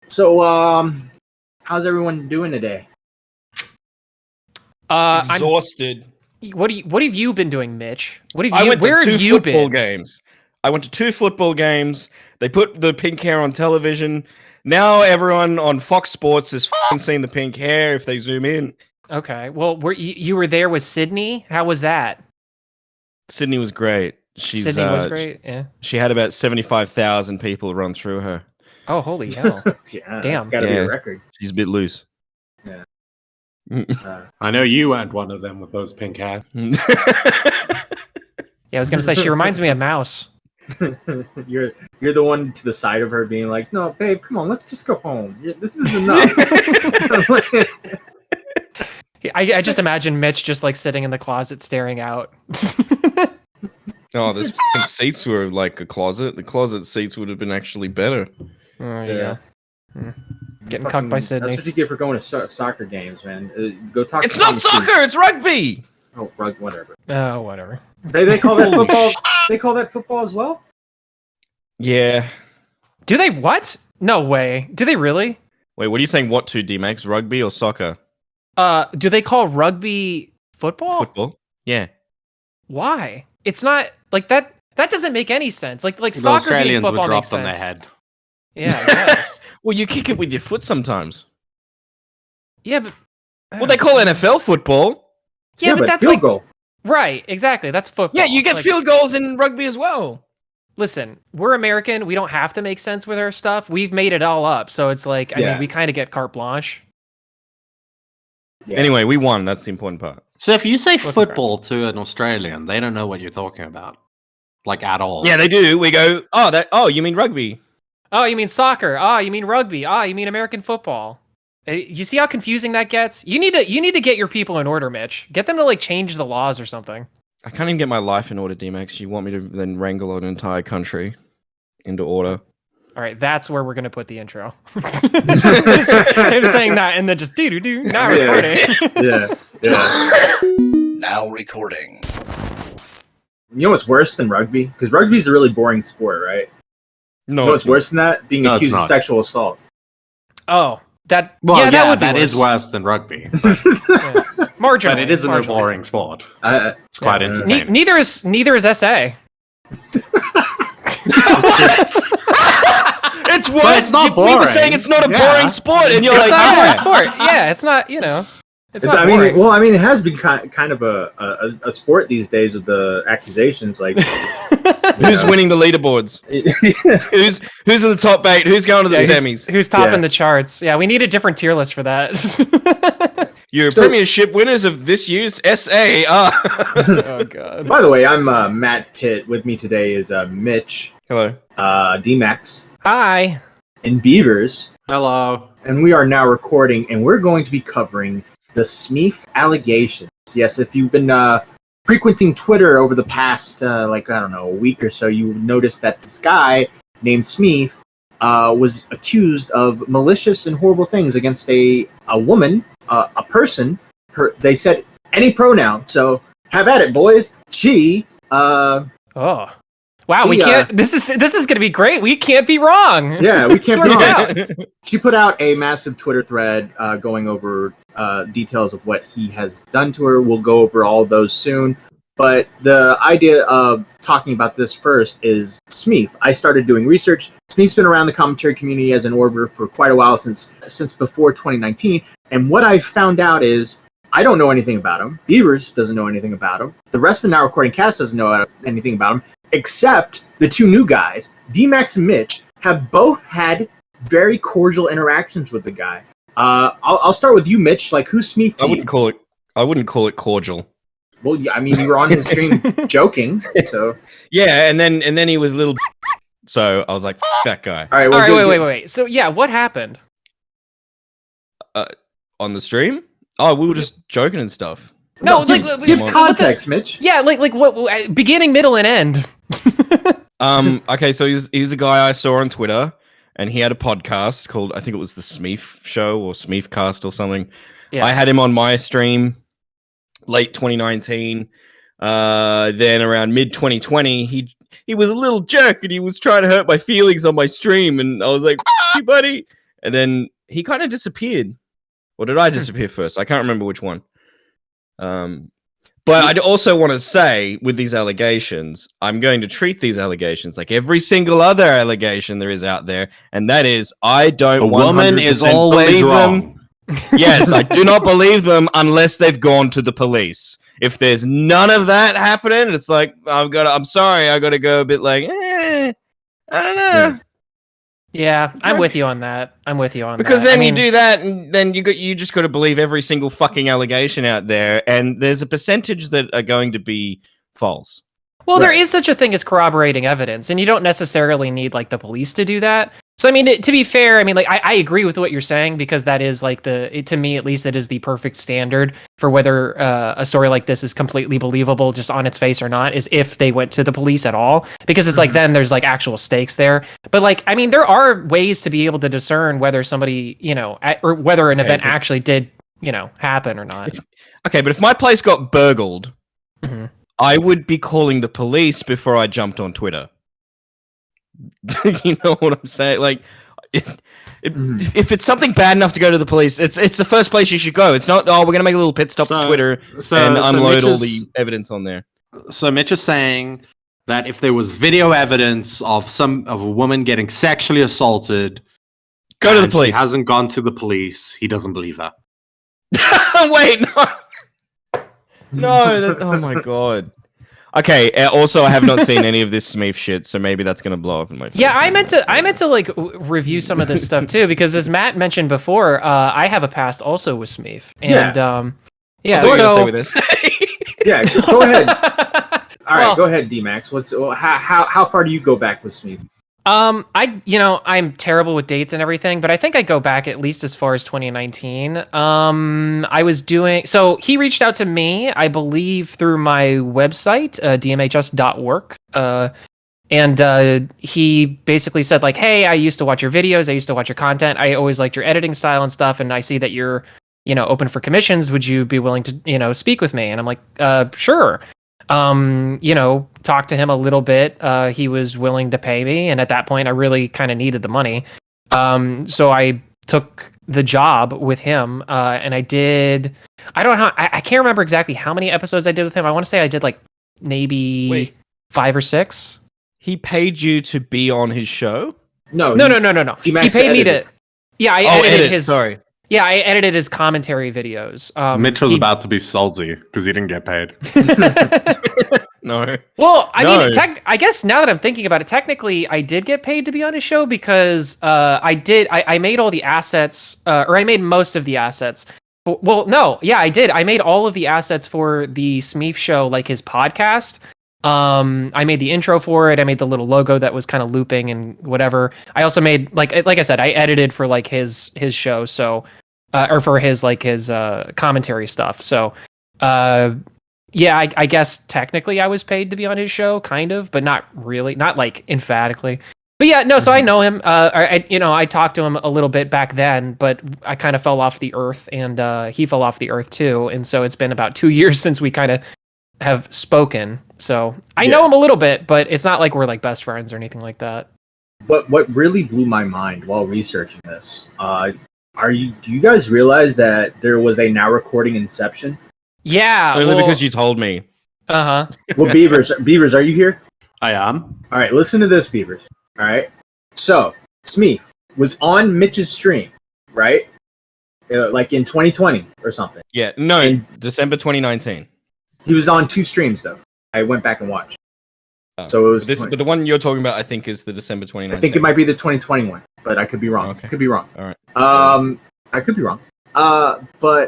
So, how's everyone doing today? Exhausted. What have you been doing, Mitch? Where I went to have two you football been? games. I went to two football games. They put the pink hair on television. Now everyone on Fox Sports is seeing the pink hair if they zoom in. Okay. Well, you were there with Sydney? How was that? Sydney was great. Sydney was great. Yeah. She had about 75,000 people run through her. Oh, holy hell! Yeah, Damn. that's got to be a record. She's a bit loose. Yeah. I know you weren't one of them with those pink hair. Yeah, I was gonna say she reminds me of Mouse. You're the one to the side of her being like, "No, babe, come on, let's just go home. This is enough." I just imagine Mitch just like sitting in the closet staring out. Oh, those seats were like a closet. The closet seats would have been actually better. Oh, yeah. Getting cucked by Sydney. That's what you get for going to soccer games, man. Go talk. It's not soccer. It's rugby. Oh, whatever. Oh, whatever. They call that football. They call that football as well. Yeah. Do they? What? No way. Do they really? Wait, what are you saying? What to, D-Max? Rugby or soccer? Do they call rugby football? Football. Yeah. Why? It's not like that. That doesn't make any sense. Like The soccer Australians being football were makes dropped on sense. their head. Yeah. I guess. Well, you kick it with your foot sometimes. Yeah, but Well, they call NFL football. yeah, but that's field like goal. right. Exactly. That's football. Yeah, you get Like, field goals in rugby as well. Listen, we're American. We don't have to make sense with our stuff. We've made it all up. So it's like, I mean, we kind of get carte blanche. Yeah. Anyway, we won. That's the important part. So if you say Well, football to an Australian, they don't know what you're talking about. Like, at all. Yeah, they do. We go, oh, you mean rugby? Oh, you mean soccer? Oh, you mean rugby? Oh, you mean American football? You see how confusing that gets? You need to get your people in order, Mitch. Get them to like change the laws or something. I can't even get my life in order, D-Max. You want me to then wrangle an entire country into order? All right, that's where we're gonna put the intro. Just him saying that, and then just do now recording. Yeah. Now recording. You know what's worse than rugby? Because rugby is a really boring sport, right? No. You know what's worse than that? Being No, it's accused of not. sexual assault. Oh, that. Well, yeah, that would be that worse. is worse than rugby. Marginally, But it isn't a marginally. boring sport. It's quite yeah. entertaining. Neither is SA. It's what? But it's not We were boring. saying it's not a Yeah. boring sport, and you're It's like, not a boring yeah. sport. Yeah, it's not. It's not I boring. mean, it has been kind of a sport these days with the accusations. Like, Who's winning the leaderboards? Who's in the top 8? Who's going to the semis? Who's topping Yeah. the charts? Yeah, we need a different tier list for that. Your premiership winners of this year's SA are... Oh god. By the way, I'm Matt Pitt. With me today is Mitch, Hello. D-Max, Hi. and Beavers. Hello. And we are now recording, and we're going to be covering the Smeef allegations. Yes, if you've been frequenting Twitter over the past, a week or so, you noticed that this guy named Smeef was accused of malicious and horrible things against a woman, a person. They said any pronoun, so have at it, boys. She, Oh. Wow, She, we can't. This is gonna be great. We can't be wrong. yeah, we can't be Sort wrong. us out. She put out a massive Twitter thread going over details of what he has done to her. We'll go over all of those soon. But the idea of talking about this first is Smeef. I started doing research. Smeef's been around the commentary community as an orbiter for quite a while, since before 2019. And what I found out is I don't know anything about him. Beavers doesn't know anything about him. The rest of the Now Recording cast doesn't know anything about him, except the two new guys, D-Max and Mitch, have both had very cordial interactions with the guy. I'll start with you, Mitch. Like, who's Smeef to I you? wouldn't call it cordial. Well, yeah, I mean, you were on his stream joking, so. Yeah, and then he was a little... So I was like, F that guy. All right, All well, right, wait. So yeah, what happened? On the stream? Oh, we were just joking and stuff. No, give what's the- context, Mitch. Yeah, like what? Beginning, middle, and end. Okay, so he's a guy I saw on Twitter, and he had a podcast called, I think it was the Smeef Show or Smeefcast or something. Yeah. I had him on my stream late 2019. Then around mid 2020, he was a little jerk and he was trying to hurt my feelings on my stream, and I was like, "Hey, buddy." and then he kind of disappeared. Or did I disappear first? I can't remember which one. But I also want to say, with these allegations, I'm going to treat these allegations like every single other allegation there is out there, and that is, I don't. A woman is always wrong. Yes, I do not believe them unless they've gone to the police. If there's none of that happening, it's like I'm sorry, I got to go a bit like, I don't know. Yeah, I'm with you on that. Because then you do that, and then you just got to believe every single fucking allegation out there, and there's a percentage that are going to be false. Well, there is such a thing as corroborating evidence, and you don't necessarily need like the police to do that. So, I mean, to be fair, I mean, like I agree with what you're saying, because that is like to me at least, it is the perfect standard for whether a story like this is completely believable just on its face or not, is if they went to the police at all, because it's like then there's like actual stakes there. But like, I mean, there are ways to be able to discern whether somebody, or whether an event actually did, happen or not. Okay, but if my place got burgled, I would be calling the police before I jumped on Twitter. You know what I'm saying? Like, if it's something bad enough to go to the police, it's the first place you should go. It's not, we're going to make a little pit stop to Twitter and unload all the evidence on there. So Mitch is saying that if there was video evidence of a woman getting sexually assaulted, go to the police. She hasn't gone to the police. He doesn't believe her. Wait, no. Oh my god. Okay. Also, I have not seen any of this Smeef shit, so maybe that's gonna blow up in my face. Yeah, I meant to like review some of this stuff too, because as Matt mentioned before, I have a past also with Smeef, and So with this. Yeah, go ahead. All right, go ahead, D-Max. How far do you go back with Smeef? I'm terrible with dates and everything, but I think I go back at least as far as 2019. So he reached out to me, I believe, through my website, dmhs.work. And he basically said like, hey, I used to watch your videos. I used to watch your content. I always liked your editing style and stuff. And I see that you're, open for commissions. Would you be willing to, speak with me? And I'm like, sure. Talked to him a little bit. He was willing to pay me, and at that point I really kind of needed the money. So I took the job with him, and I don't know, I can't remember exactly how many episodes I did with him. I want to say I did like maybe 5 or 6. He paid you to be on his show? No. He paid me to. Yeah, I edited his. Sorry. Yeah, I edited his commentary videos. Mitch was about to be salty because he didn't get paid. No. Well, I mean, I guess now that I'm thinking about it, technically I did get paid to be on his show, because I made all the assets, or I made most of the assets. Well, no, yeah, I did. I made all of the assets for the Smeef show, like his podcast. I made the intro for it. I made the little logo that was kind of looping and whatever. I also made, like I said, I edited for like his show, so or for his commentary stuff. So yeah, I guess technically I was paid to be on his show, kind of, but not really, not like emphatically. But yeah, no, so I know him. I talked to him a little bit back then, but I kind of fell off the earth, and he fell off the earth too. And so it's been about 2 years since we kind of have spoken. So I know him a little bit, but it's not like we're like best friends or anything like that. But what really blew my mind while researching this, do you guys realize that there was a now recording Inception? Yeah. Only because you told me. Uh-huh. Well, Beavers, are you here? I am. All right, listen to this, Beavers. All right. So, Smeef was on Mitch's stream, right? Like in 2020 or something. Yeah, no, in December 2019. He was on 2 streams, though. I went back and watched. Oh. So it was but the one you're talking about, I think, is the December 2019. I think it might be the 2021, but I could be wrong. Okay. Could be wrong. All right. I could be wrong. But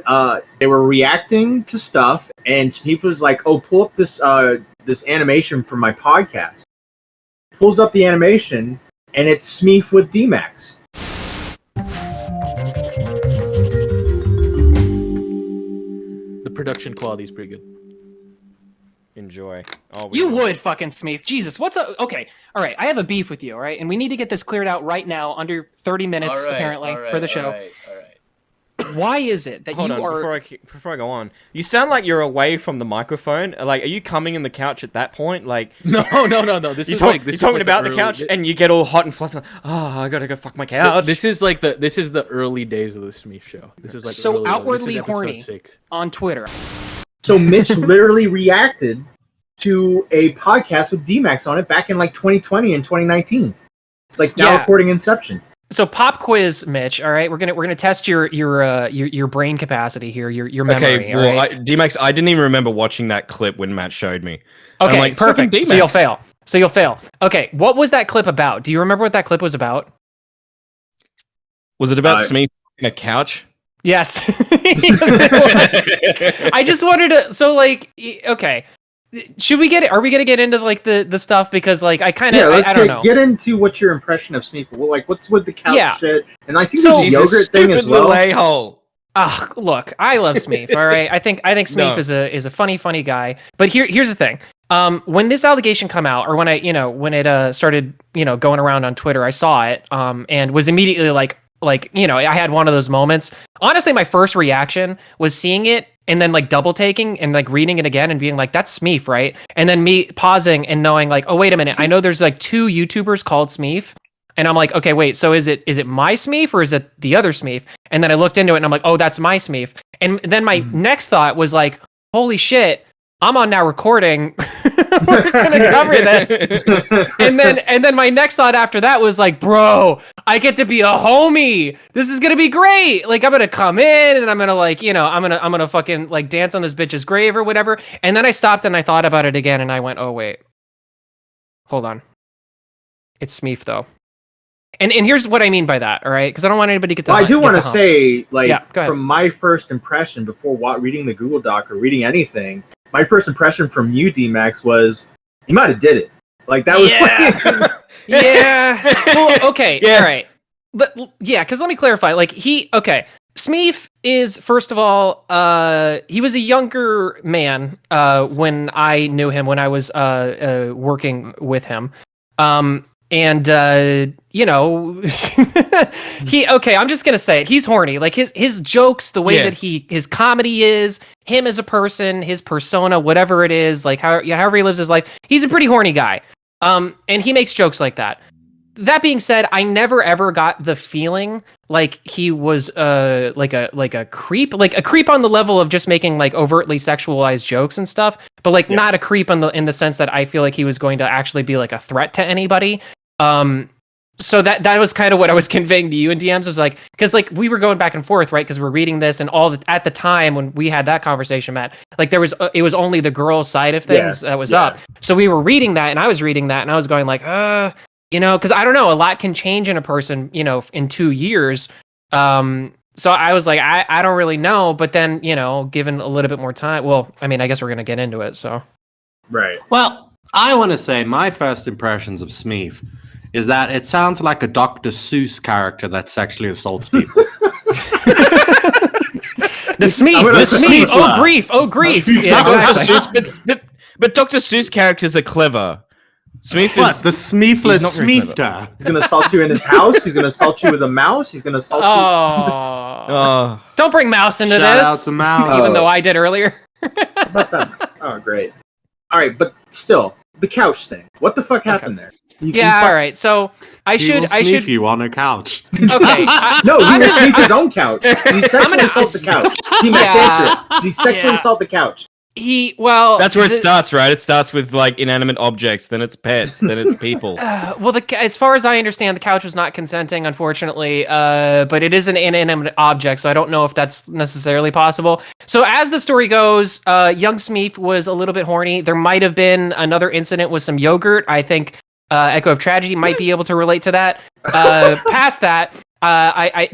they were reacting to stuff, and Smeef was like, "Oh, pull up this animation from my podcast." Pulls up the animation, and it's Smeef with D-Max. The production quality is pretty good. Enjoy. You would fucking Smeef. Jesus, what's up? Okay, all right. I have a beef with you, all right? And we need to get this cleared out right now, under 30 minutes, apparently, for the show. All right. Why is it that Hold you on, are? before I go on, you sound like you're away from the microphone. Like, are you coming in the couch at that point? Like, No. This you're is like this talking is like about the early- couch, and you get all hot and flustered. Oh, I gotta go fuck my couch. This is the early days of the Smeef show. This is like So early, outwardly this is episode horny. 6. On Twitter. So Mitch literally reacted to a podcast with D-Max on it back in like 2020 and 2019. It's like now Yeah. recording Inception. So pop quiz, Mitch. All right, we're gonna test your brain capacity here, your memory. Okay, all well, right? D-Max, I didn't even remember watching that clip when Matt showed me. Okay, I'm like, it's fucking perfect. So you'll D-Max. fail. Okay, what was that clip about? Do you remember what that clip was about? Was it about Smeef in a couch? Yes. Yes, it was. I just wanted to. So like, okay. Should we get it? Are we gonna get into like the stuff because like I kind of Let's I don't know. get into what your impression of Smeef. Well, like, what's with the couch Yeah. shit? And I think So- there's a yogurt thing as well. A-hole. Ah, look, I love Smeef. All right, I think Smeef No. is a funny guy. But here's the thing. When this allegation come out, or when it started going around on Twitter, I saw it and was immediately like I had one of those moments. Honestly, my first reaction was seeing it and then like double taking and like reading it again and being like, that's Smeef, right? And then me pausing and knowing like, oh wait a minute, I know there's like 2 YouTubers called Smeef. And I'm like, okay, wait, so is it my Smeef or is it the other Smeef? And then I looked into it and I'm like, oh, that's my Smeef. And then my next thought was like, holy shit, I'm on now recording. We're gonna cover this. And then my next thought after that was like, bro, I get to be a homie. This is gonna be great. Like I'm gonna come in and I'm gonna like, I'm gonna fucking like dance on this bitch's grave or whatever. And then I stopped and I thought about it again and I went, oh wait. Hold on. It's Smeef though. And here's what I mean by that, all right? Because I don't want anybody to get to Well, I do want to get the hump. say, like, Yeah, go ahead. from my first impression before reading the Google Doc or reading anything, my first impression from you, D-Max, was you might have did it. Like, that was... Yeah. Yeah. Well, okay. Yeah. All right. But yeah, because let me clarify. Like Smeef is, first of all, he was a younger man when I knew him, when I was working with him. And I'm just gonna say it. He's horny. Like his jokes, the way that his comedy is, him as a person, his persona, whatever it is, like however he lives his life, he's a pretty horny guy. And he makes jokes like that. That being said, I never ever got the feeling like he was like a creep, like a creep on the level of just making like overtly sexualized jokes and stuff, but like not a creep in the sense that I feel like he was going to actually be like a threat to anybody. So that was kind of what I was conveying to you in DMs, was like, because like we were going back and forth, right? Because we're reading this and at the time when we had that conversation, Matt, like it was only the girl side of things that was up. So we were reading that and I was reading that and I was going like, because I don't know, a lot can change in a person, in 2 years. So I was like, I don't really know. But then, given a little bit more time, well, I mean, I guess we're going to get into it. So. Right. Well, I want to say my first impressions of Smeef is that it sounds like a Dr. Seuss character that sexually assaults people. The Smeef. Oh, grief. Yeah, Dr. exactly. Seuss, but Dr. Seuss characters are clever. Smeef What? is The Smeefless he's not very clever. Smeefter. He's going to assault you in his house. He's going to assault you with a mouse. He's going to assault you... Oh. Don't bring Mouse into Shout out this. to Mouse. Even though I did earlier. How about that? Oh, great. All right, but still, the couch thing. What the fuck happened there? All right. So I He will should. sneef you on a couch. Okay. No, he will sneak his own couch. Did he sexually assault the couch? D-Max, answer it. Did he sexually assault the couch? That's where it starts, right? It starts with like inanimate objects, then it's pets, then it's people. As far as I understand, the couch was not consenting, unfortunately. But it is an inanimate object, so I don't know if that's necessarily possible. So as the story goes, young Smeef was a little bit horny. There might have been another incident with some yogurt. I think Echo of Tragedy might be able to relate to that. Past that, I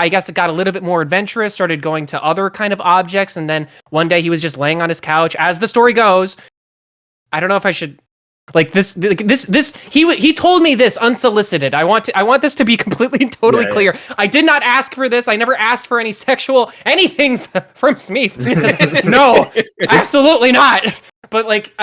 guess it got a little bit more adventurous, started going to other kind of objects, and then one day he was just laying on his couch. As the story goes, I don't know if I should like this. He told me this unsolicited. I want this to be completely and totally clear. I did not ask for this. I never asked for any sexual anything from Smeef. No, absolutely not. But like,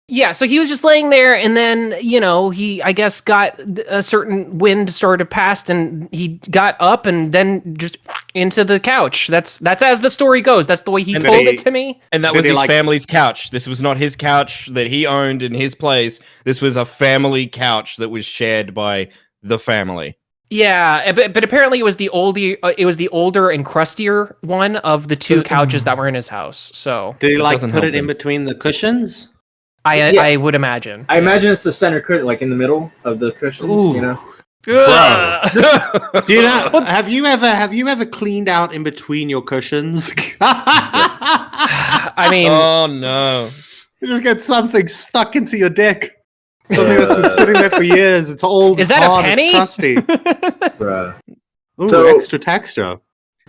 yeah, so he was just laying there, and then, he, I guess, got a certain wind started past, and he got up, and then just into the couch. That's as the story goes. That's the way he told it to me. And that Did was he, his like- family's couch. This was not his couch that he owned in his place. This was a family couch that was shared by the family. Yeah, but apparently it was the older and crustier one of the two couches that were in his house. So Did he like doesn't put help it in him. between the cushions? I would imagine. I imagine it's the center cushion, like in the middle of the cushions. Ooh. You know, Ugh. Do you know? Have you ever cleaned out in between your cushions? I mean, Oh no. You just get something stuck into your dick. Something that's been sitting there for years. It's old. is that hard, a penny? It's crusty. bruh. Ooh, So- extra texture.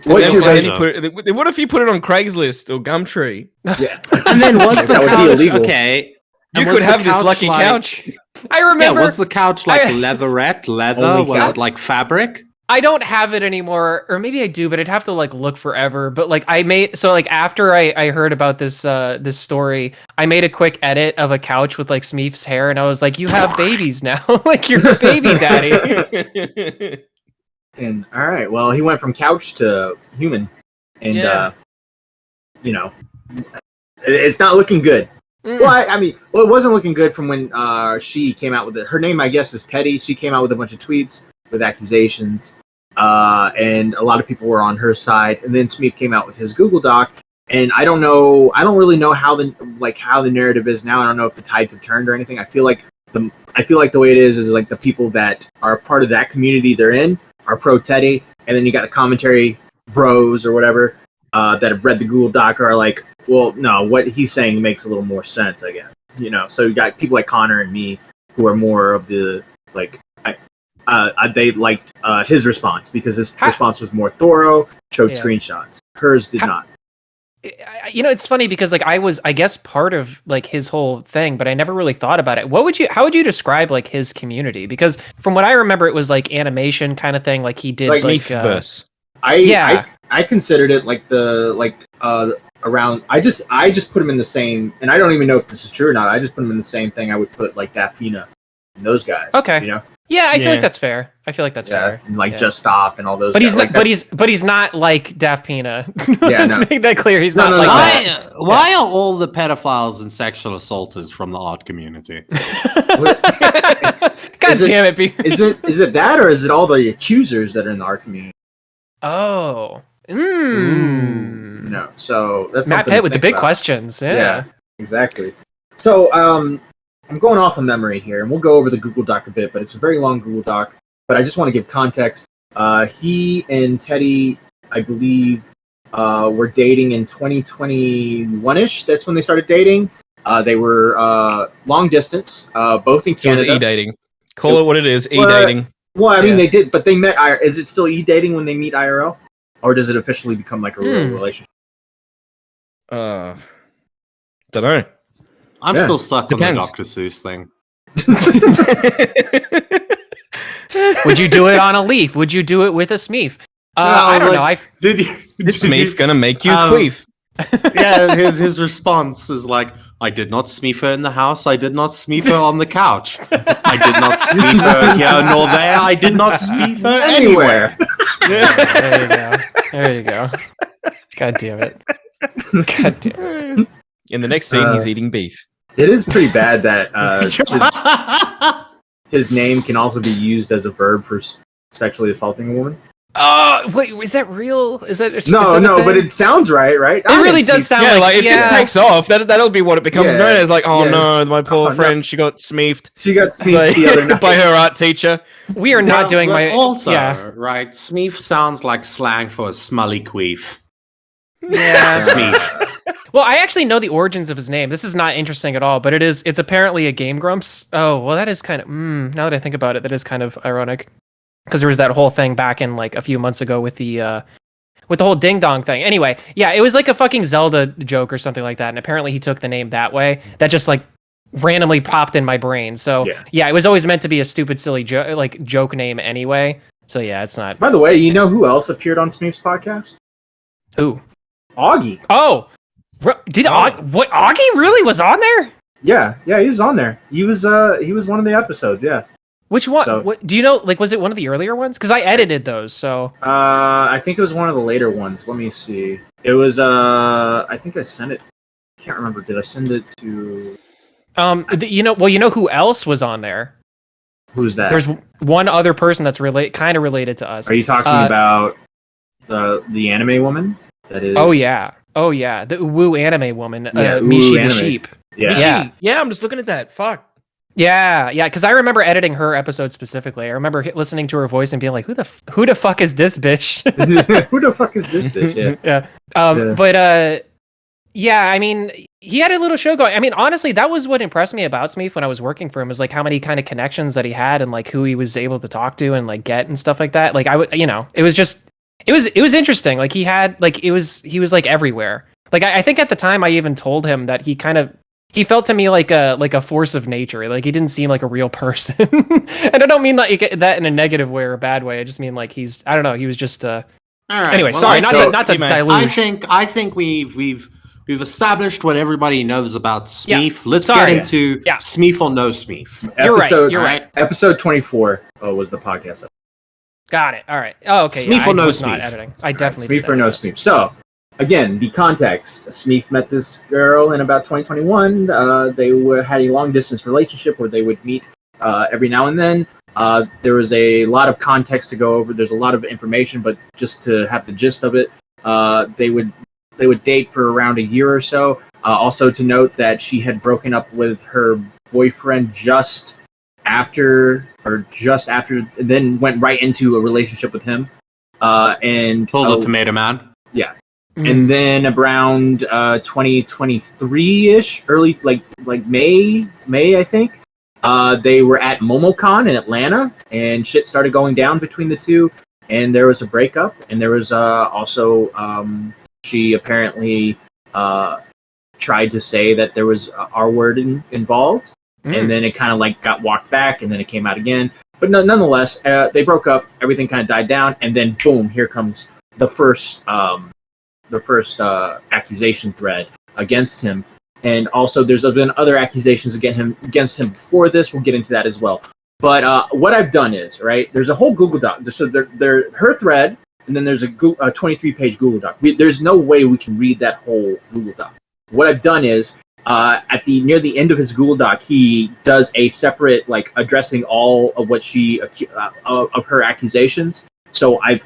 What's your And then version? what if you put it on Craigslist or Gumtree? Yeah. And then was the That would be couch illegal. okay? You and could was the have this couch lucky like- couch. I Yeah, remember. was the couch like I- leather? Only Was couch? it like fabric? I don't have it anymore, or maybe I do, but I'd have to like look forever. But like I made so like after I heard about this this story, I made a quick edit of a couch with like Smeef's hair, and I was like, "You have babies now, like you're a baby daddy." And all right, well, he went from couch to human, and Yeah. you know, it's not looking good. Mm. Well, I mean, it wasn't looking good from when she came out with it. Her name, I guess, is Teddy. She came out with a bunch of tweets with accusations, and a lot of people were on her side. And then Smeef came out with his Google Doc, and I don't really know how the narrative is now. I don't know if the tides have turned or anything. I feel like the way it is like the people that are a part of that community they're in are pro Teddy, and then you got the commentary bros or whatever that have read the Google Doc are like, well, no, what he's saying makes a little more sense, I guess. You know, so you got people like Connor and me who are more of the like. They liked his response because his response was more thorough, showed Yeah. screenshots. Hers did not. You know, it's funny because like I was, I guess, part of like his whole thing, but I never really thought about it. How would you describe like his community? Because from what I remember, it was like animation kind of thing. Like he did Like Smeefverse. I considered it like around. I just put him in the same, and I don't even know if this is true or not. I just put him in the same thing I would put like Daphina and those guys. Okay. You know. Yeah, I feel Yeah. like that's fair. I feel like that's fair. And like Yeah. Just Stop and all those. But he's guys. not. Like, But he's not like Daphina. Yeah, Let's no. make that clear. He's No, not no, like no. that. Why are all the pedophiles and sexual assaulters from the art community? it's, God is it- damn it, B. is it that or is it all the accusers that are in the art community? Oh. No, so that's Matt something Pitt to with the think big about. questions. Yeah. Yeah, exactly. So I'm going off of memory here, and we'll go over the Google Doc a bit, but it's a very long Google Doc. But I just want to give context. He and Teddy, I believe, were dating in 2021-ish. That's when they started dating. They were long distance, both in It was Canada. e-dating. Call it what it is, Well, e-dating. Well, I mean, Yeah. they did, but they met. Is it still e-dating when they meet IRL, or does it officially become like a real relationship? Don't know. I'm Yeah, still stuck on depends. the Dr. Seuss thing. Would you do it on a leaf? Would you do it with a Smeef? No, I don't like- know. Did you? Is did Smeef you- gonna make you um, queef? Yeah, his response is like, I did not smeef her in the house. I did not smeef her on the couch. I did not smeef her here nor there. I did not smeef her anywhere. There you go. There you go. God damn it. God damn it. In the next scene, he's eating beef. It is pretty bad that his name can also be used as a verb for sexually assaulting a woman. Wait, is that real? Is that No, but it sounds right? It really does sound Yeah, like, like if this takes off, that'll be what it becomes Yeah. known as. Like, oh Yeah. no, my poor Oh, no. friend, she got smeefed She got smeefed the other night. by her art teacher. We are not doing but my also, yeah. right? Smeef sounds like slang for a smelly queef. Yeah. Smeef. Well, I actually know the origins of his name. This is not interesting at all, but it's apparently a Game Grumps. Oh, well, that is kind of now that I think about it, that is kind of ironic. Because there was that whole thing back in like a few months ago with the whole ding dong thing. Anyway, yeah, it was like a fucking Zelda joke or something like that, and apparently he took the name that way. That just like randomly popped in my brain. So yeah, it was always meant to be a stupid, silly joke name anyway. So yeah, it's not. By the way, you know who else appeared on Smeef's podcast? Who? Augie. Oh, Augie really was on there? Yeah, he was on there. He was one of the episodes. Yeah. Which one? So- What, do you know? Like, was it one of the earlier ones? Because I edited those. So I think it was one of the later ones. Let me see. It was I think I sent it. Can't remember. Did I send it to? you know who else was on there? Who's that? There's one other person that's kind of related to us. Are you talking about the anime woman? That is. Oh yeah, the Woo anime woman, Yeah, Mishi Woo the anime. sheep. Yeah. Yeah. Yeah, I'm just looking at that. Fuck. Yeah, because I remember editing her episode specifically. I remember listening to her voice and being like, "Who the fuck is this bitch?" Who the fuck is this bitch? Yeah. Yeah. But yeah, I mean, he had a little show going. I mean, honestly, that was what impressed me about Smeef when I was working for him, was like how many kind of connections that he had and like who he was able to talk to and like get and stuff like that. Like it was interesting. Like he was like everywhere. Like I think at the time I even told him that he felt to me like a force of nature. Like he didn't seem like a real person. And I don't mean like that in a negative way or a bad way. I just mean like he was just All right. anyway, well, sorry, I not to think- dilute. I think we've established what everybody knows about Smeef. Yeah. Let's Sorry. get into Yeah. Smeef or no Smeef. You're right. Episode- You're right. Episode 24 was the podcast. Got it. All right. Oh, okay. Smeef I or no was not Smeef? editing. I definitely Smeef did or no edit. Smeef. So, again, the context. Smeef met this girl in about 2021. They had a long distance relationship where they would meet every now and then. There was a lot of context to go over. There's a lot of information, but just to have the gist of it, they would date for around a year or so. Also to note that she had broken up with her boyfriend just after, then went right into a relationship with him. And Total Tomato Man. and then around 2023-ish, early like May I think, they were at MomoCon in Atlanta, and shit started going down between the two, and there was a breakup, and there was also she apparently tried to say that there was a R word involved, and then it kind of like got walked back, and then it came out again. But nonetheless, they broke up. Everything kind of died down, and then boom, here comes the first accusation thread against him. And also, there's been other accusations against him before this. We'll get into that as well. But what I've done is, right, there's a whole Google Doc. So there her thread, and then there's a 23-page Google Doc. There's no way we can read that whole Google Doc. What I've done is, near the end of his Google Doc, he does a separate, like, addressing all of what of her accusations. So I've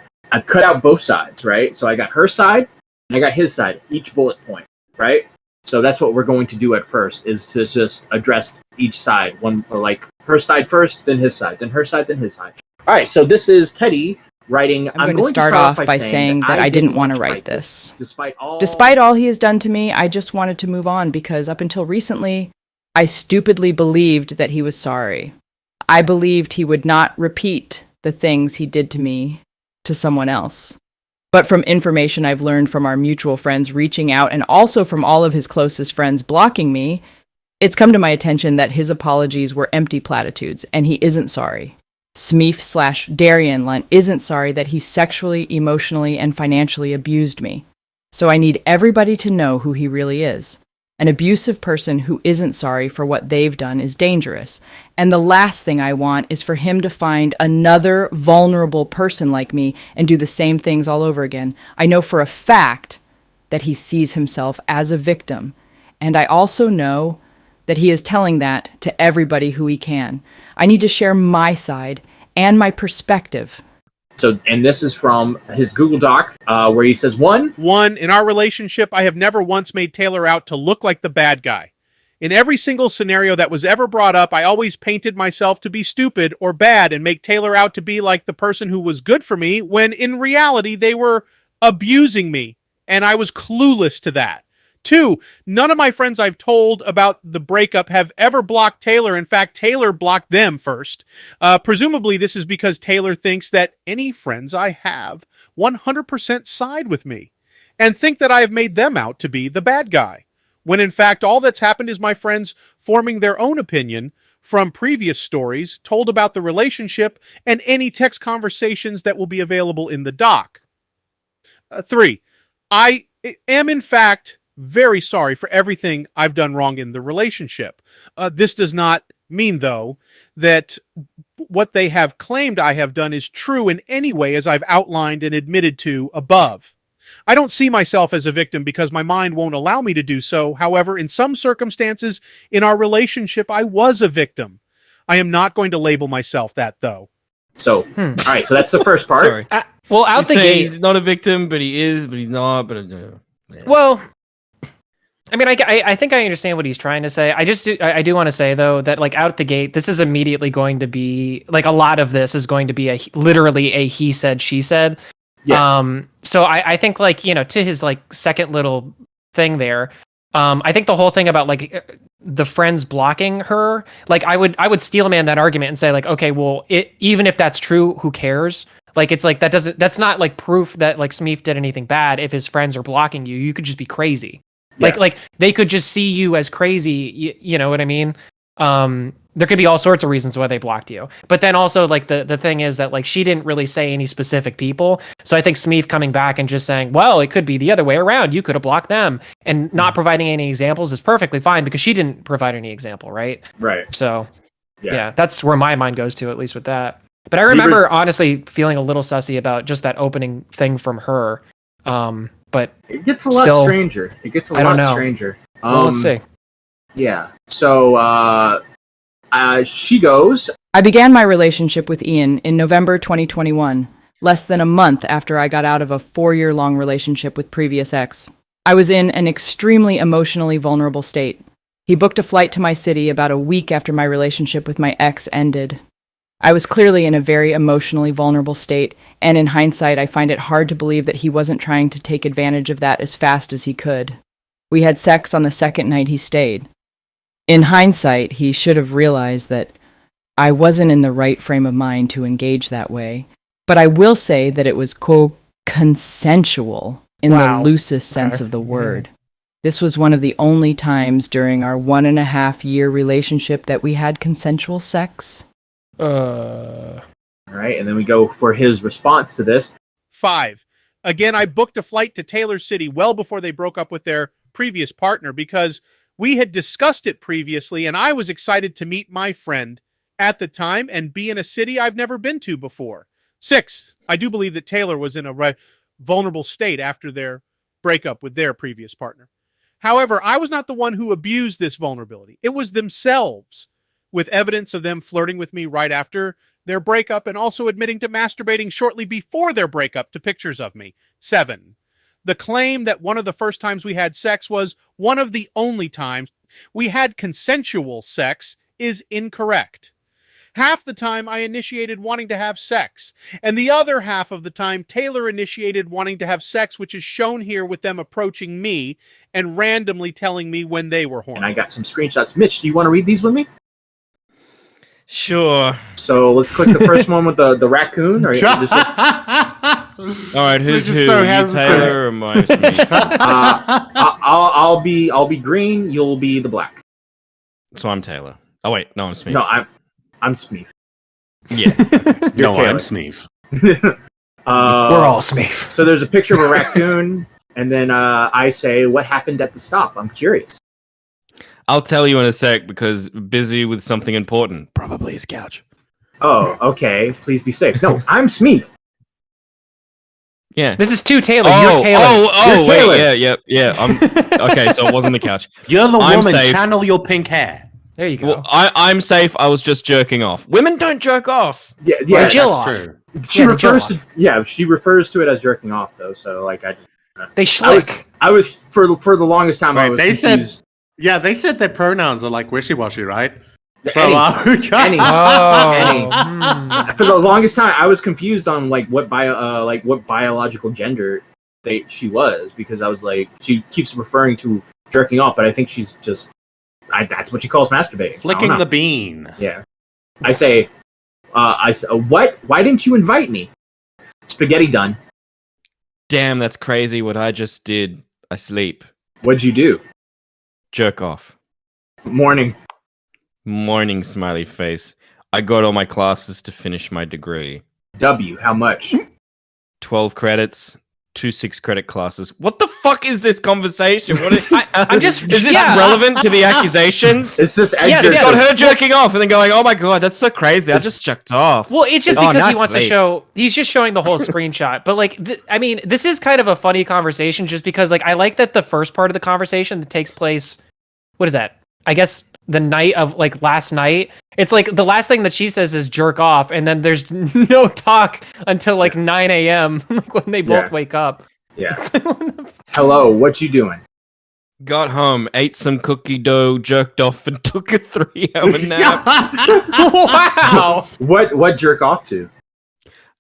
cut out both sides, right? So I got her side and I got his side, each bullet point, right? So that's what we're going to do at first, is to just address each side. One, like her side first, then his side, then her side, then his side. All right, so this is Teddy writing. I'm going to start off by saying that I didn't want to write this. Despite all he has done to me, I just wanted to move on because up until recently, I stupidly believed that he was sorry. I believed he would not repeat the things he did to me to someone else. But from information I've learned from our mutual friends reaching out and also from all of his closest friends blocking me, it's come to my attention that his apologies were empty platitudes and he isn't sorry. Smeef/Darian isn't sorry that he sexually, emotionally, and financially abused me. So I need everybody to know who he really is. An abusive person who isn't sorry for what they've done is dangerous. And the last thing I want is for him to find another vulnerable person like me and do the same things all over again. I know for a fact that he sees himself as a victim. And I also know that he is telling that to everybody who he can. I need to share my side and my perspective. So, and this is from his Google Doc, where he says, One, in our relationship, I have never once made Taylor out to look like the bad guy. In every single scenario that was ever brought up, I always painted myself to be stupid or bad and make Taylor out to be like the person who was good for me, when in reality, they were abusing me, and I was clueless to that. 2, none of my friends I've told about the breakup have ever blocked Taylor. In fact, Taylor blocked them first. Presumably, this is because Taylor thinks that any friends I have 100% side with me and think that I have made them out to be the bad guy, when in fact all that's happened is my friends forming their own opinion from previous stories told about the relationship and any text conversations that will be available in the doc. 3, I am in fact very sorry for everything I've done wrong in the relationship. This does not mean, though, that what they have claimed I have done is true in any way as I've outlined and admitted to above. I don't see myself as a victim because my mind won't allow me to do so. However, in some circumstances in our relationship, I was a victim. I am not going to label myself that, though. So, all right, so that's the first part. Sorry. Well, out the gate, he's not a victim, but he is, but he's not. But yeah. well, I mean, I think I understand what he's trying to say. I do want to say though that like out the gate, this is immediately going to be like a lot of this is going to be literally a he said she said. Yeah. So I think like to his like second little thing there, I think the whole thing about like the friends blocking her, like I would steel man that argument and say like, okay, well, even if that's true, who cares? Like it's like that's not like proof that like Smeef did anything bad. If his friends are blocking you, you could just be crazy. Yeah. Like they could just see you as crazy. You know what I mean? There could be all sorts of reasons why they blocked you. But then also like the thing is that like she didn't really say any specific people. So I think Smeef coming back and just saying, well, it could be the other way around. You could have blocked them and not providing any examples is perfectly fine because she didn't provide any example, right? Right. So yeah, that's where my mind goes to, at least with that. But I remember honestly feeling a little sussy about just that opening thing from her. But it gets a lot stranger. It gets a lot stranger. Well, let's see. Yeah. So she goes. I began my relationship with Ian in November 2021, less than a month after I got out of a 4-year-long relationship with previous ex. I was in an extremely emotionally vulnerable state. He booked a flight to my city about a week after my relationship with my ex ended. I was clearly in a very emotionally vulnerable state, and in hindsight, I find it hard to believe that he wasn't trying to take advantage of that as fast as he could. We had sex on the second night he stayed. In hindsight, he should have realized that I wasn't in the right frame of mind to engage that way, but I will say that it was consensual in the loosest sense of the word. This was one of the only times during our 1.5-year relationship that we had consensual sex. All right, and then we go for his response to this. 5. Again, I booked a flight to Taylor City well before they broke up with their previous partner because we had discussed it previously and I was excited to meet my friend at the time and be in a city I've never been to before. 6. I do believe that Taylor was in a vulnerable state after their breakup with their previous partner. However, I was not the one who abused this vulnerability. It was themselves, with evidence of them flirting with me right after their breakup and also admitting to masturbating shortly before their breakup to pictures of me. 7. The claim that one of the first times we had sex was one of the only times we had consensual sex is incorrect. Half the time I initiated wanting to have sex, and the other half of the time Taylor initiated wanting to have sex, which is shown here with them approaching me and randomly telling me when they were horny. And I got some screenshots. Mitch, do you want to read these with me? Sure. So let's click the first one with the raccoon. Or just all right, who's who? So you Taylor or my I'll be green. You'll be the black. So I'm Taylor. Oh wait, no, I'm Smeef. No, I'm Smeef. Yeah. No, Taylor. I'm Smeef. We're all Smeef. So there's a picture of a raccoon, and then I say, "What happened at the stop?" I'm curious. I'll tell you in a sec because busy with something important. Probably his couch. Oh, okay. Please be safe. No, I'm Smeef. Yeah. This is two Taylor. You're Taylor. You're Taylor. Wait, yeah. Okay, so it wasn't the couch. You're the I'm woman. safe. Channel your pink hair. There you go. Well, I'm safe. I was just jerking off. Women don't jerk off. Yeah, Jill that's off. true. She refers to it as jerking off though. So like I just they schlick. I was for the longest time. Right, I was they confused. said. Yeah, they said their pronouns are like wishy-washy, right? So, Any. For the longest time, I was confused on what biological gender she was because I was like, she keeps referring to jerking off, but I think she's just that's what she calls masturbating. Flicking the bean. Yeah, I say, what? Why didn't you invite me? Spaghetti done. Damn, that's crazy. What I just did. I sleep. What'd you do? Jerk off. Morning, smiley face. I got all my classes to finish my degree. W, how much? 12 credits. 2 6-credit classes. What the fuck is this conversation? What is, I'm just- is this yeah. relevant to the accusations? It's just Yes, It's yes. got her jerking off and then going, "Oh my god, that's so crazy! I just jerked off." Well, it's just Oh, because he nice wants to leap. show. He's just showing the whole screenshot. But like, I mean, this is kind of a funny conversation, just because like I like that the first part of the conversation that takes place. What is that? I guess the night of like last night. It's like the last thing that she says is jerk off, and then there's no talk until like 9 a.m. like when they both Yeah. wake up. Yeah. It's like, what the f- Hello, what you doing? Got home, ate some cookie dough, jerked off, and took a 3-hour nap. wow. What jerk off to?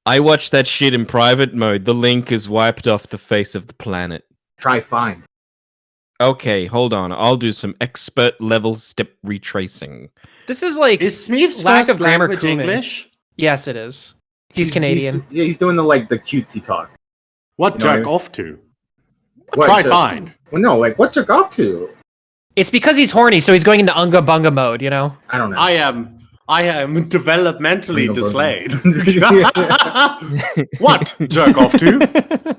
I watched that shit in private mode. The link is wiped off the face of the planet. Try find. Okay, hold on. I'll do some expert level step retracing. This is like Is Smeef's lack first of grammar language Kumin. English? Yes, it is. He's Canadian. He's doing the like the cutesy talk. What No. jerk off to? What Try jerk- find. Well, no, like what jerk off to? It's because he's horny, so he's going into unga bunga mode. You know. I don't know. I am developmentally Unga delayed. What jerk off to?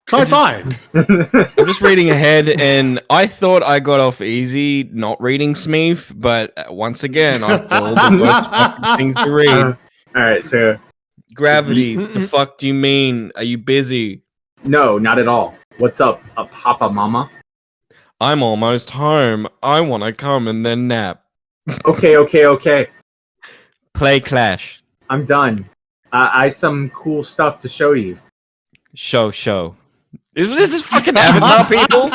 Try find. I'm just reading ahead, and I thought I got off easy not reading Smeef, but once again, I pulled the worst fucking things to read. All right, so Gravity, the fuck do you mean? Are you busy? no, not at all. What's up, Papa Mama? I'm almost home. I want to come and then nap. Okay. Play Clash. I'm done. I some cool stuff to show you. Show. Is this fucking Avatar, people?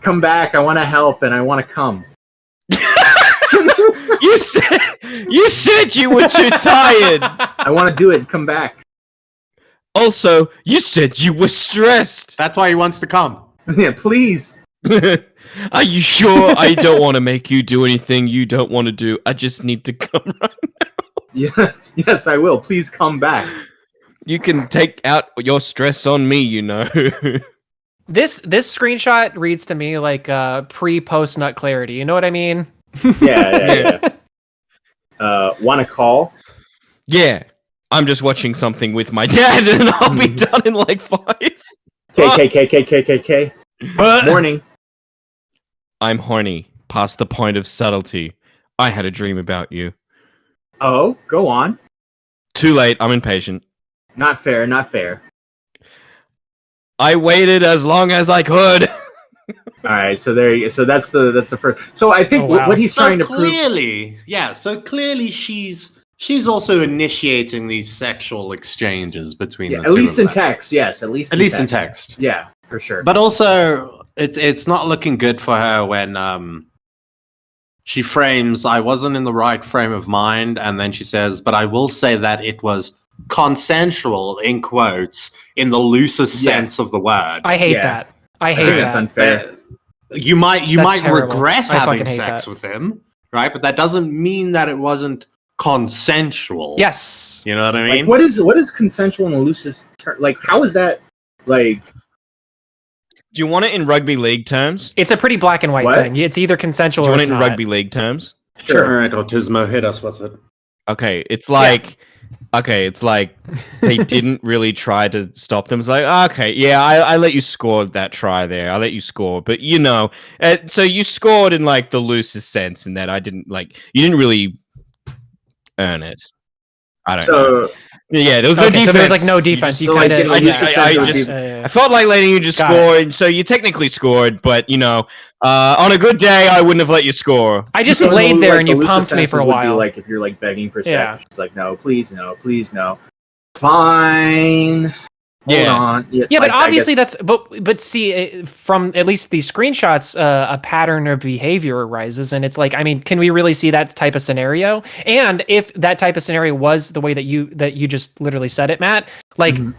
Come back. I want to help and I want to come. You said you were too tired. I want to do it. Come back. Also, you said you were stressed. That's why he wants to come. Yeah, please. Are you sure? I don't want to make you do anything you don't want to do. I just need to come right. Yes, I will. Please come back. You can take out your stress on me, you know. This screenshot reads to me like pre-post nut clarity. You know what I mean? Yeah. Want to call? Yeah. I'm just watching something with my dad and I'll be done in like 5. K. Morning. I'm horny, past the point of subtlety. I had a dream about you. Oh, go on. Too late, I'm impatient. Not fair. I waited as long as I could. All right, so there you go. So that's the first. So I think Oh, wow. what he's trying to prove. clearly, so clearly she's also initiating these sexual exchanges between Yeah, the at two least of in them. text. Yes, at least At least in text. Yeah, for sure. But also, it's not looking good for her when she frames, I wasn't in the right frame of mind, and then she says, but I will say that it was consensual, in quotes, in the loosest Yeah. sense of the word. I hate Yeah. that. I I hate think that. that's unfair. You might That's terrible. regret I having fucking hate sex that. with him, right? But that doesn't mean that it wasn't consensual. Yes. You know what I Like, mean? what is consensual in the loosest term? Like, how is that? Like, Do you want it in rugby league terms? It's a pretty black and white What? thing. It's either Do consensual you or want it's it in not. rugby league terms? sure. All right, Autismo, hit us with it. Okay, it's like they didn't really try to stop them. It's like, okay, yeah, I let you score that try there. I let you score, but you know, so you scored in like the loosest sense in that you didn't really earn it. I don't know. So Yeah, there was no Okay, defense. so there's like no defense. You like, kind of. I just- I felt like letting you just Got score, and so you technically scored, but you know, on a good day, I wouldn't have let you score. I just so laid the, there like, and the you loosest pumped me sense for a would be while. like if you're like begging for sex, Yeah. she's like, no, please, no. Fine. Hold Yeah. on. Yeah, like, but I obviously guess- but see from at least these screenshots, a pattern of behavior arises, and it's like, I mean, can we really see that type of scenario? And if that type of scenario was the way that you just literally said it, Matt, like Mhm.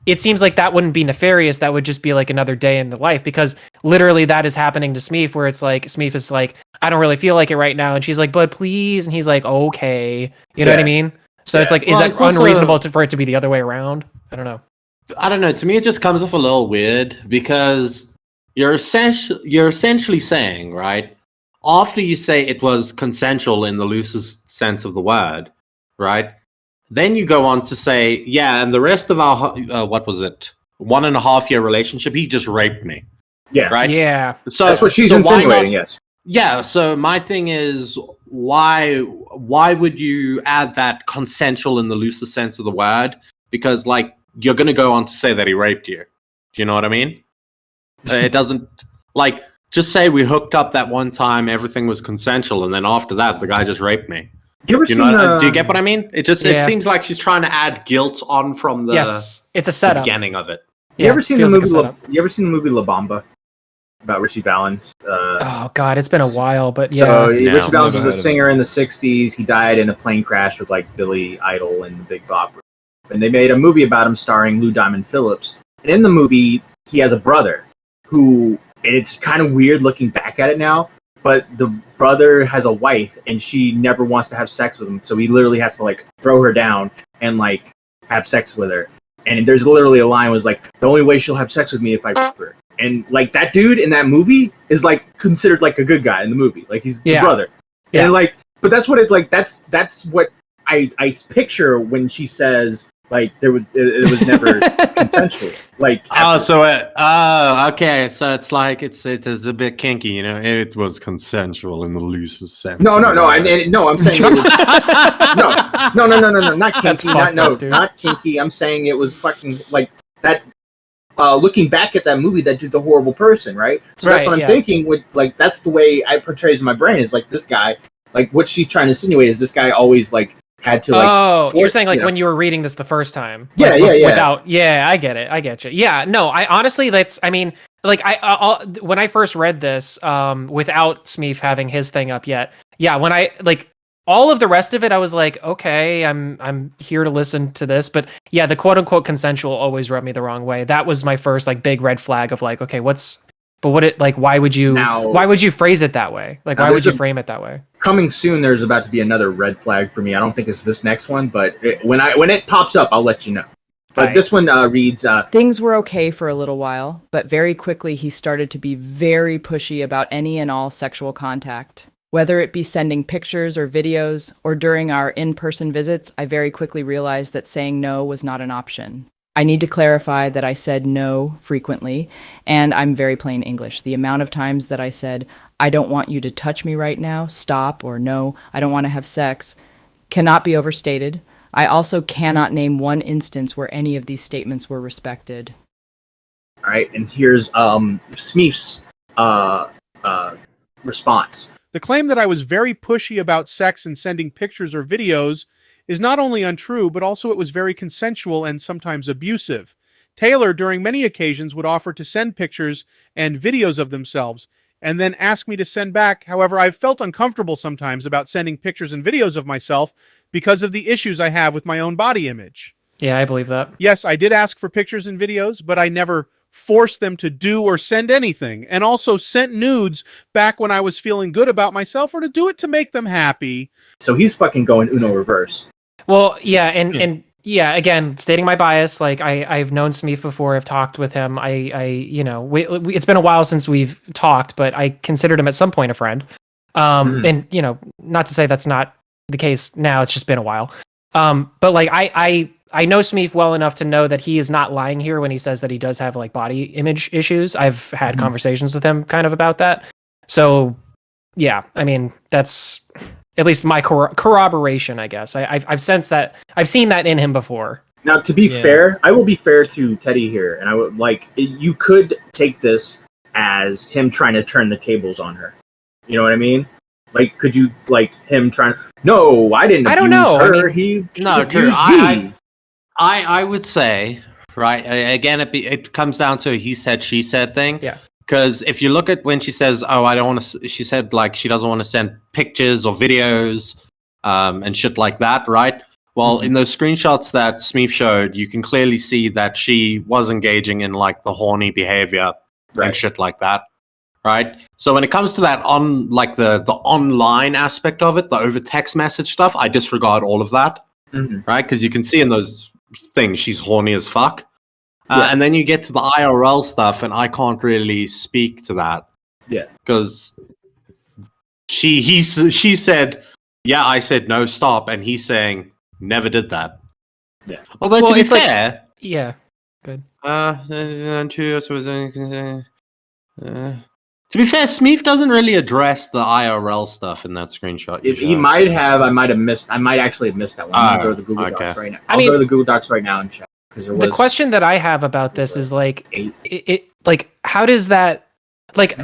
it seems like that wouldn't be nefarious. That would just be like another day in the life, because literally that is happening to Smeef, where it's like Smeef is like, I don't really feel like it right now, and she's like, but please, and he's like, okay, you know what I Yeah. mean? So it's Yeah. like, is Well, that it's also- unreasonable for it to be the other way around? I don't know. I don't know. To me, it just comes off a little weird because you're essentially saying, right, after you say it was consensual in the loosest sense of the word, right, Then you go on to say, yeah, and the rest of our, what was it, 1.5 year relationship, he just raped me. Yeah. Right? Yeah. So That's what she's so insinuating, yes. Yeah, so my thing is, why would you add that consensual in the loosest sense of the word? Because, like, you're going to go on to say that he raped you. Do you know what I mean? It doesn't, like, just say we hooked up that one time, everything was consensual, and then after that, the guy just raped me. You ever Do you get what I mean? It seems like she's trying to add guilt on from the Yes, it's a the setup. beginning of it. You ever seen the feels like a movie? setup. You ever seen the movie La Bamba about Richie Valens? Oh God, it's been a while, but So yeah. Richie Valens was Never a heard of singer in the '60s. He died in a plane crash with like Billy Idol and the Big Bopper, and they made a movie about him starring Lou Diamond Phillips. And in the movie, he has a brother who, and it's kind of weird looking back at it now, but the brother has a wife and she never wants to have sex with him, so he literally has to like throw her down and like have sex with her. And there's literally a line was like, the only way she'll have sex with me if I rape her. And like that dude in that movie is like considered like a good guy in the movie. Like he's the brother. Yeah. And like, but that's what it's like. That's what I picture when she says like it was never consensual. Like okay, so it's like it's a bit kinky, you know. It was consensual in the loosest sense. No, I'm saying it was no, not kinky, not kinky. I'm saying it was fucking like that. Looking back at that movie, that dude's a horrible person, right? So that's what I'm thinking. With like, that's the way I portrays in my brain is like this guy, like what she's trying to insinuate is this guy always like had to like. Oh, you're saying like when you were reading this the first time. Yeah, like, yeah. Without, I get it. I get you. Yeah, no, I honestly, like when I first read this, without Smeef having his thing up yet. Yeah, when I like. All of the rest of it, I was like, okay, I'm here to listen to this. But yeah, the quote unquote consensual always rubbed me the wrong way. That was my first like big red flag of like, okay, why would you phrase it that way? Like, why would you frame it that way? Coming soon, there's about to be another red flag for me. I don't think it's this next one, but when it pops up, I'll let you know. But this one reads... Things were okay for a little while, but very quickly he started to be very pushy about any and all sexual contact. Whether it be sending pictures or videos, or during our in-person visits, I very quickly realized that saying no was not an option. I need to clarify that I said no frequently, and I'm very plain English. The amount of times that I said, I don't want you to touch me right now, stop, or no, I don't want to have sex, cannot be overstated. I also cannot name one instance where any of these statements were respected. All right, and here's Smeef's response. The claim that I was very pushy about sex and sending pictures or videos is not only untrue, but also it was very consensual and sometimes abusive. Taylor, during many occasions, would offer to send pictures and videos of themselves, and then ask me to send back. However, I've felt uncomfortable sometimes about sending pictures and videos of myself because of the issues I have with my own body image. Yeah, I believe that. Yes, I did ask for pictures and videos, but I never forced them to do or send anything, and also sent nudes back when I was feeling good about myself or to do it to make them happy. So he's fucking going Uno reverse. Well, yeah, and yeah, again, stating my bias, like I've known Smeef before, I've talked with him. It's been a while since we've talked, but I considered him at some point a friend. And not to say that's not the case now, it's just been a while. But like I know Smeef well enough to know that he is not lying here when he says that he does have like body image issues. I've had conversations with him kind of about that. So yeah, I mean, that's at least my corroboration, I guess. I've sensed that. I've seen that in him before. Now, to be fair, I will be fair to Teddy here, and I would you could take this as him trying to turn the tables on her. You know what I mean? Like, could you him trying? No, I didn't. I don't know. Her. I mean, He I would say, right, again, it comes down to a he said, she said thing. Yeah. Because if you look at when she says, oh, I don't want to, she said like she doesn't want to send pictures or videos and shit like that, right? Well, in those screenshots that Smeef showed, you can clearly see that she was engaging in like the horny behavior and shit like that, right? So when it comes to that the online aspect of it, the over text message stuff, I disregard all of that, right? Because you can see in those things she's horny as fuck. And then you get to the IRL stuff, and I can't really speak to that. Yeah. Because she said, yeah, I said no, stop. And he's saying, never did that. Yeah. Although Well, to be it's like- fair, Yeah. Good. to be fair, Smeef doesn't really address the IRL stuff in that screenshot. If he might have, I might have missed. I might actually have missed that one. I'm gonna go to the Google okay. Docs right now. I I'll mean- go to the Google Docs right now and check because The question that I have about this is like, it like, how does that, like,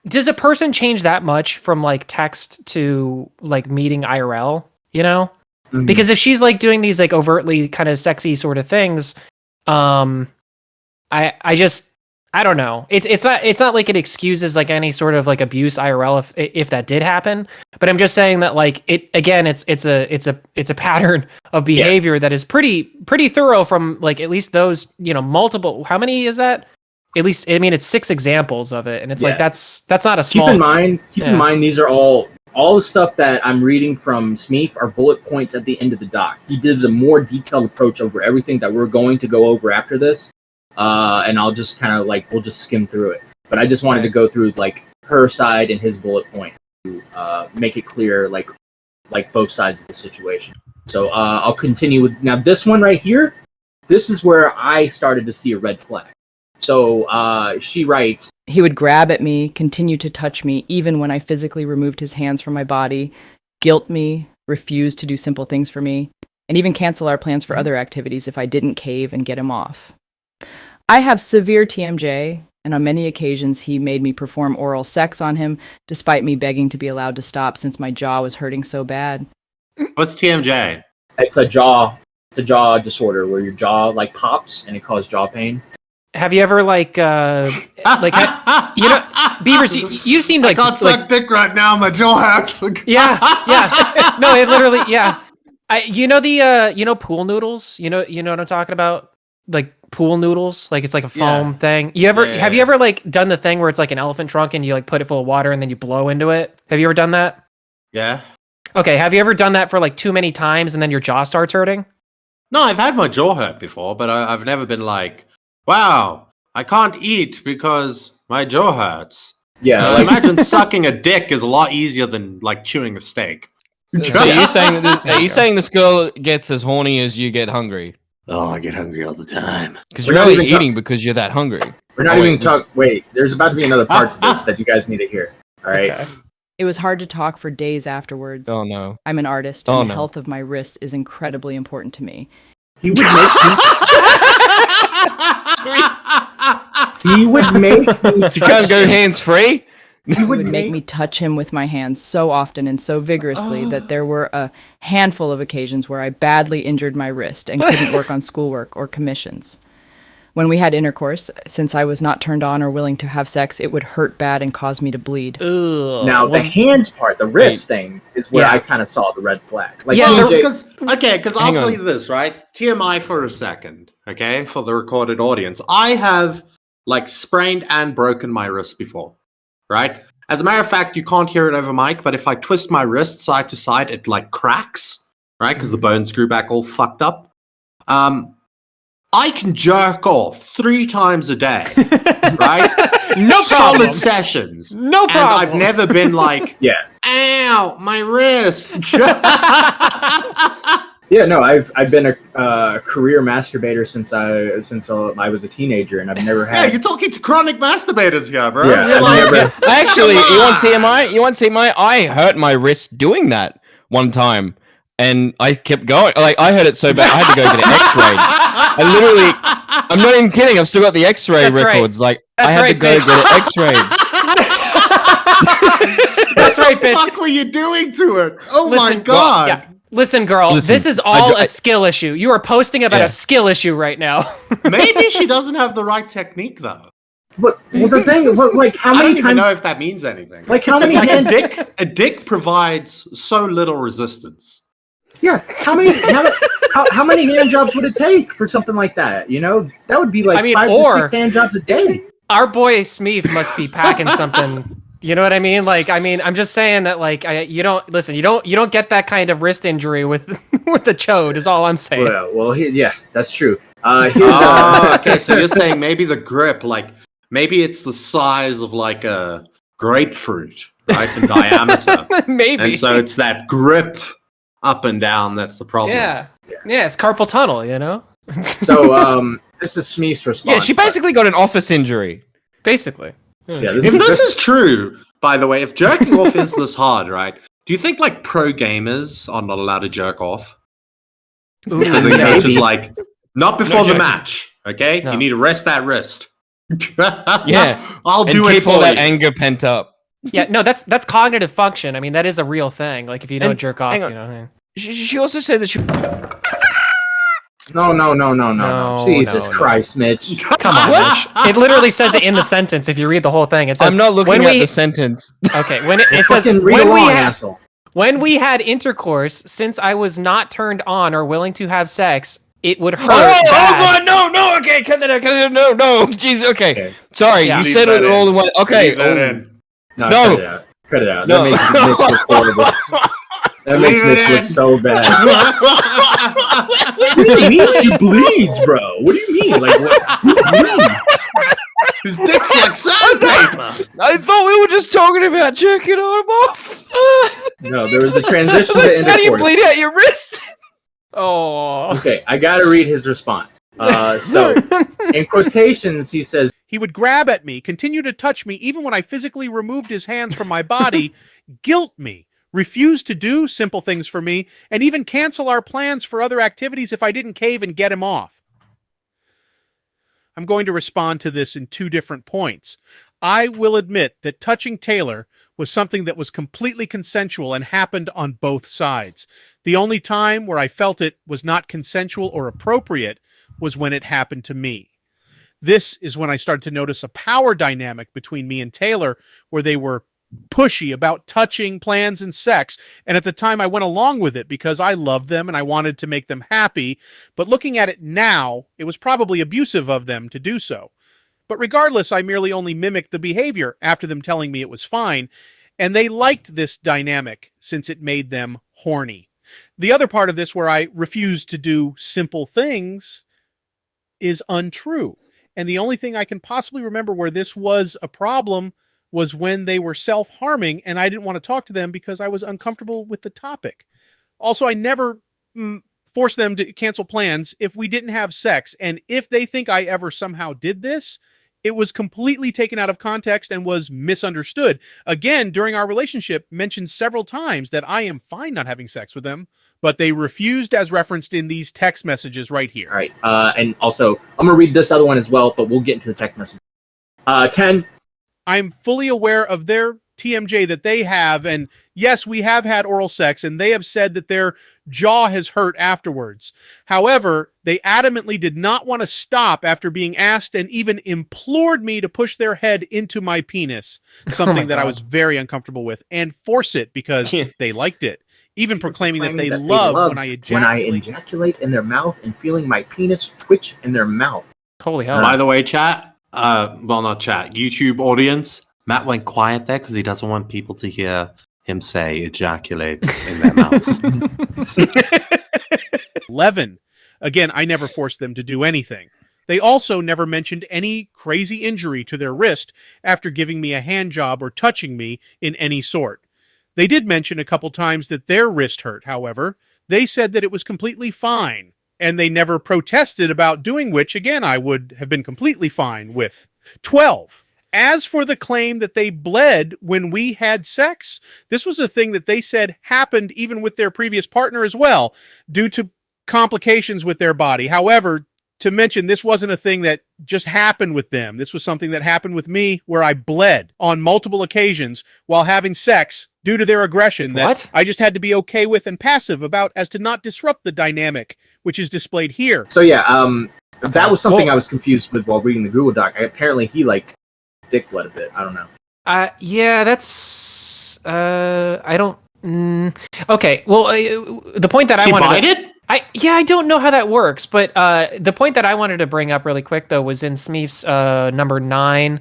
does a person change that much from like text to like meeting IRL? You know, Mhm. because if she's like doing these like overtly kind of sexy sort of things, I don't know. It's not like it excuses like any sort of like abuse IRL if that did happen. But I'm just saying that like it's a pattern of behavior that is pretty thorough from like at least those, you know, multiple. How many is that? At least, I mean, it's 6 examples of it, and it's like that's not a small. Keep in mind these are all the stuff that I'm reading from Smeef are bullet points at the end of the doc. He gives a more detailed approach over everything that we're going to go over after this. And I'll just kind of like, we'll just skim through it. But I just wanted to go through like her side and his bullet points to make it clear, like both sides of the situation. So I'll continue with now this one right here. This is where I started to see a red flag. So she writes, He would grab at me, continue to touch me, even when I physically removed his hands from my body, guilt me, refuse to do simple things for me, and even cancel our plans for other activities if I didn't cave and get him off. I have severe TMJ, and on many occasions he made me perform oral sex on him, despite me begging to be allowed to stop since my jaw was hurting so bad. What's TMJ? it's a jaw disorder where your jaw like pops and it causes jaw pain. Have you ever like you know, Beavers? You seem like I can't suck dick right now. My jaw hurts. yeah. No, it literally you know the pool noodles. You know what I'm talking about? Like pool noodles. Like it's like a foam thing. Have you ever like done the thing where it's like an elephant trunk and you like put it full of water and then you blow into it? Have you ever done that? Yeah. Okay. Have you ever done that for like too many times and then your jaw starts hurting? No, I've had my jaw hurt before, but I've never been like, wow, I can't eat because my jaw hurts. Yeah, I imagine sucking a dick is a lot easier than like chewing a steak. So are you saying this girl gets as horny as you get hungry? Oh, I get hungry all the time. Because you're only eating because you're that hungry. We're not even talking. Wait, there's about to be another part to this that you guys need to hear. All right. Okay. It was hard to talk for days afterwards. Oh no. I'm an artist, and the health of my wrist is incredibly important to me. He would make me You can't go hands free. He would make me touch him with my hands so often and so vigorously that there were a handful of occasions where I badly injured my wrist and couldn't work on schoolwork or commissions. When we had intercourse, since I was not turned on or willing to have sex, it would hurt bad and cause me to bleed. Ugh. Now, the hands part, the wrist thing, is where I kind of saw the red flag. Like, because I'll tell you this, right? TMI for a second, okay, for the recorded audience. I have like sprained and broken my wrist before, right? As a matter of fact, you can't hear it over mic, but if I twist my wrist side to side, it like cracks, right? Because the bones grew back all fucked up. I can jerk off 3 times a day, right? No problem. Solid sessions. No problem. And I've never been like, ow, my wrist. Yeah, no, I've been a career masturbator since I was a teenager, and I've never had. Yeah, you're talking to chronic masturbators here, bro. Yeah, Actually, you want TMI? You want TMI? I hurt my wrist doing that one time, and I kept going. Like I hurt it so bad, I had to go get an X-ray. I'm not even kidding. I've still got the X-ray records. Right. Like I had to go get an X-ray. That's right, bitch. What the fuck were you doing to it? Oh Listen, my god. Yeah. Listen, girl, this is all a skill issue. You are posting about a skill issue right now. Maybe she doesn't have the right technique, though. But the thing, like, how many I don't even times? know if that means anything. Like, how many? A dick provides so little resistance. Yeah, how many hand jobs would it take for something like that? You know, that would be like 5 to 6 hand jobs a day. Our boy Smeef must be packing something. You know what I mean? Like, I'm just saying that, like, you don't get that kind of wrist injury with the chode. Is all I'm saying. Well, that's true. Okay, so you're saying maybe the grip, like, maybe it's the size of like a grapefruit, right, in diameter. Maybe. And so it's that grip up and down that's the problem. Yeah, it's carpal tunnel, you know. So this is Smeef's response. Yeah, she basically got an office injury. Basically. Yeah, If this is true, by the way, if jerking off is this hard, right? Do you think like pro gamers are not allowed to jerk off? Ooh, And the coach is like, not before the jerking. match, okay? No. You need to rest that wrist. Yeah. I'll And do it keep all for that you. anger pent up. Yeah, no, that's cognitive function. I mean, that is a real thing. Like if you don't And- jerk off, hang you on. know. She also said that she. No. Jesus no. Christ, Mitch. Come on, Mitch. It literally says it in the sentence. If you read the whole thing, it says. I'm not looking when at we- the sentence. Okay, when it says Fucking read when we along, had asshole. when we had intercourse, since I was not turned on or willing to have sex, it would hurt. Oh bad. God, no, okay, cut that out, no, jeez, okay. Okay. Sorry, Yeah. you Leave said that it all in. in one. Okay, Leave that oh. in. No, No. cut it out. Cut it out. No. That makes Mitch look horrible. That makes Leave it Mitch in. look so bad. What do you mean she bleeds, bro? What do you mean? Like, what? Who bleeds? His dick's like sandpaper. I thought we were just talking about jerking arm off. No, there was a transition to How do you intercourse. bleed out your wrist? Oh. Okay, I gotta read his response. So, in quotations, he says, He would grab at me, continue to touch me even when I physically removed his hands from my body, guilt me, refuse to do simple things for me, and even cancel our plans for other activities if I didn't cave and get him off. I'm going to respond to this in two different points. I will admit that touching Taylor was something that was completely consensual and happened on both sides. The only time where I felt it was not consensual or appropriate was when it happened to me. This is when I started to notice a power dynamic between me and Taylor, where they were pushy about touching, plans, and sex. And at the time I went along with it because I loved them and I wanted to make them happy. But looking at it now, it was probably abusive of them to do so. But regardless, I merely only mimicked the behavior after them telling me it was fine. And they liked this dynamic since it made them horny. The other part of this where I refused to do simple things is untrue. And the only thing I can possibly remember where this was a problem was when they were self-harming and I didn't want to talk to them because I was uncomfortable with the topic. Also, I never forced them to cancel plans if we didn't have sex. And if they think I ever somehow did this, it was completely taken out of context and was misunderstood. Again, during our relationship, mentioned several times that I am fine not having sex with them, but they refused as referenced in these text messages right here. all right, and also, I'm gonna read this other one as well, but we'll get into the text message. 10, I'm fully aware of their TMJ that they have, and yes, we have had oral sex, and they have said that their jaw has hurt afterwards. However, they adamantly did not want to stop after being asked and even implored me to push their head into my penis, something that I was very uncomfortable with, and force it because they liked it. Even proclaiming that they love when I ejaculate in their mouth and feeling my penis twitch in their mouth. Holy hell. By the way, chat, well, not chat, YouTube audience, Matt went quiet there because he doesn't want people to hear him say ejaculate in their mouth. 11. Again, I never forced them to do anything. They also never mentioned any crazy injury to their wrist after giving me a hand job or touching me in any sort. They did mention a couple times that their wrist hurt, however. They said that it was completely fine, and they never protested about doing which, again, I would have been completely fine with. 12. As for the claim that they bled when we had sex, this was a thing that they said happened even with their previous partner as well, due to complications with their body. However, to mention, this wasn't a thing that just happened with them. This was something that happened with me where I bled on multiple occasions while having sex due to their aggression that I just had to be okay with and passive about as to not disrupt the dynamic, which is displayed here. So yeah, that was something I was confused with while reading the Google Doc. Apparently he dick bled a bit. I don't know. Yeah, that's I don't. Okay, well, the point that I wanted. It? I don't know how that works, but the point that I wanted to bring up really quick though was in Smeef's number 9.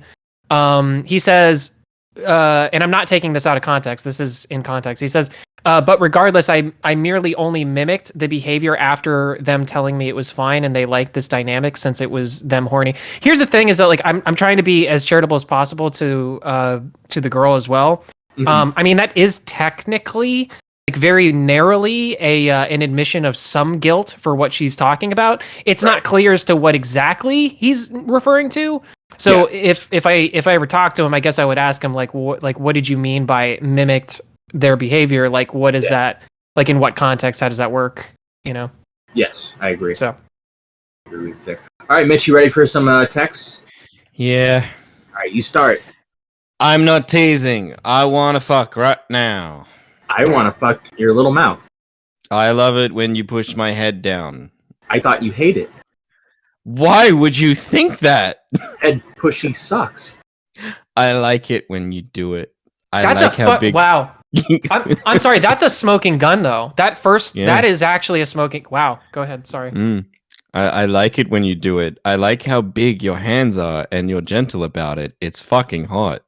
He says, and I'm not taking this out of context. This is in context. He says, but regardless, I merely only mimicked the behavior after them telling me it was fine, and they liked this dynamic since it was them horny. Here's the thing: is that like I'm trying to be as charitable as possible to the girl as well. Mm-hmm. I mean, that is technically very narrowly an admission of some guilt for what she's talking about. It's not clear as to what exactly he's referring to. So if I ever talk to him, I guess I would ask him what did you mean by mimicked their behavior? Like, what is that? Like, in what context? How does that work? You know? Yes, I agree. So, All right, Mitch, you ready for some texts? Yeah. All right, you start. I'm not teasing. I want to fuck right now. I want to fuck your little mouth. I love it when you push my head down. I thought you hate it. Why would you think that? Head pushy sucks. I like it when you do it. that's like how big. Wow. I'm sorry. That's a smoking gun, though. That is actually a smoking. Wow. Go ahead. Sorry. I like it when you do it. I like how big your hands are and you're gentle about it. It's fucking hot.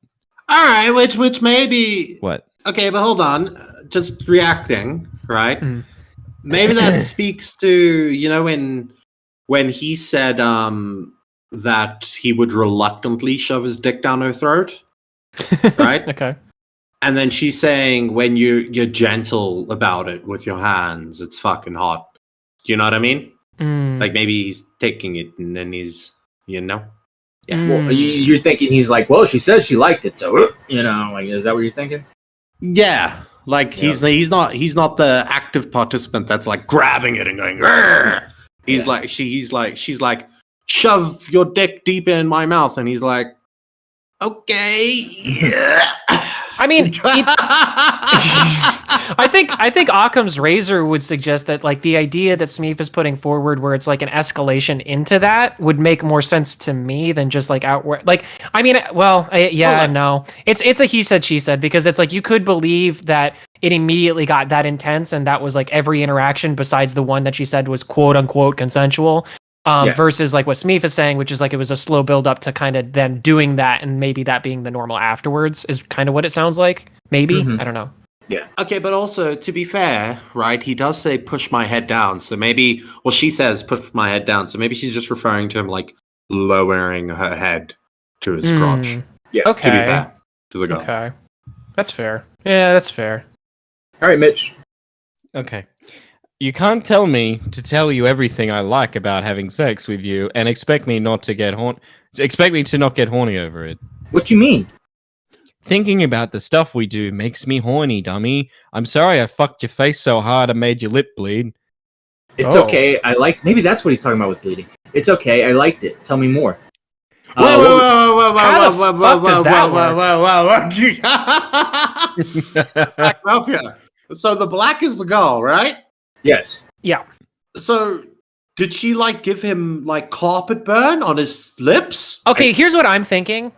All right, which maybe What? Okay, but hold on. Just reacting, right? Maybe that speaks to when he said that he would reluctantly shove his dick down her throat, right? Okay. And then she's saying when you're gentle about it with your hands, it's fucking hot. Do you know what I mean? Like maybe he's taking it and then he's, Yeah. Well, you're thinking he's like, well, she said she liked it, so like, is that what you're thinking? Yeah. Like he's not the active participant that's like grabbing it and going. Rrr! He's like she's like shove your dick deep in my mouth, and he's like, okay. Yeah. I mean, I think Occam's razor would suggest that like the idea that Smeef is putting forward, where it's like an escalation into that, would make more sense to me than just like outward. Like, I mean, well, no, it's a he said she said, because it's like you could believe that it immediately got that intense, and that was like every interaction besides the one that she said was quote unquote consensual. Versus like what Smeef is saying, which is like it was a slow build up to kind of then doing that, and maybe that being the normal afterwards is kind of what it sounds like. Maybe. I don't know. Yeah. Okay, but also to be fair, right? He does say push my head down, so maybe. Well, she says push my head down, so maybe she's just referring to him like lowering her head to his crotch. Yeah. Okay. To be fair to the girl. Okay. That's fair. Yeah, that's fair. All right, Mitch. Okay. You can't tell me to tell you everything I like about having sex with you and expect me not to get expect me to not get horny over it. What you mean? Thinking about the stuff we do makes me horny, dummy. I'm sorry I fucked your face so hard I made your lip bleed. It's okay. Maybe that's what he's talking about with bleeding. It's okay. I liked it. Tell me more. Whoa. Back up here. So the black is the girl, right? Yes. Yeah. So did she like give him like carpet burn on his lips? Okay, here's what I'm thinking.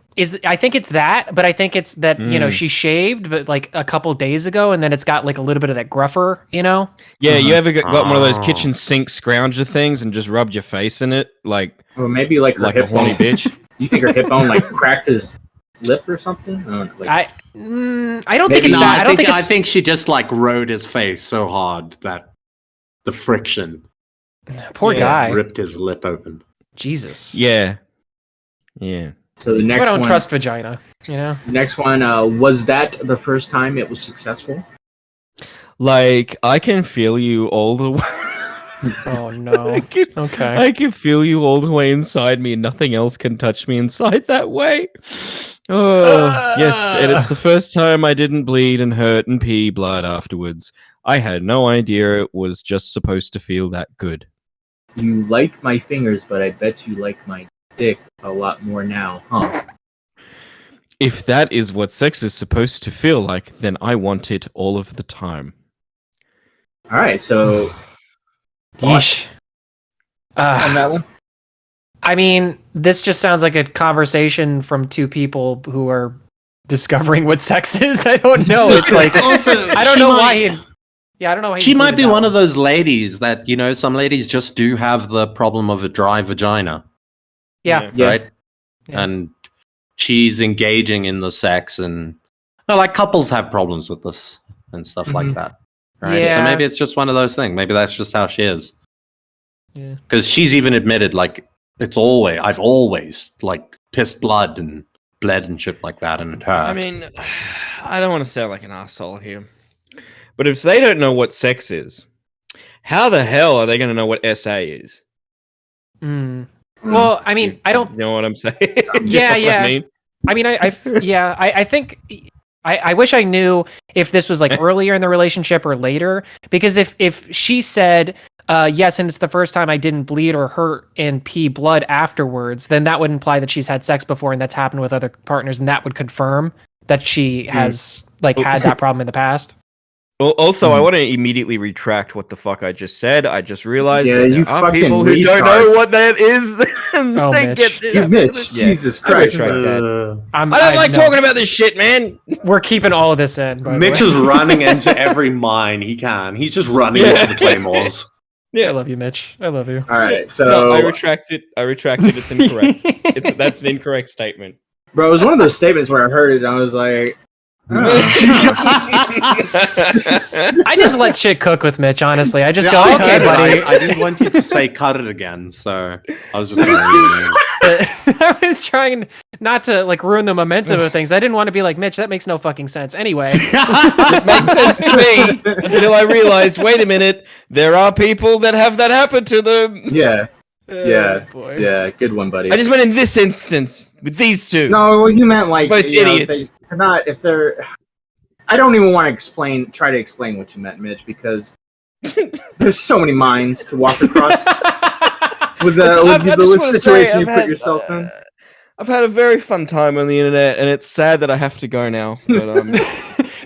I think it's that, but I think it's that, she shaved, but like a couple days ago, and then it's got like a little bit of that gruffer, Yeah, you ever got one of those kitchen sink scrounger things and just rubbed your face in it? Like, or maybe like her hip a horny bone. bitch? You think her hip bone like cracked his lip or something? I don't think it's that. I think she just like rode his face so hard that the friction poor guy ripped his lip open. Jesus. Yeah. So the next I don't one, trust vagina. Next one, was that the first time it was successful? Like, I can feel you all the way. Oh no. Okay. I can feel you all the way inside me, and nothing else can touch me inside that way. Oh, yes, and it's the first time I didn't bleed and hurt and pee blood afterwards. I had no idea it was just supposed to feel that good. You like my fingers, but I bet you like my dick a lot more now, huh? If that is what sex is supposed to feel like, then I want it all of the time. All right, so Yeesh. on that one? I mean, this just sounds like a conversation from two people who are discovering what sex is. I don't know. It's like Also, I don't know why. I don't know why. She might be one of those ladies that, some ladies just do have the problem of a dry vagina. Yeah. Right? Yeah. And she's engaging in the sex, and like couples have problems with this and stuff like that. Right? Yeah. So maybe it's just one of those things. Maybe that's just how she is. Yeah. Because she's even admitted, like, I've always like pissed blood and bled and shit like that, and it hurt. I mean, I don't want to sound like an asshole here, But if they don't know what sex is, how the hell are they going to know what SA is? Well, I mean, I don't. You know what I'm saying? Yeah, yeah. I mean, I think I wish I knew if this was like earlier in the relationship or later, because if she said yes, and it's the first time I didn't bleed or hurt and pee blood afterwards, then that would imply that she's had sex before and that's happened with other partners, and that would confirm that she has like had that problem in the past. Well, also, I want to immediately retract what the fuck I just said. I just realized that you there are people who don't know what that is. And they Mitch. get Mitch, Jesus Christ. I don't like talking about this shit, man. We're keeping all of this in. Mitch is running into every mine he can. He's just running into the claymores. Yeah, I love you, Mitch. I love you. All right, so no, I retract it. It's incorrect. That's an incorrect statement. Bro, it was one of those statements where I heard it and I was like, I just let shit cook with Mitch, honestly. I just go, I okay, buddy. I didn't want you to say cut it again, so I was just going to I was trying not to like ruin the momentum of things. I didn't want to be like, Mitch, that makes no fucking sense. Anyway. It makes sense to me until I realized, wait a minute, there are people that have that happen to them. Yeah. Boy. Yeah, good one, buddy. I just meant in this instance with these two. No, well, you meant like both idiots. If they're I don't even want to try to explain what you meant, Mitch, because there's so many minds to walk across with the situation you put yourself in. I've had a very fun time on the internet, and it's sad that I have to go now. But,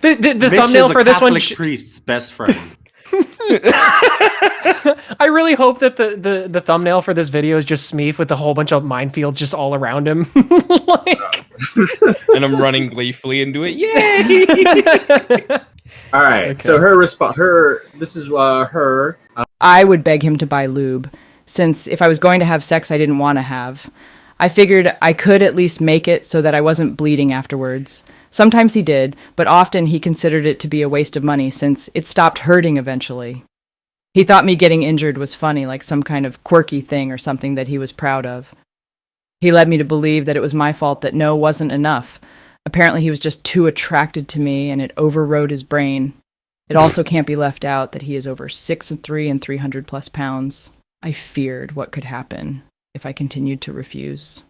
the thumbnail for this one, priest's best friend. I really hope that the thumbnail for this video is just Smeef with a whole bunch of minefields just all around him. And I'm running gleefully into it. Yay! All right. Okay. So her response. This is her. I would beg him to buy lube, since if I was going to have sex, I didn't want to have. I figured I could at least make it so that I wasn't bleeding afterwards. Sometimes he did, but often he considered it to be a waste of money since it stopped hurting eventually. He thought me getting injured was funny, like some kind of quirky thing or something that he was proud of. He led me to believe that it was my fault that no wasn't enough. Apparently he was just too attracted to me and it overrode his brain. It also can't be left out that he is over 6'3" and 300 plus pounds. I feared what could happen if I continued to refuse.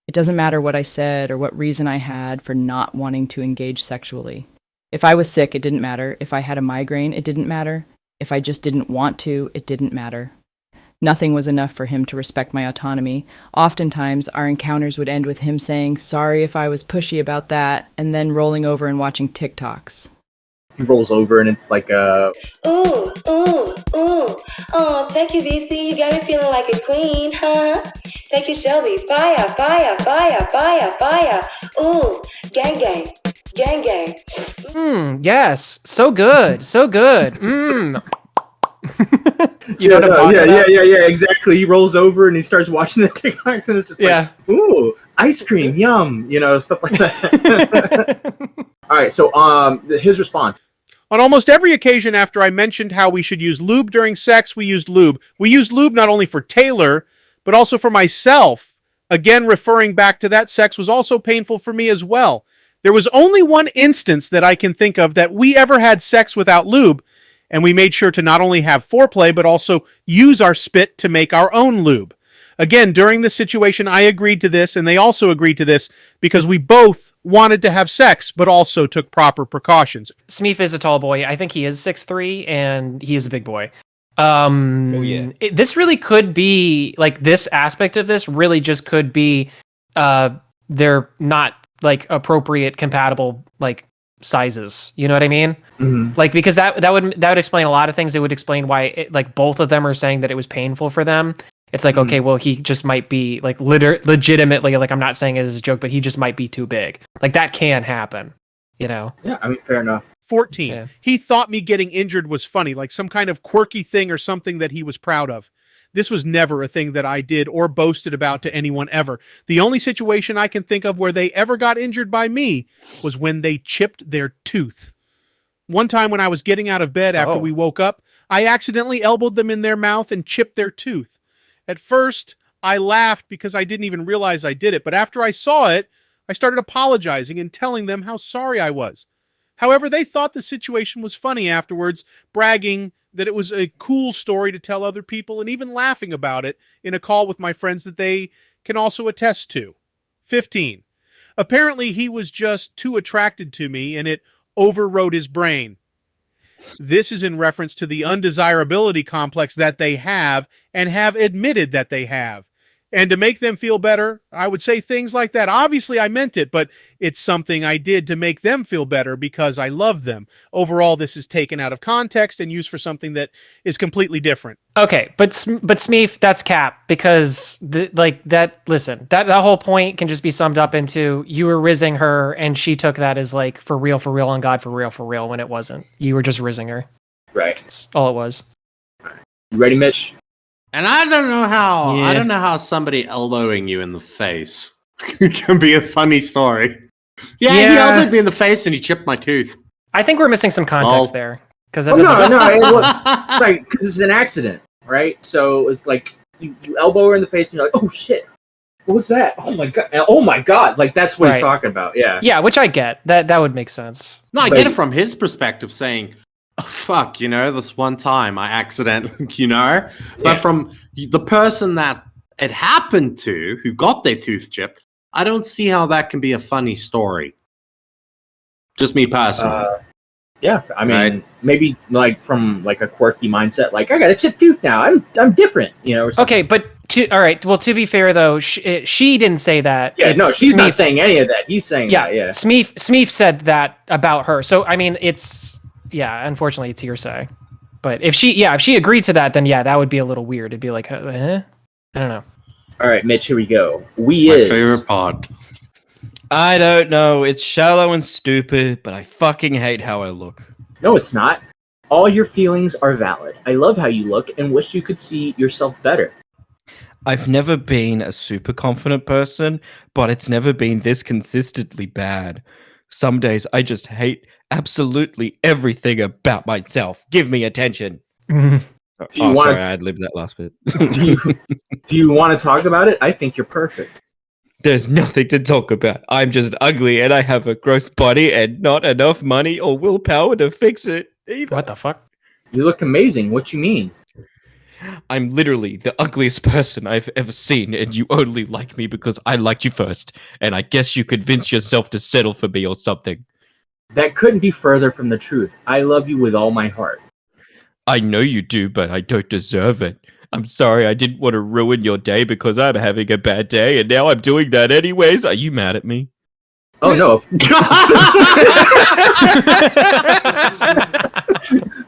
It doesn't matter what I said or what reason I had for not wanting to engage sexually. If I was sick, it didn't matter. If I had a migraine, it didn't matter. If I just didn't want to, it didn't matter. Nothing was enough for him to respect my autonomy. Oftentimes, our encounters would end with him saying, "Sorry if I was pushy about that," and then rolling over and watching TikToks. He rolls over and it's like a... Ooh. Oh, thank you, VC. You got me feeling like a queen, huh? Thank you, Shelby. Fire. Ooh, gang. Yes. So good. You know what I'm talking about? Yeah, exactly. He rolls over and he starts watching the TikToks and it's just like, ooh, ice cream, yum, stuff like that. All right, so his response. On almost every occasion after I mentioned how we should use lube during sex, we used lube. We used lube not only for Taylor, but also for myself. Again, referring back to that, sex was also painful for me as well. There was only one instance that I can think of that we ever had sex without lube, and we made sure to not only have foreplay, but also use our spit to make our own lube. Again, during this situation, I agreed to this, and they also agreed to this because we both wanted to have sex, but also took proper precautions. Smeef is a tall boy. I think he is 6'3", and he is a big boy. This really could be, like, this aspect of this really just could be they're not, like, appropriate, compatible, like, sizes. You know what I mean? Mm-hmm. Like, because that would explain a lot of things. It would explain why, like, both of them are saying that it was painful for them. It's like, okay, well, he just might be, like, legitimately, like, I'm not saying it as a joke, but he just might be too big. Like, that can happen, Yeah, I mean, fair enough. 14. Yeah. He thought me getting injured was funny, like some kind of quirky thing or something that he was proud of. This was never a thing that I did or boasted about to anyone ever. The only situation I can think of where they ever got injured by me was when they chipped their tooth. One time when I was getting out of bed after we woke up, I accidentally elbowed them in their mouth and chipped their tooth. At first, I laughed because I didn't even realize I did it, but after I saw it, I started apologizing and telling them how sorry I was. However, they thought the situation was funny afterwards, bragging that it was a cool story to tell other people and even laughing about it in a call with my friends that they can also attest to. 15. Apparently, he was just too attracted to me and it overrode his brain. This is in reference to the undesirability complex that they have and have admitted that they have. And to make them feel better, I would say things like that. Obviously, I meant it, but it's something I did to make them feel better because I love them. Overall, this is taken out of context and used for something that is completely different. Okay, but Smeef, that's cap because that whole point can just be summed up into you were rizzing her and she took that as like for real on God for real when it wasn't. You were just rizzing her. Right. That's all it was. You ready, Mitch? And I don't know how somebody elbowing you in the face can be a funny story. Yeah, he elbowed me in the face and he chipped my tooth. I think we're missing some context there because no, it's like because it's an accident, right? So it's like you elbow her in the face and you're like, oh shit, what was that? Oh my god, like that's what he's talking about. Yeah, which I get that would make sense. No, I get it from his perspective, saying, oh, fuck, this one time I accidentally, But from the person that it happened to, who got their tooth chipped, I don't see how that can be a funny story. Just me personally. Yeah, I mean, maybe like from like a quirky mindset, like I got a chipped tooth now. I'm different, or something. Okay, but all right. Well, to be fair though, she didn't say that. Yeah, no, she's not saying any of that. He's saying that. Yeah, Smeef said that about her. So I mean, unfortunately, it's hearsay. But if she agreed to that, then that would be a little weird. It'd be like, I don't know. All right, Mitch, here we go. My favorite pod. I don't know. It's shallow and stupid, but I fucking hate how I look. No, it's not. All your feelings are valid. I love how you look and wish you could see yourself better. I've never been a super confident person, but it's never been this consistently bad. Some days I just hate absolutely everything about myself. Give me attention. Sorry, I ad-libbed that last bit. Do you want to talk about it? I think you're perfect. There's nothing to talk about. I'm just ugly and I have a gross body and not enough money or willpower to fix it either. What the fuck? You look amazing. What you mean? I'm literally the ugliest person I've ever seen, and you only like me because I liked you first. And I guess you convinced yourself to settle for me or something. That couldn't be further from the truth. I love you with all my heart. I know you do, but I don't deserve it. I'm sorry, I didn't want to ruin your day because I'm having a bad day, and now I'm doing that anyways. Are you mad at me? Oh, no.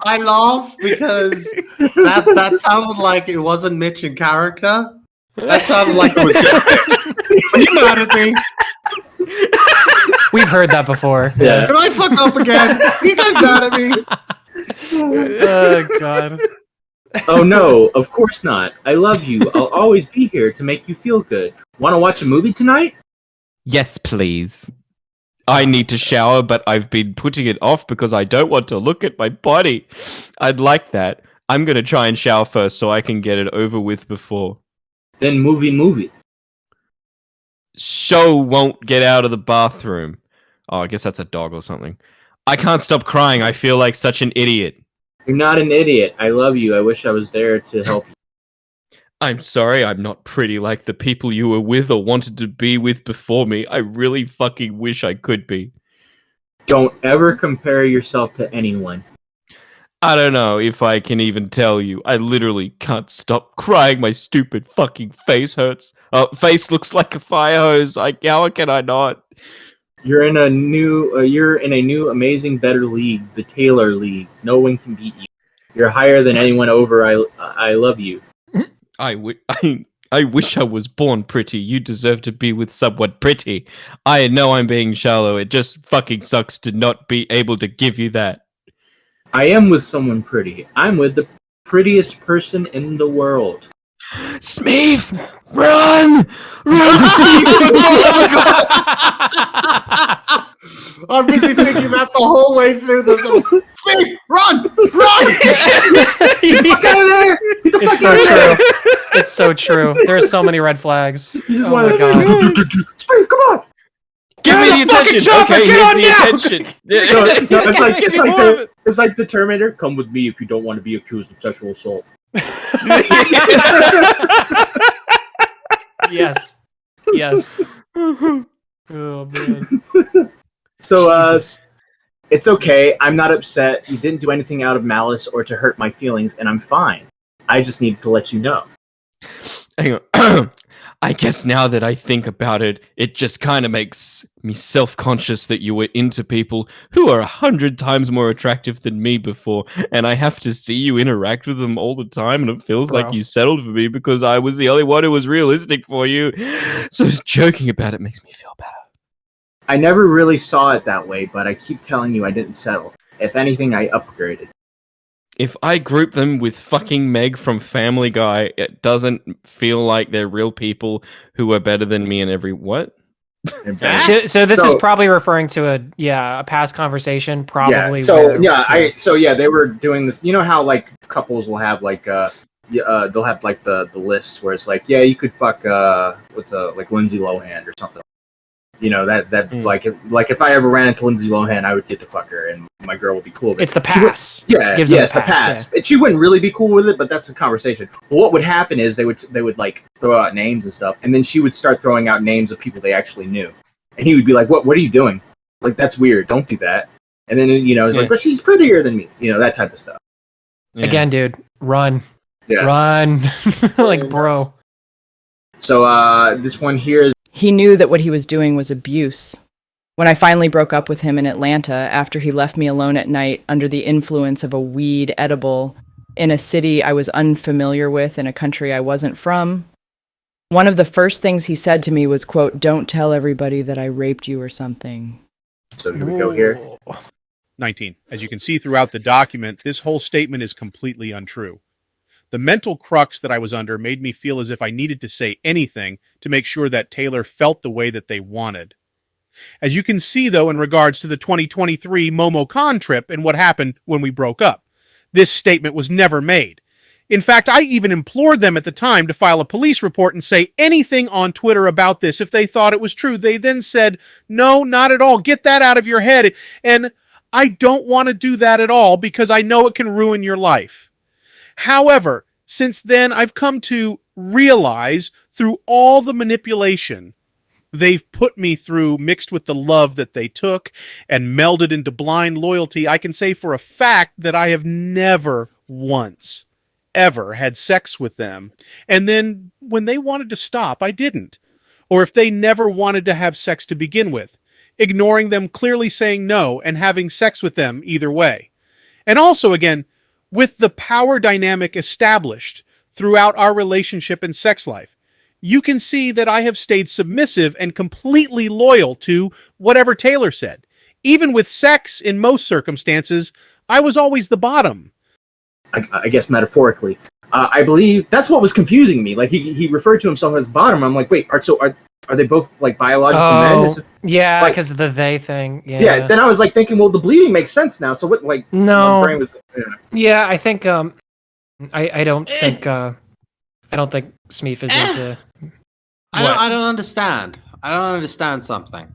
I laugh because that sounded like it wasn't Mitch in character. That sounded like it was just Mitch. Are you mad at me? We've heard that before. Yeah. Did I fuck up again? You guys mad at me? Oh, God. Oh, no, of course not. I love you. I'll always be here to make you feel good. Want to watch a movie tonight? Yes, please. I need to shower, but I've been putting it off because I don't want to look at my body. I'd like that. I'm going to try and shower first so I can get it over with before. Then movie. Show won't get out of the bathroom. Oh, I guess that's a dog or something. I can't stop crying. I feel like such an idiot. You're not an idiot. I love you. I wish I was there to help you. I'm sorry I'm not pretty like the people you were with or wanted to be with before me. I really fucking wish I could be. Don't ever compare yourself to anyone. I don't know if I can even tell you. I literally can't stop crying. My stupid fucking face hurts. Face looks like a fire hose. How can I not? You're in a new, amazing, better league, the Taylor League. No one can beat you. You're higher than anyone over. I love you. I wish I was born pretty. You deserve to be with someone pretty. I know I'm being shallow. It just fucking sucks to not be able to give you that. I am with someone pretty. I'm with the prettiest person in the world. Smeef! Run! Run, Smeef! I'm busy thinking that the whole way through this. Smeef! Run! Run! Get the fuck out of there! Get the It's fuck out so of there! true. It's so true. There's so many red flags. You just Oh want my to God. Smeef, come on! Give me the attention. chopper, Okay, get here's on the now! attention. No, it's like the Terminator. Come with me if you don't want to be accused of sexual assault. Yes. Oh man. So Jesus. it's okay. I'm not upset. You didn't do anything out of malice or to hurt my feelings, and I'm fine. I just need to let you know. Hang on. I guess now that I think about it, it just kind of makes me self-conscious that you were into people who are 100 times more attractive than me before, and I have to see you interact with them all the time, and it feels like you settled for me because I was the only one who was realistic for you. So just joking about it makes me feel better. I never really saw it that way, but I keep telling you I didn't settle. If anything, I upgraded. If I group them with fucking Meg from Family Guy, it doesn't feel like they're real people who are better than me in every what? So this is probably referring to a past conversation, probably. They were doing this. You know how like couples will have like they'll have like the lists where it's like, yeah, you could fuck like Lindsay Lohan or something. You know that like if I ever ran into Lindsay Lohan, I would get to fuck her, and my girl would be cool with it. It's the pass. It's the pass. Yeah. She wouldn't really be cool with it, but that's a conversation. Well, what would happen is they would like throw out names and stuff, and then she would start throwing out names of people they actually knew, and he would be like, "What are you doing? Like that's weird. Don't do that." And then it's like, "But she's prettier than me," that type of stuff. Yeah. Again, dude, run, yeah. Run, like bro. So this one here is. He knew that what he was doing was abuse. When I finally broke up with him in Atlanta after he left me alone at night under the influence of a weed edible in a city I was unfamiliar with in a country I wasn't from, one of the first things he said to me was, quote, "Don't tell everybody that I raped you or something." So here we go here. 19. As you can see throughout the document, this whole statement is completely untrue. The mental crux that I was under made me feel as if I needed to say anything to make sure that Taylor felt the way that they wanted. As you can see, though, in regards to the 2023 MomoCon trip and what happened when we broke up, this statement was never made. In fact, I even implored them at the time to file a police report and say anything on Twitter about this if they thought it was true. They then said, "No, not at all. Get that out of your head." And I don't want to do that at all because I know it can ruin your life. However, since then, I've come to realize through all the manipulation they've put me through, mixed with the love that they took and melded into blind loyalty, I can say for a fact that I have never once ever had sex with them. And then when they wanted to stop, I didn't. Or if they never wanted to have sex to begin with, ignoring them, clearly saying no, and having sex with them either way. And also, again, with the power dynamic established throughout our relationship and sex life, you can see that I have stayed submissive and completely loyal to whatever Taylor said. Even with sex, in most circumstances, I was always the bottom. I guess metaphorically. I believe that's what was confusing me. Like he referred to himself as bottom. I'm like, wait, are they both like biological men? Yeah, because of the they thing. Yeah. Then I was like thinking, well, the bleeding makes sense now. So what? Like, no. My brain was. Yeah, I think. I don't think. I don't think Smeef is into. I don't understand. I don't understand something.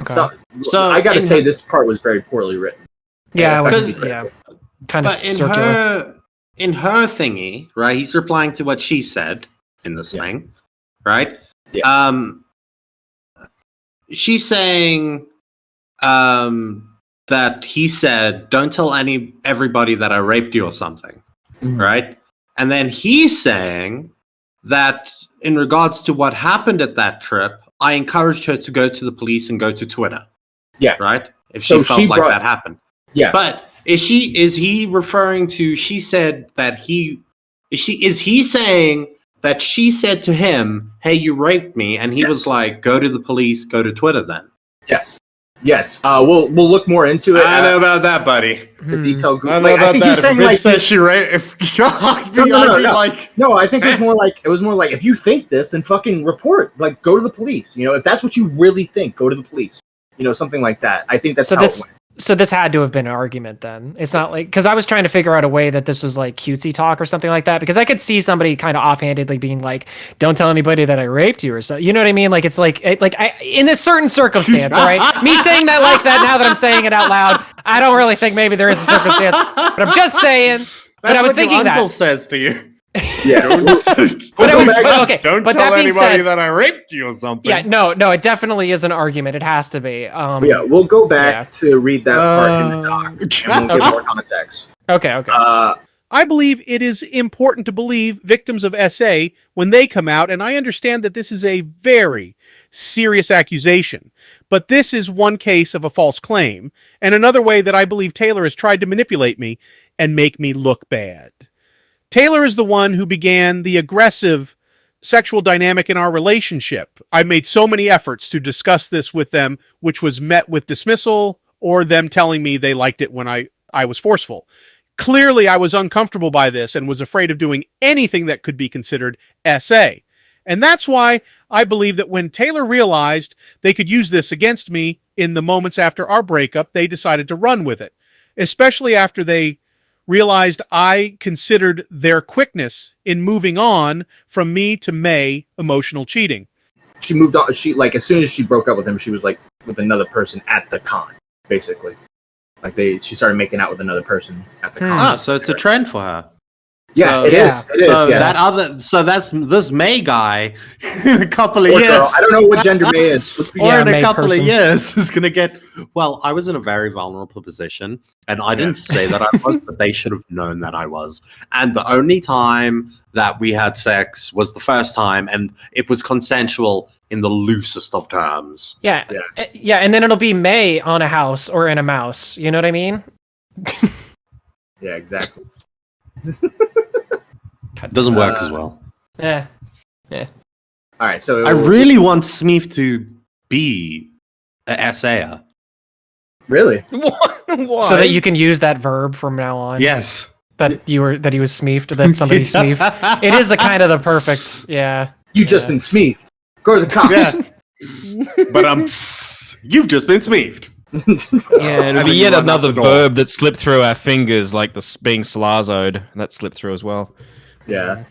Okay. So I got to say, this part was very poorly written. Yeah, it was. Yeah, kind of circular. In her thingy, right? He's replying to what she said in this thing, right? Yeah. She's saying that he said, "Don't tell everybody that I raped you" or something, right? And then he's saying that in regards to what happened at that trip, I encouraged her to go to the police and go to Twitter. Yeah. Right? If she felt like that happened. Yeah. But is he referring to, she said that is he saying that she said to him, "Hey, you raped me," and he was like, "Go to the police, go to Twitter then"? Yes. We'll look more into it. I know about that, buddy. The detail. I know about that. Saying, if says she raped, I'd be like, no. I think it was more like if you think this, then fucking report. Like, go to the police. If that's what you really think, go to the police. Something like that. I think that's how it went. So this had to have been an argument then. It's not like, because I was trying to figure out a way that this was like cutesy talk or something like that, because I could see somebody kind of offhandedly being like, "Don't tell anybody that I raped you," or so. You know what I mean? Like it's like in a certain circumstance, all right? Me saying that like that now that I'm saying it out loud, I don't really think maybe there is a circumstance, but I'm just saying. But I was thinking your uncle that says to you. Yeah. Don't but tell that being anybody said, that I raped you or something. yeah, no, it definitely is an argument. It has to be. Yeah, we'll go back to read that part in the doc, and we'll give more context. Okay. I believe it is important to believe victims of SA when they come out, and I understand that this is a very serious accusation. But this is one case of a false claim, and another way that I believe Taylor has tried to manipulate me and make me look bad. Taylor is the one who began the aggressive sexual dynamic in our relationship. I made so many efforts to discuss this with them, which was met with dismissal or them telling me they liked it when I was forceful. Clearly, I was uncomfortable by this and was afraid of doing anything that could be considered SA. And that's why I believe that when Taylor realized they could use this against me in the moments after our breakup, they decided to run with it, especially after they realized I considered their quickness in moving on from me to May emotional cheating. She moved on. She like as soon as she broke up with him, she was like with another person at the con, basically. Like she started making out with another person at the con. Ah, so it's a trend for her. Yeah, So- it is. It is. So Yes. that's this May guy in a couple of Or years. girl. I don't know what gender May is. Or in a May couple person. of years is going to get. Well, I was in a very vulnerable position, and I didn't say that I was, but they should have known that I was. And the only time that we had sex was the first time, and it was consensual in the loosest of terms. Yeah, and then it'll be May on a house or in a mouse. You know what I mean? Yeah, exactly. It doesn't work as well. Yeah. All right, so I really want Smeef to be a essayer. really. Why? So that you can use that verb from now on. Yes. That he was smeefed. That somebody smeefed. It is a kind of the perfect. Yeah. You just been smeefed. Go to the top. Yeah. But you've just been Smeefed. Yeah, it'll And be then yet you run out another the door. verb that slipped through our fingers, like being slazoed. That slipped through as well. Yeah.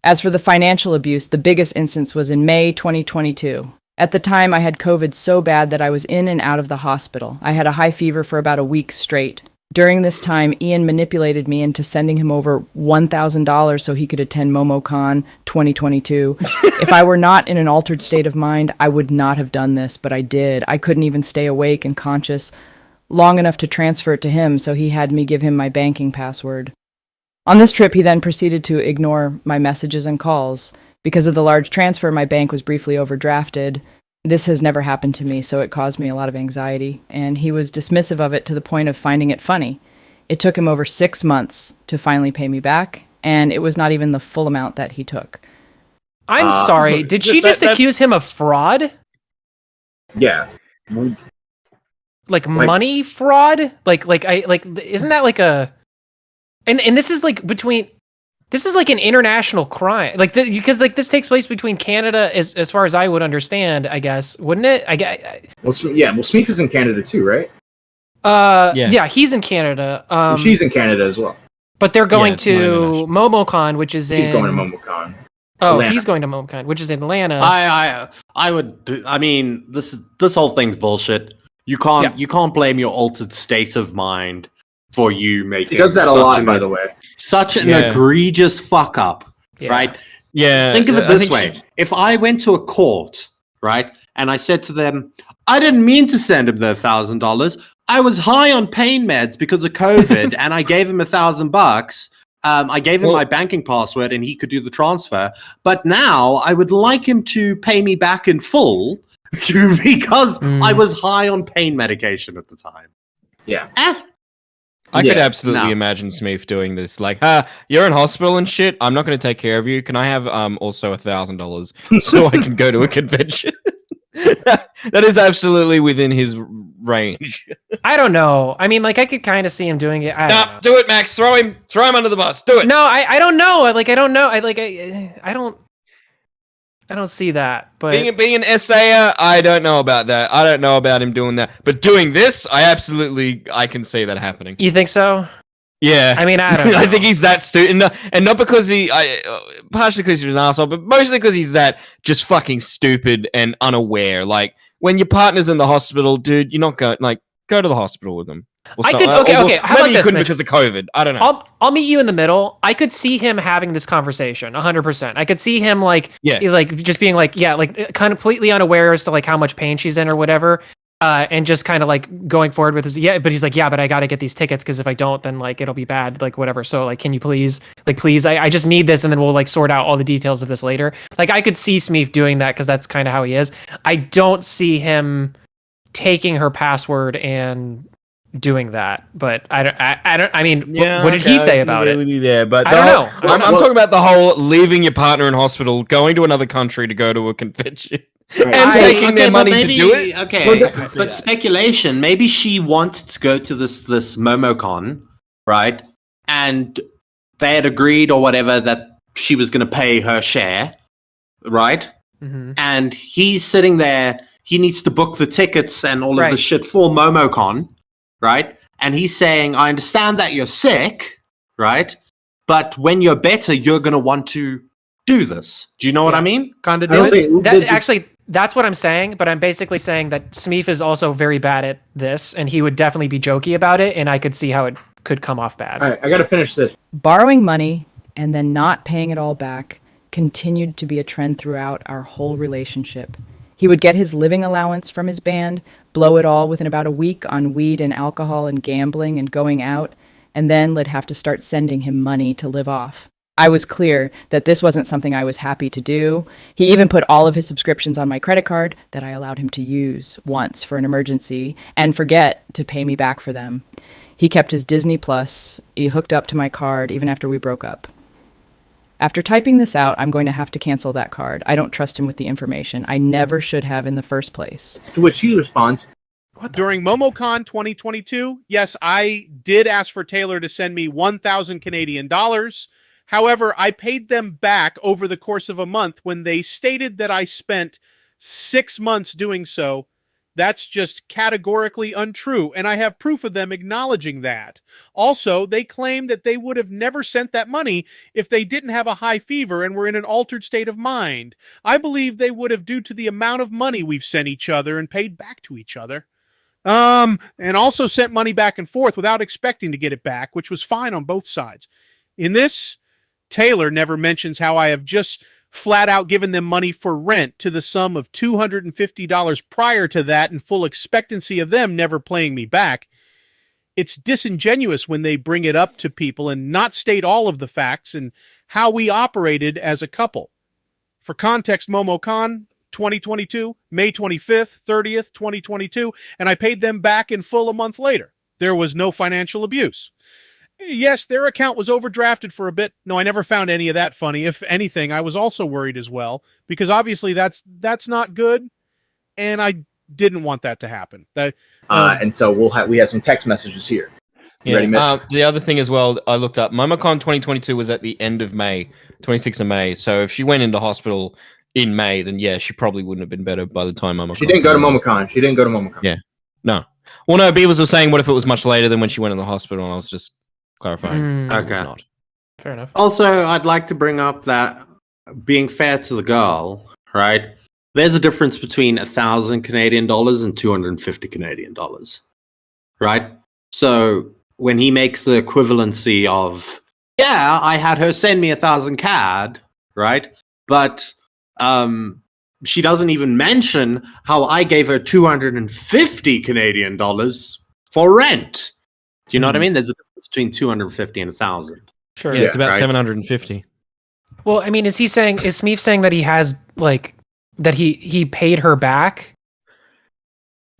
As for the financial abuse, the biggest instance was in May 2022. At the time, I had COVID so bad that I was in and out of the hospital. I had a high fever for about a week straight. During this time, Ian manipulated me into sending him over $1,000 so he could attend MomoCon 2022. If I were not in an altered state of mind, I would not have done this, but I did. I couldn't even stay awake and conscious long enough to transfer it to him, so he had me give him my banking password. On this trip, he then proceeded to ignore my messages and calls. Because of the large transfer, my bank was briefly overdrafted. This has never happened to me, so it caused me a lot of anxiety, and he was dismissive of it to the point of finding it funny. It took him over 6 months to finally pay me back, and it was not even the full amount that he took. I'm sorry. Did she just accuse him of fraud? Yeah. Like money fraud? Isn't that like a? And this is like between. This is like an international crime, because this takes place between Canada, as far as I would understand, I guess, wouldn't it? Well, Smeef is in Canada too, right? Yeah, he's in Canada. And she's in Canada as well. But they're going to MomoCon, which is He's going to MomoCon. Oh, Atlanta. he's going to MomoCon, which is in Atlanta. I would. I mean, this whole thing's bullshit. You can't blame your altered state of mind for you making. He does that a lot, by the way. Such an egregious fuck up, right? Yeah. Think of it this way: if I went to a court, right, and I said to them, "I didn't mean to send him the $1,000. I was high on pain meds because of COVID, and I gave him $1,000. I gave him my banking password, and he could do the transfer. But now I would like him to pay me back in full because I was high on pain medication at the time." Yeah. I could absolutely imagine Smeef doing this. Like, you're in hospital and shit. I'm not going to take care of you. Can I have also $1,000 so I can go to a convention? That is absolutely within his range. I don't know. I mean, like, I could kind of see him doing it. No, do it, Max. Throw him under the bus. Do it. No, I don't know. I don't know. I don't. I don't see that. But Being an essayer, I don't know about that. I don't know about him doing that. But doing this, I can see that happening. you think so? Yeah. I mean, I don't know. I think he's that stupid. And not because partially because he's an asshole, but mostly because he's that just fucking stupid and unaware. Like, when your partner's in the hospital, dude, you're not going, like, go to the hospital with them. I could, okay. How maybe about you this, couldn't Mitch? because of COVID. I don't know. I'll meet you in the middle. I could see him having this conversation 100%. I could see him like just being like, yeah, like kind of completely unaware as to like how much pain she's in or whatever. And just kind of like going forward with this. Yeah. But he's like, yeah, but I got to get these tickets. Cause if I don't, then like, it'll be bad, like whatever. So like, can you please, I just need this. And then we'll like sort out all the details of this later. Like I could see Smeef doing that. Cause that's kind of how he is. I don't see him taking her password and doing that, but I mean, what did he say about it? Yeah, but I don't know. I'm talking about the whole leaving your partner in hospital, going to another country to go to a convention, and taking their money to do it. Okay, but speculation. Maybe she wanted to go to this MomoCon, right? And they had agreed or whatever that she was going to pay her share, right? Mm-hmm. And he's sitting there. He needs to book the tickets and all of the shit for MomoCon. Right? And he's saying, I understand that you're sick, right? But when you're better, you're going to want to do this. Do you know what I mean? Kind of deal. Actually, that's what I'm saying, but I'm basically saying that Smeef is also very bad at this, and he would definitely be jokey about it, and I could see how it could come off bad. All right, I got to finish this. Borrowing money and then not paying it all back continued to be a trend throughout our whole relationship. He would get his living allowance from his band, blow it all within about a week on weed and alcohol and gambling and going out, and then I'd have to start sending him money to live off. I was clear that this wasn't something I was happy to do. He even put all of his subscriptions on my credit card that I allowed him to use once for an emergency and forget to pay me back for them. He kept his Disney Plus. He hooked up to my card even after we broke up. After typing this out, I'm going to have to cancel that card. I don't trust him with the information. I never should have in the first place. To which he responds, During MomoCon 2022, yes, I did ask for Taylor to send me 1,000 Canadian dollars. However, I paid them back over the course of a month when they stated that I spent 6 months doing so. That's just categorically untrue, and I have proof of them acknowledging that. Also, they claim that they would have never sent that money if they didn't have a high fever and were in an altered state of mind. I believe they would have due to the amount of money we've sent each other and paid back to each other. And also sent money back and forth without expecting to get it back, which was fine on both sides. In this, Taylor never mentions how I have just flat out given them money for rent to the sum of $250 prior to that in full expectancy of them never paying me back. It's disingenuous when they bring it up to people and not state all of the facts and how we operated as a couple. For context, MomoCon 2022, May 25th, 30th, 2022, and I paid them back in full a month later. There was no financial abuse. Yes, their account was overdrafted for a bit. No, I never found any of that funny. If anything, I was also worried as well, because obviously that's not good, and I didn't want that to happen. And so we have some text messages here. Ready, the other thing as well, I looked up, MomoCon 2022 was at the end of May, 26th of May, so if she went into hospital in May, then yeah, she probably wouldn't have been better by the time MomoCon. She didn't go to MomoCon. Yeah. No. Well, no, Beavers was saying, what if it was much later than when she went in the hospital, and I was just clarifying. Okay. It's not. Fair enough. Also, I'd like to bring up that being fair to the girl, right? There's a difference between 1,000 Canadian dollars and 250 Canadian dollars, right? So when he makes the equivalency of, yeah, I had her send me 1,000 CAD, right? But she doesn't even mention how I gave her 250 Canadian dollars for rent. Do you know what I mean? There's a difference between 250 and 1,000. Sure. Yeah, it's about 750. Well, I mean, is Smeef saying that he has that he paid her back?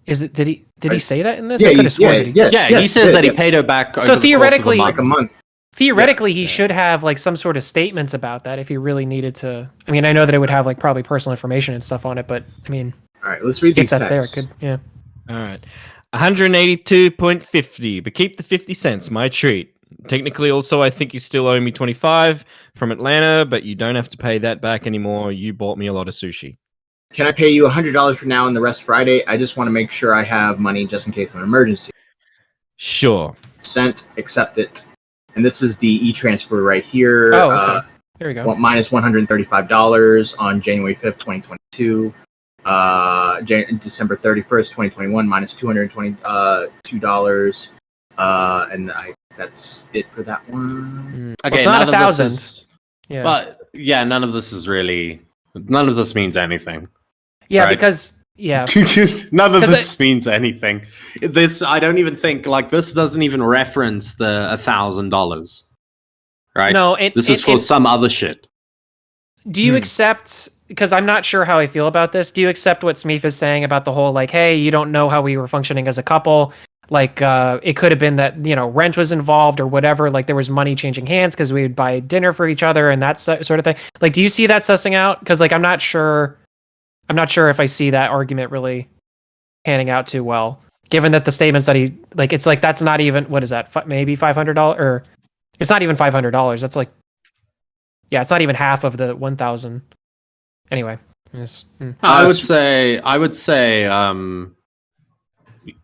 Did he say that in this? Yeah, I could have sworn that he says that he paid her back over so the theoretically, course of a month. Theoretically, he should have some sort of statements about that if he really needed to. I mean, I know that it would have probably personal information and stuff on it, but I mean, all right, let's read these. If that's texts. there, it could. Yeah. All right. 182.50, but keep the 50 cents, my treat. technically, also, I think you still owe me 25 from Atlanta, but you don't have to pay that back anymore. You bought me a lot of sushi. Can I pay you $100 for now and the rest Friday? I just want to make sure I have money just in case of an emergency. Sure. Sent, accept it. And this is the e-transfer right here. Oh, okay. There we go. Minus $135 on January 5th, 2022. December 31st, 2021, minus $222. And that's it for that one. Okay, it's not none of 1,000. this is, Yeah. but yeah, none of this is really. None of this means anything. Yeah, right? because yeah. None of this means anything. This I don't even think like this doesn't even reference the $1,000. Right? No, this is for some other shit. Do you accept? Because I'm not sure how I feel about this. Do you accept what Smeef is saying about the whole like, hey, you don't know how we were functioning as a couple? Like, it could have been that rent was involved or whatever. Like, there was money changing hands because we would buy dinner for each other and that sort of thing. Like, do you see that sussing out? Because like, I'm not sure if I see that argument really panning out too well. Given that the statements that he like, it's like that's not even what is that? Maybe $500 or it's not even $500. That's like, yeah, it's not even half of the 1,000. Anyway, I would say,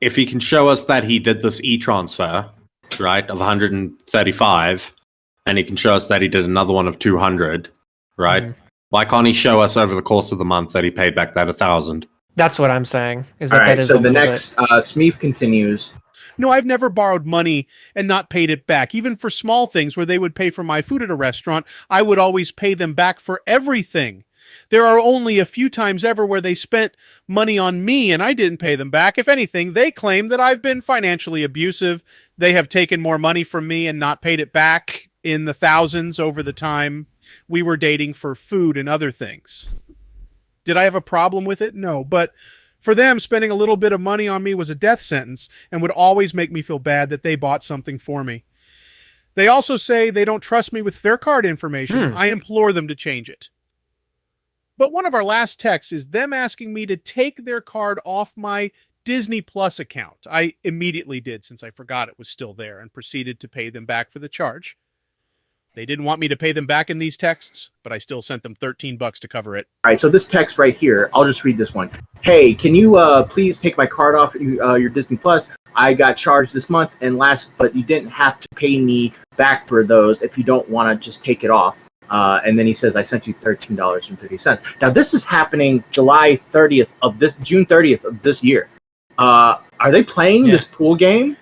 if he can show us that he did this e-transfer, right, of 135, and he can show us that he did another one of 200, right? Why can't he show us over the course of the month that he paid back that 1,000? That's what I'm saying. Is All that right, that is so a the little next Smeef continues. No, I've never borrowed money and not paid it back. Even for small things where they would pay for my food at a restaurant, I would always pay them back for everything. There are only a few times ever where they spent money on me and I didn't pay them back. If anything, they claim that I've been financially abusive. They have taken more money from me and not paid it back in the thousands over the time we were dating for food and other things. Did I have a problem with it? No, but for them, spending a little bit of money on me was a death sentence and would always make me feel bad that they bought something for me. They also say they don't trust me with their card information. I implore them to change it. But one of our last texts is them asking me to take their card off my Disney Plus account. I immediately did since I forgot it was still there and proceeded to pay them back for the charge. They didn't want me to pay them back in these texts, but I still sent them $13 to cover it. All right, so this text right here, I'll just read this one. Hey, can you please take my card off your Disney Plus? I got charged this month and last, but you didn't have to pay me back for those if you don't want to just take it off. And then he says, I sent you $13.50. Now, this is happening June 30th of this year. Are they playing this pool game?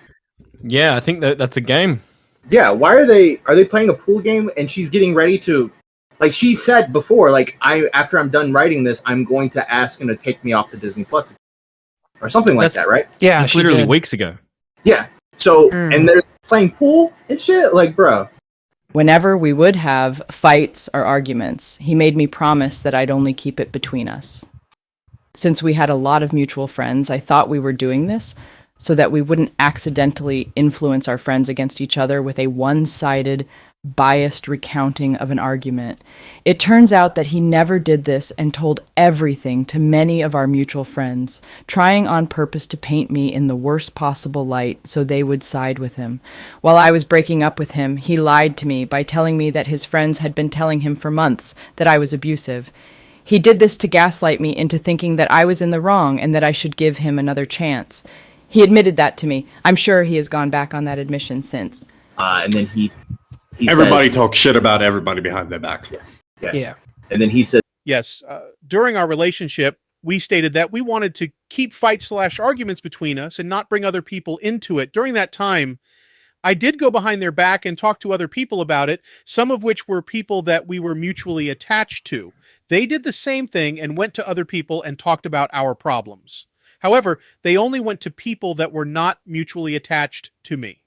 Yeah, I think that's a game. Yeah, why are they playing a pool game and she's getting ready to, like she said before, like after I'm done writing this, I'm going to ask him to take me off the Disney Plus or something like that, right? Yeah, that's literally weeks ago. Yeah. So, and they're playing pool and shit, like, bro. Whenever we would have fights or arguments, he made me promise that I'd only keep it between us. Since we had a lot of mutual friends, I thought we were doing this so that we wouldn't accidentally influence our friends against each other with a one-sided, biased recounting of an argument. It turns out that he never did this and told everything to many of our mutual friends, trying on purpose to paint me in the worst possible light so they would side with him. While I was breaking up with him, he lied to me by telling me that his friends had been telling him for months that I was abusive. He did this to gaslight me into thinking that I was in the wrong and that I should give him another chance. He admitted that to me. I'm sure he has gone back on that admission since. And then he everybody says, talks shit about everybody behind their back. Yeah. And then he said, yes, during our relationship, we stated that we wanted to keep fights/arguments between us and not bring other people into it. During that time, I did go behind their back and talk to other people about it, some of which were people that we were mutually attached to. They did the same thing and went to other people and talked about our problems. However, they only went to people that were not mutually attached to me.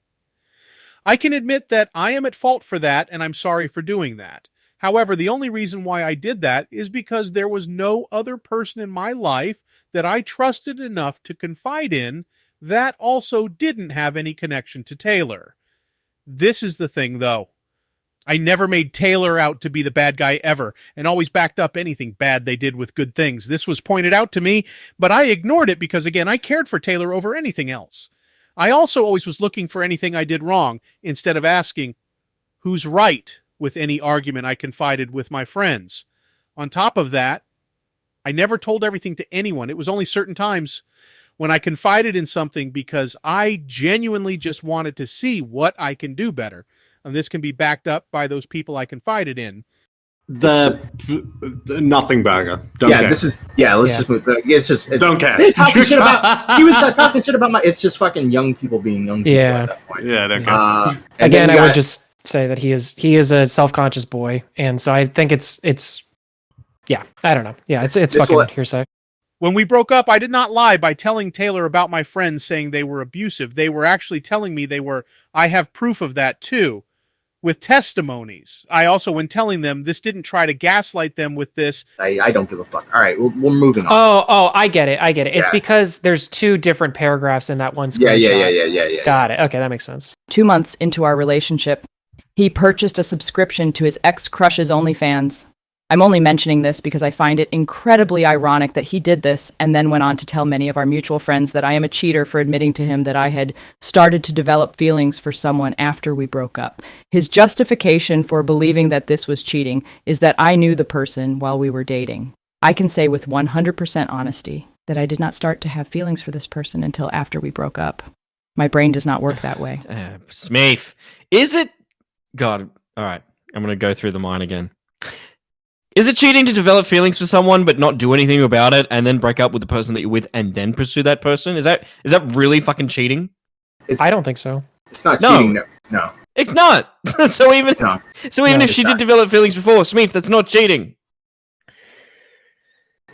I can admit that I am at fault for that, and I'm sorry for doing that. However, the only reason why I did that is because there was no other person in my life that I trusted enough to confide in that also didn't have any connection to Taylor. This is the thing, though. I never made Taylor out to be the bad guy ever, and always backed up anything bad they did with good things. This was pointed out to me, but I ignored it because, again, I cared for Taylor over anything else. I also always was looking for anything I did wrong, instead of asking, who's right, with any argument I confided with my friends. On top of that, I never told everything to anyone. It was only certain times when I confided in something because I genuinely just wanted to see what I can do better. And this can be backed up by those people I confided in. The nothing burger. Don't Yeah, care. this is let's just move. It's just Don't care. they're talking shit about. He was talking shit about my. It's just fucking young people being young people Yeah. at that point. Yeah, don't care. And Again, then I you would got- just say that he is a self-conscious boy, and so I think it's yeah, I don't know. Yeah, it's This fucking will- hearsay. When we broke up, I did not lie by telling Taylor about my friends saying they were abusive. They were actually telling me they were. I have proof of that too, with testimonies. I also, when telling them, this didn't try to gaslight them with this. I don't give a fuck. All right, we're moving on. Oh, I get it. It's Yeah. because there's two different paragraphs in that one yeah, screenshot. yeah. Got it. Okay, that makes sense. 2 months into our relationship, he purchased a subscription to his ex-crush's OnlyFans. I'm only mentioning this because I find it incredibly ironic that he did this and then went on to tell many of our mutual friends that I am a cheater for admitting to him that I had started to develop feelings for someone after we broke up. His justification for believing that this was cheating is that I knew the person while we were dating. I can say with 100% honesty that I did not start to have feelings for this person until after we broke up. My brain does not work that way. Smeef, is it? God, all right. I'm gonna go through the mine again. Is it cheating to develop feelings for someone but not do anything about it and then break up with the person that you're with and then pursue that person? Is that really fucking cheating? I don't think so. It's not No. cheating. No. It's not. so even No. if it's she not. did develop feelings before, Smeef, that's not cheating.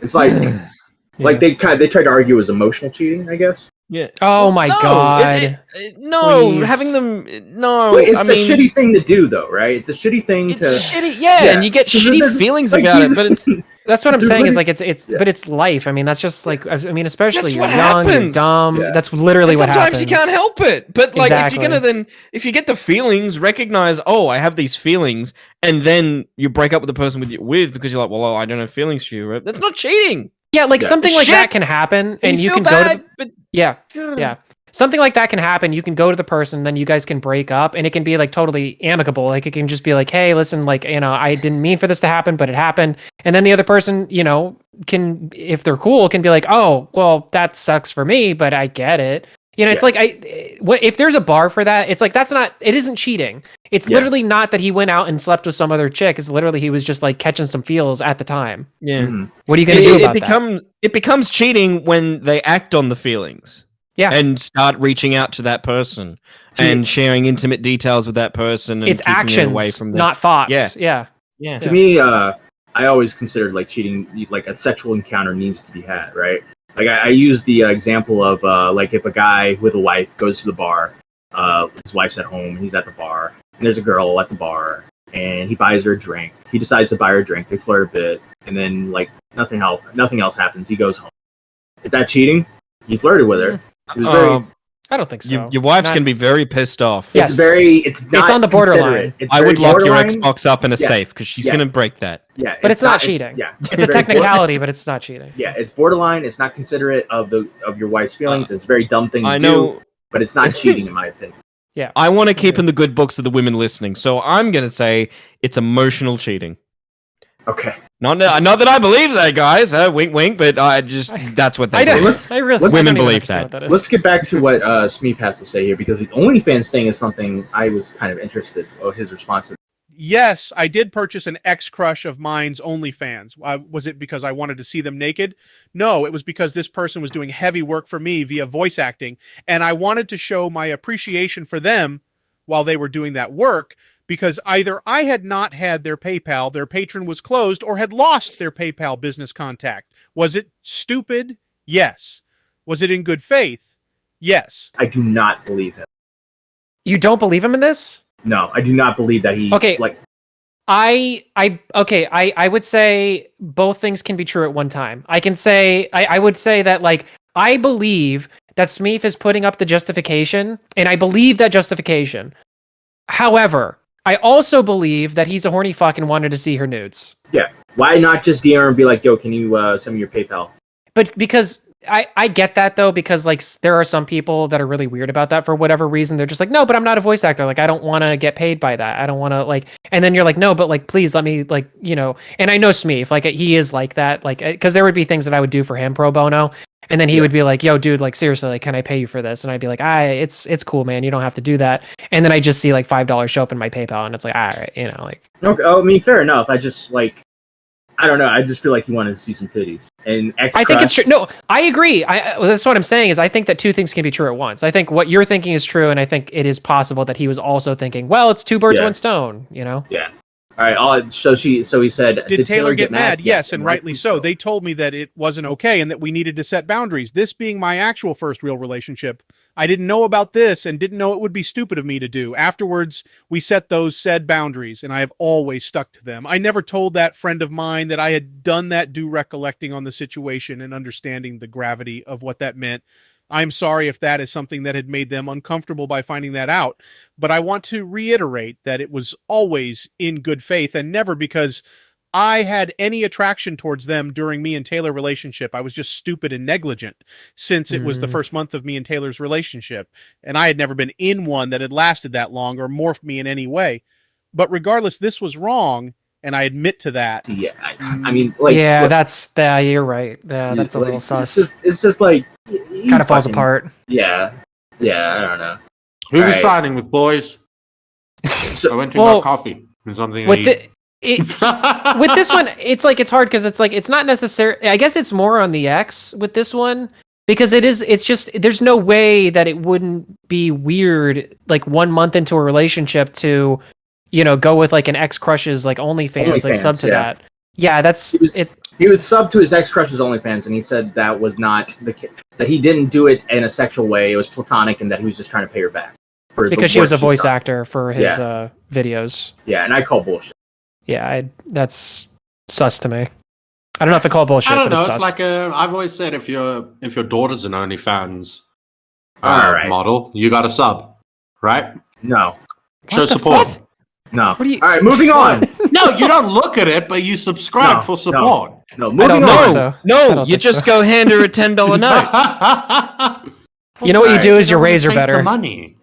It's like they tried to argue it was emotional cheating, I guess. Yeah. Oh my god. No, Please. having them. No, Wait, it's I a mean, shitty thing to do, though, right? It's a shitty thing It's to. shitty. Yeah, Yeah. and you get Because shitty there's- feelings like, about he's- it, but it's That's what I'm Dude, saying is what like it's yeah. but it's life. I mean, that's just like I mean, especially That's you're what young, you're happens. dumb. Yeah. That's literally and what sometimes happens. you can't help it. But like, Exactly. if you get the feelings, recognize, oh, I have these feelings, and then you break up with the person with because you're like, well, I don't have feelings for you. Right? That's not cheating. Yeah, like Yeah. something like Shit. that can happen, and you feel can go to bad, the, yeah. Something like that can happen. You can go to the person, then you guys can break up, and it can be like totally amicable. Like it can just be like, hey, listen, like I didn't mean for this to happen, but it happened. And then the other person, can, if they're cool, can be like, oh, well, that sucks for me, but I get it. It's like if there's a bar for that, it's like it isn't cheating. It's Yeah. literally not that he went out and slept with some other chick. It's literally he was just like catching some feels at the time. Yeah. Mhm. What are you gonna do about that? It becomes cheating when they act on the feelings. Yeah. And start reaching out to that person and sharing intimate details with that person. And It's keeping it actions, away from them. not thoughts. Yeah. Yeah. To me, I always considered like cheating, like a sexual encounter needs to be had, right? Like I use the example of like if a guy with a wife goes to the bar, his wife's at home, he's at the bar, and there's a girl at the bar, and he buys her a drink. He decides to buy her a drink. They flirt a bit, and then like nothing else happens. He goes home. Is that cheating? He flirted with her. It was very. I don't think so. Your wife's Not- going to be very pissed off. Yes. It's not on the borderline. considerate. It's I very would lock your borderline. Xbox up in a Yeah. safe because she's Yeah. going to break that. Yeah, But it's not cheating. Yeah, It's a very technicality, but it's not cheating. Yeah, it's borderline. It's not considerate of your wife's feelings. It's a very dumb thing to I do, know. but it's not cheating in my opinion. I want to keep in the good books of the women listening, so I'm going to say it's emotional cheating. Okay. Not that I believe that, guys. Wink, wink. But that's what they I don't. believe. Let's- I really let's- Women don't even believe understand that. what is. Let's get back to what Smeef has to say here, because the OnlyFans thing is something I was kind of interested in his response to. Yes, I did purchase an ex-crush of mine's OnlyFans. Was it because I wanted to see them naked? No, it was because this person was doing heavy work for me via voice acting, and I wanted to show my appreciation for them while they were doing that work, because either I had not had their PayPal, their patron was closed, or had lost their PayPal business contact. Was it stupid? Yes. Was it in good faith? Yes. I do not believe him. You don't believe him in this? No, I do not believe that he. Okay. Like, I would say both things can be true at one time. I would say that like I believe that Smeef is putting up the justification, and I believe that justification. However, I also believe that he's a horny fuck and wanted to see her nudes. yeah. Why not just DM her and be like, "Yo, can you send me your PayPal?" But because I get that though, because like there are some people that are really weird about that for whatever reason. They're just like, no, but I'm not a voice actor. Like, I don't want to get paid by that. I don't want to like, and then you're like, no, but like, please let me like, and I know Smeef, like he is like that, like, cause there would be things that I would do for him pro bono. And then he would be like, yo, dude, like seriously, like, can I pay you for this? And I'd be like, it's cool, man. You don't have to do that. And then I just see like $5 show up in my PayPal and it's like, all right, like. Okay, I mean, fair enough. I just like, I don't know. I just feel like you wanted to see some titties. And I think it's true. No, I agree. That's what I'm saying is I think that two things can be true at once. I think what you're thinking is true, and I think it is possible that he was also thinking, well, it's two birds, one stone, Yeah. All right. So he said, did Taylor get mad? Yes, and rightly so. They told me that it wasn't okay and that we needed to set boundaries. This being my actual first real relationship, I didn't know about this and didn't know it would be stupid of me to do. Afterwards, we set those said boundaries, and I have always stuck to them. I never told that friend of mine that I had done that due recollecting on the situation and understanding the gravity of what that meant. I'm sorry if that is something that had made them uncomfortable by finding that out, but I want to reiterate that it was always in good faith and never because I had any attraction towards them during me and Taylor's relationship. I was just stupid and negligent since it was the first month of me and Taylor's relationship, and I had never been in one that had lasted that long or morphed me in any way. But regardless, this was wrong, and I admit to that. Yeah, I mean, like, yeah, you're right. Yeah, that's a little sus. It's just like kind of falls apart. Yeah, I don't know. Who was siding with, boys? I went to get coffee or something. With this one, it's like it's hard because it's like it's not necessary. I guess it's more on the X with this one because it's just there's no way that it wouldn't be weird like 1 month into a relationship to go with like an ex crush's like OnlyFans like sub to that. Yeah, that's it. He was sub to his ex crush's OnlyFans, and he said that was not that he didn't do it in a sexual way. It was platonic, and that he was just trying to pay her back because she was a voice actor for his videos. Yeah, and I call bullshit. Yeah, that's sus to me. I don't know if I call bullshit. I don't know. It's sus. Like I've always said, if your daughter's an OnlyFans model, you got a sub, right? No. Show support. No. All right, moving on. No, you don't look at it, but you subscribe for support. No, moving on. So. No, you just go hand her a $10 note. You know what you do is you raise her better. The money.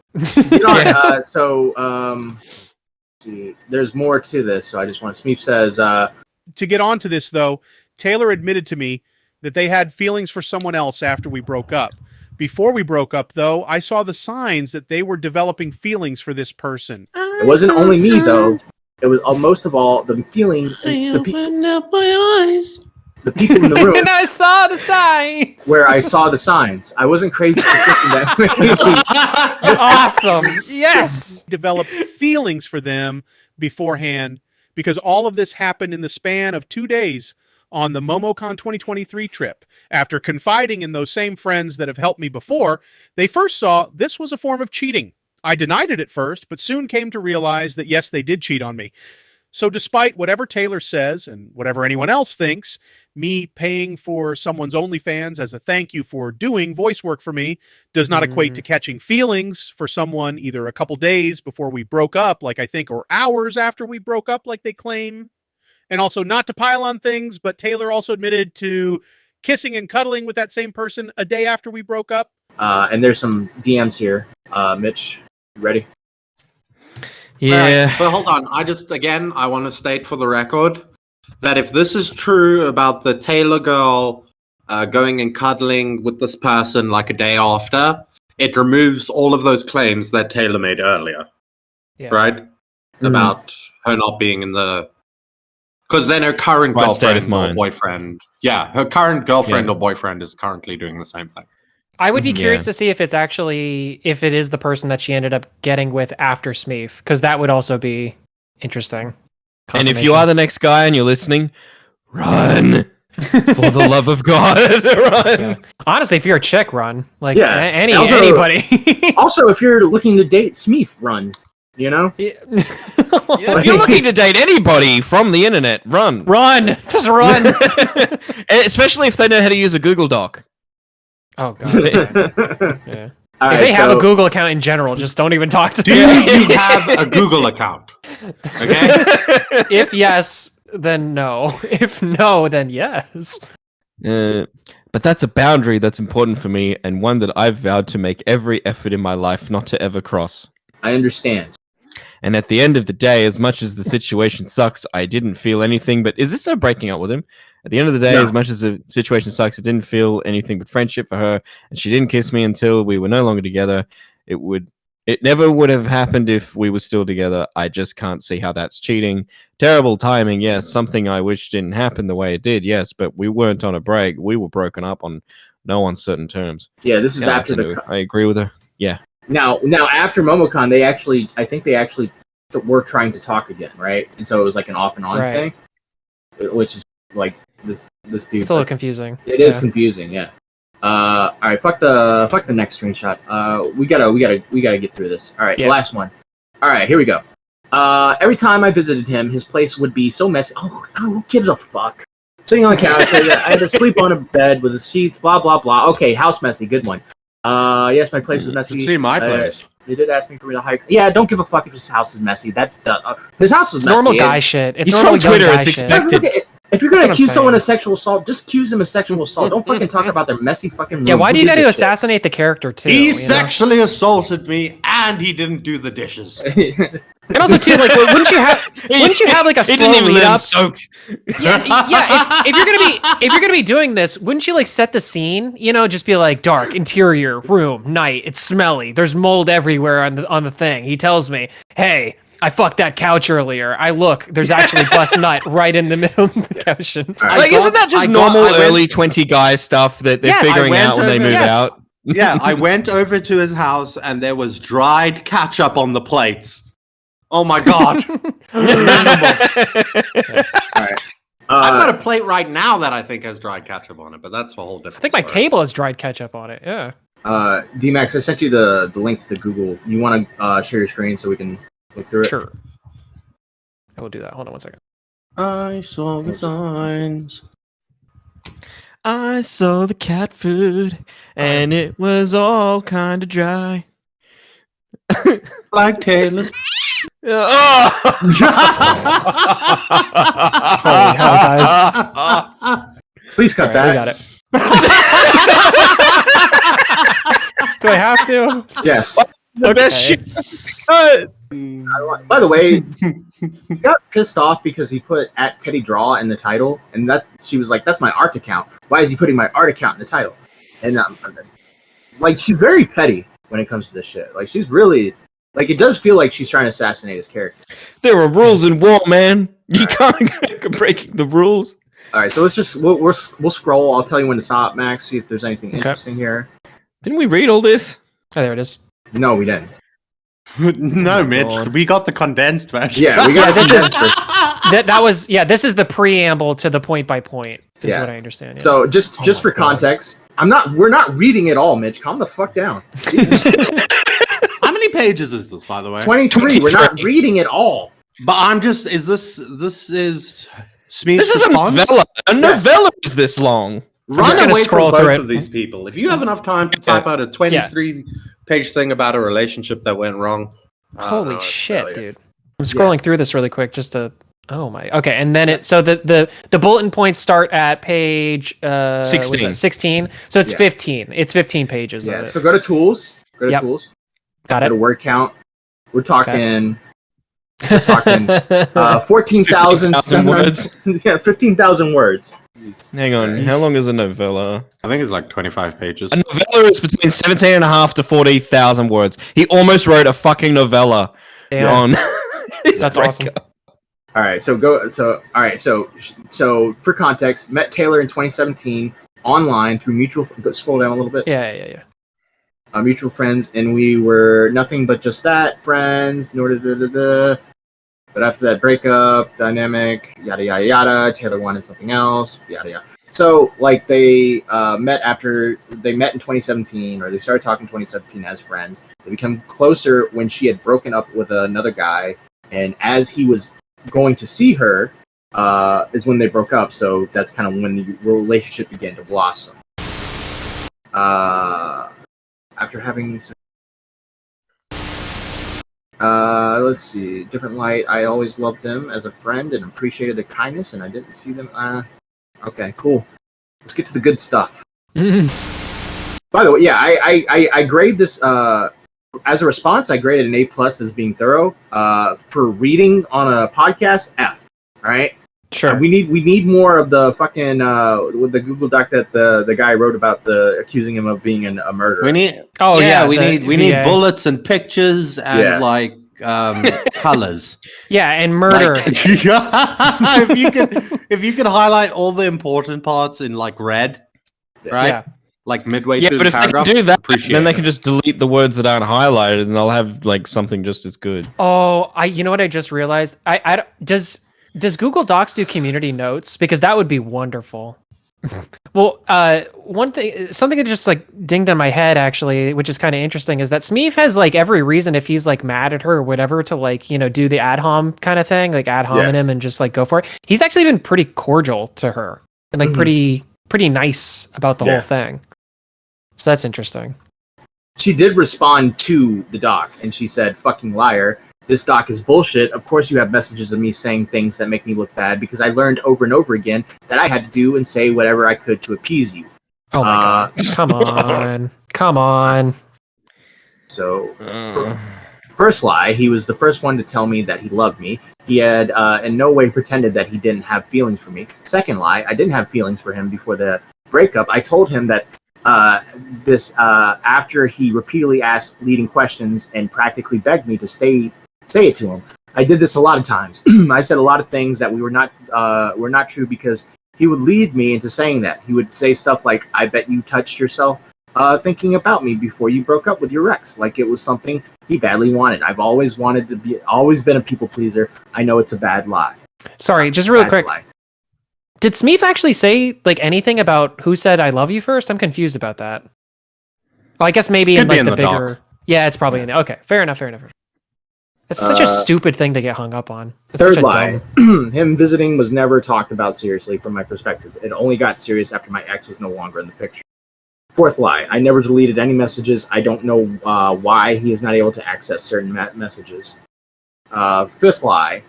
See, there's more to this, so I just want to. Smeef says, to get on to this, though, Taylor admitted to me that they had feelings for someone else after we broke up. Before we broke up, though, I saw the signs that they were developing feelings for this person. It wasn't only me, though. It was most of all the feeling. The people in the room. And I saw the signs. Where I saw the signs. I wasn't crazy for thinking that. Awesome. Yes. Developed feelings for them beforehand because all of this happened in the span of 2 days on the MomoCon 2023 trip. After confiding in those same friends that have helped me before, they first saw this was a form of cheating. I denied it at first, but soon came to realize that yes, they did cheat on me. So despite whatever Taylor says and whatever anyone else thinks, me paying for someone's OnlyFans as a thank you for doing voice work for me does not equate to catching feelings for someone either a couple days before we broke up, like I think, or hours after we broke up, like they claim. And also not to pile on things, but Taylor also admitted to kissing and cuddling with that same person a day after we broke up. And there's some DMs here. Mitch, you ready? Yeah. Right, but hold on. I want to state for the record that if this is true about the Taylor girl going and cuddling with this person like a day after, it removes all of those claims that Taylor made earlier. Yeah. Right? Mm-hmm. About her not being in the... Because then her current girlfriend or boyfriend... Yeah, her current girlfriend or boyfriend is currently doing the same thing. I would be curious to see if it is the person that she ended up getting with after Smeef, because that would also be interesting. And if you are the next guy and you're listening, run! For the love of God, run! Yeah. Honestly, if you're a chick, run. Like, anybody. Also, if you're looking to date Smeef, run. You know? Yeah, if you're looking to date anybody from the internet, run. Run! Just run! Especially if they know how to use a Google Doc. Oh, God. Yeah. If they have a Google account in general, just don't even talk to them. Do you have a Google account? Okay? If yes, then no. If no, then yes. But that's a boundary that's important for me, and one that I've vowed to make every effort in my life not to ever cross. I understand. And at the end of the day, as much as the situation sucks, I didn't feel anything but... Is this her breaking up with him? At the end of the day, No. as much as the situation sucks, I didn't feel anything but friendship for her, and she didn't kiss me until we were no longer together. It never would have happened if we were still together. I just can't see how that's cheating. Terrible timing, yes. Something I wish didn't happen the way it did, yes. But we weren't on a break. We were broken up on no uncertain terms. Yeah, this is Yeah, after the. I agree with her. Yeah. Now after MomoCon, I think they actually were trying to talk again, right? And so it was like an off and on thing, which is like this dude. It's a little confusing. It is confusing, yeah. All right, fuck the next screenshot. We gotta get through this. All right, the last one. All right, here we go. Every time I visited him, his place would be so messy. Oh, who gives a fuck? Sitting on the couch, I had to sleep on a bed with the sheets. Blah blah blah. Okay, house messy. Good one. Yes, my place was messy. See my place. You did ask me for me to hike. Yeah, don't give a fuck if his house is messy. His house was It's messy. normal guy shit. It's He's normal from Twitter. guy It's shit. expected. If you're gonna That's what I'm accuse someone saying. of sexual assault, just accuse them of sexual assault. Don't fucking talk about their messy fucking room. Yeah, why do Who you got to gives a shit? assassinate the character too? He you know? sexually assaulted me, and he didn't do the dishes. And also too, like, wouldn't you have like a He slow didn't even lead let him up? soak. Yeah. If you're gonna be doing this, wouldn't you like set the scene? You know, just be like dark interior room, night. It's smelly. There's mold everywhere on the thing. He tells me, "Hey, I fucked that couch earlier. I look. There's actually bust nut right in the middle of the cushions." Like, isn't that just normal early 20 guy stuff that they're Yes. figuring out when they move Yes. out? Yeah, I went over to his house, and there was dried ketchup on the plates. Oh my god! All right. I've got a plate right now that I think has dried ketchup on it, but that's a whole different. I think my story. table has dried ketchup on it. Yeah. D-Max, I sent you the link to the Google. You want to share your screen so we can look through it? Sure. I will do that. Hold on one second. I saw the signs. I saw the cat food, and it was all kind of dry. Like Taylor's. Oh! Holy hell, guys! Please cut All that. right, we got it. Do I have to? Yes. The best shit. Cut. By the way, he got pissed off because he put @TeddyDraw in the title, and she was like, "That's my art account. Why is he putting my art account in the title?" And like, she's very petty when it comes to this shit. Like, she's really like, it does feel like she's trying to assassinate his character. There are rules in war, man. You can't go breaking the rules. All right, so let's just we'll scroll. I'll tell you when to stop, Max. See if there's anything interesting here. Didn't we read all this? Oh, there it is. No, we didn't. No, Mitch, we got the condensed version. Yeah, we got this is that was this is the preamble to the point by point. Is what I understand. Yeah. So just for context, we're not reading it all, Mitch. Calm the fuck down. How many pages is this, by the way? 23. We're not reading it all. But I'm just. Is this Smeef's This is a response? novella. A novella is this long. Run gonna away scroll from through both it. of these people. If you have enough time to type out a 23-page thing about a relationship that went wrong. Holy shit, dude! I'm scrolling through this really quick just to. Oh my. Okay, and then the bulletin points start at page 16. 16. So it's 15. It's 15 pages. Yeah. Of it. So go to tools. Go to tools. Got Go it. to word count. We're talking. We're talking 14,700 words. Yeah, 15,000 words. Hang on. How long is a novella? I think it's like 25 pages. A novella is between 17.5 to 40,000 words. He almost wrote a fucking novella on. That's awesome. All right, so for context, met Taylor in 2017 online through mutual. Scroll down a little bit. Yeah. Mutual friends, and we were nothing but just that friends. But after that breakup, dynamic, yada yada yada. Taylor wanted something else, yada yada. So like they met in 2017, or they started talking in 2017 as friends. They became closer when she had broken up with another guy, and as he was going to see her, is when they broke up. So that's kind of when the relationship began to blossom. After having let's see, different light. I always loved them as a friend and appreciated the kindness, and I didn't see them. Okay, cool. Let's get to the good stuff. By the way, yeah, I grade this as a response. I graded an A+ as being thorough. For reading on a podcast, F. All right. Sure. We need more of the fucking with the Google Doc that the guy wrote about accusing him of being a murderer. We need. we need bullets and pictures and like colors. Yeah, and murder. Like, if you could highlight all the important parts in like red, right? Yeah. Like midway Yeah, through but the if they paragraph. can do that, then they can just delete the words that aren't highlighted, and they'll have like something just as good. Oh, you know what I just realized? Does Google Docs do community notes? Because that would be wonderful. Well, something that just like dinged on my head actually, which is kind of interesting, is that Smeef has like every reason, if he's like mad at her or whatever, to like, you know, do the ad hom kind of thing, like ad hominem and just like go for it. He's actually been pretty cordial to her and like pretty nice about the whole thing. So that's interesting. She did respond to the doc, and she said, "Fucking liar. This doc is bullshit. Of course you have messages of me saying things that make me look bad because I learned over and over again that I had to do and say whatever I could to appease you." Oh my god. Come on. Come on. So, first lie, he was the first one to tell me that he loved me. He had in no way pretended that he didn't have feelings for me. Second lie, I didn't have feelings for him before the breakup. I told him that after he repeatedly asked leading questions and practically begged me to say it to him. I did this a lot of times. I said a lot of things that were not true because he would lead me into saying that. He would say stuff like, "I bet you touched yourself thinking about me before you broke up with your ex," like it was something he badly wanted. I've always been a people pleaser. I know it's a bad lie. Sorry, just real quick. Did Smeef actually say like anything about who said "I love you" first? I'm confused about that. Well, I guess maybe in like the bigger. Doc. Yeah, it's probably in there. Okay, fair enough. It's such a stupid thing to get hung up on. It's third such a lie. Him visiting was never talked about seriously from my perspective. It only got serious after my ex was no longer in the picture. Fourth lie. I never deleted any messages. I don't know why he is not able to access certain messages. Fifth lie.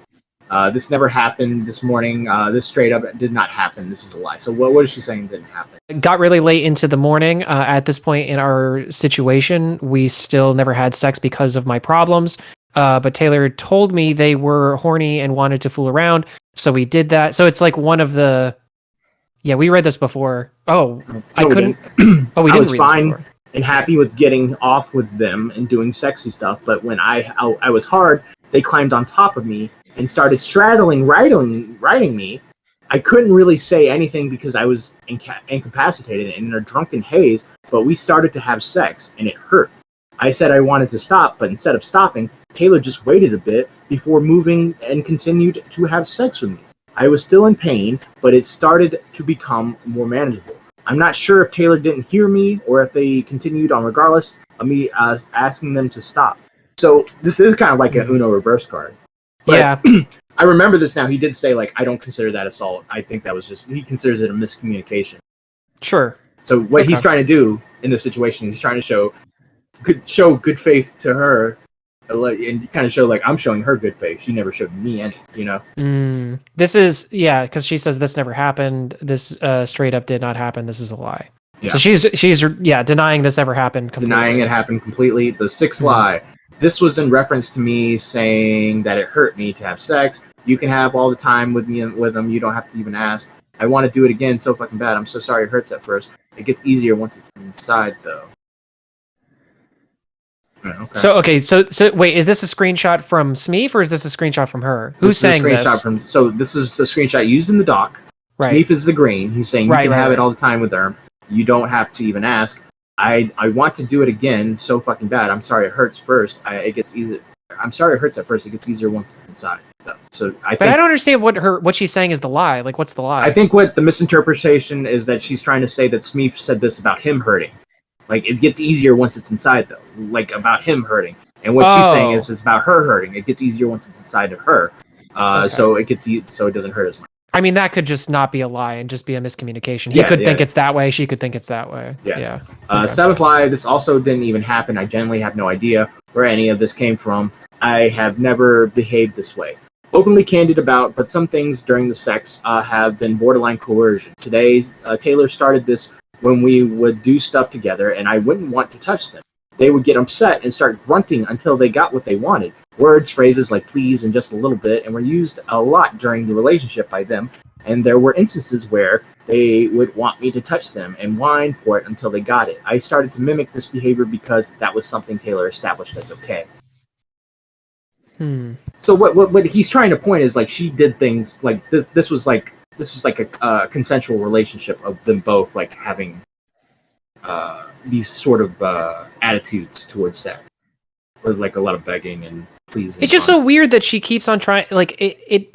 This never happened this morning. This straight up did not happen. This is a lie. So what is she saying didn't happen? It got really late into the morning. At this point in our situation, we still never had sex because of my problems. But Taylor told me they were horny and wanted to fool around. So we did that. So it's like one of the... Yeah, we read this before. Oh, no, I couldn't... Oh, we didn't. I was fine and happy with getting off with them and doing sexy stuff. But when I was hard, they climbed on top of me and started straddling, riding me. I couldn't really say anything because I was incapacitated and in a drunken haze, but we started to have sex, and it hurt. I said I wanted to stop, but instead of stopping, Taylor just waited a bit before moving and continued to have sex with me. I was still in pain, but it started to become more manageable. I'm not sure if Taylor didn't hear me or if they continued on regardless of me asking them to stop. So this is kind of like a Uno reverse card. But yeah. I remember this now. He did say, like, I don't consider that assault. I think that was just, he considers it a miscommunication. Sure. So what he's trying to do in this situation, he's trying to show good faith to her and kind of show, like, I'm showing her good faith. She never showed me any, you know? This is, yeah, because she says this never happened. This straight up did not happen. This is a lie. Yeah. So she's denying this ever happened completely. Denying it happened completely. The sixth lie. This was in reference to me saying that it hurt me to have sex. You can have all the time with me and with them. You don't have to even ask. I want to do it again so fucking bad. I'm so sorry it hurts at first. It gets easier once it's inside, though. Okay. So wait, is this a screenshot from Smeef or is this a screenshot from her? Who's saying this? So this is a screenshot used in the doc. Right. Smeef is the green. He's saying you can have it all the time with them. You don't have to even ask. I want to do it again so fucking bad. I'm sorry it hurts first. It gets easy. I'm sorry it hurts at first. It gets easier once it's inside. Though. So I don't understand what she's saying is the lie. Like, what's the lie? I think what the misinterpretation is that she's trying to say that Smeef said this about him hurting. Like, it gets easier once it's inside, though. Like, about him hurting. And what she's saying is about her hurting. It gets easier once it's inside of her. So it doesn't hurt as much. I mean, that could just not be a lie and just be a miscommunication. He could think it's that way. She could think it's that way. Yeah. Seventh lie, this also didn't even happen. I genuinely have no idea where any of this came from. I have never behaved this way. openly candid about, but some things during the sex have been borderline coercion. Today, Taylor started this when we would do stuff together, and I wouldn't want to touch them. They would get upset and start grunting until they got what they wanted. Words, phrases like please and just a little bit, and were used a lot during the relationship by them. And there were instances where they would want me to touch them and whine for it until they got it. I started to mimic this behavior because that was something Taylor established as okay. So what he's trying to point is like she did things like this. This was like a consensual relationship of them both like having these sort of attitudes towards sex, or like a lot of begging and pleasing. It's just so weird that she keeps on trying. Like it.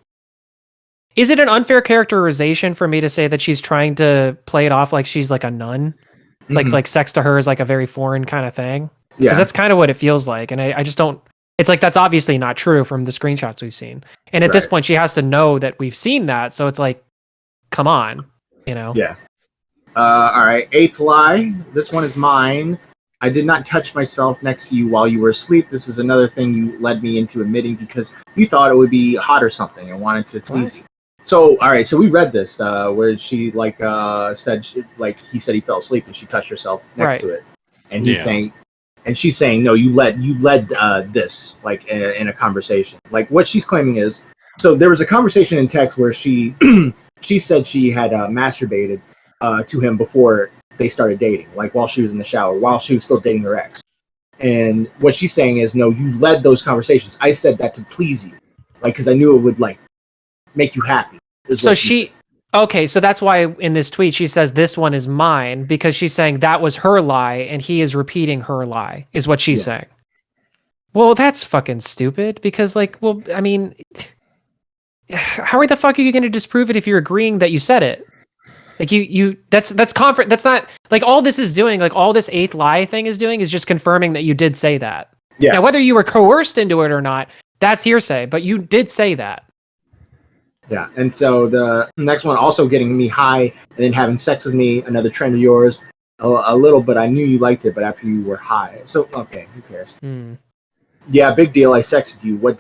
Is it an unfair characterization for me to say that she's trying to play it off like she's like a nun, like sex to her is like a very foreign kind of thing? Yeah, because that's kind of what it feels like, and I just don't. It's like that's obviously not true from the screenshots we've seen, and at this point she has to know that we've seen that. So it's like, come on, you know? Yeah. All right. 8th lie. This one is mine. I did not touch myself next to you while you were asleep. This is another thing you led me into admitting because you thought it would be hot or something and wanted to please you. So, all right. So we read this where she said he said he fell asleep and she touched herself next to it, and he's saying, and she's saying, no, you led this like in a conversation. Like what she's claiming is, so there was a conversation in text where she she said she had masturbated to him before they started dating, like while she was in the shower, while she was still dating her ex. And what she's saying is, no, you led those conversations. I said that to please you, like because I knew it would like make you happy. So okay, so that's why in this tweet she says this one is mine, because she's saying that was her lie and he is repeating her lie, is what she's saying. Well, that's fucking stupid because like, well, I mean, how the fuck are you going to disprove it if you're agreeing that you said it? Like that's not like all this is doing, like all this 8th lie thing is doing is just confirming that you did say that. Yeah. Now, whether you were coerced into it or not, that's hearsay, but you did say that. Yeah. And so the next one, also getting me high and then having sex with me, another trend of yours, a little, but I knew you liked it, but after you were high. So, okay, who cares? Yeah, big deal. I sexted you. What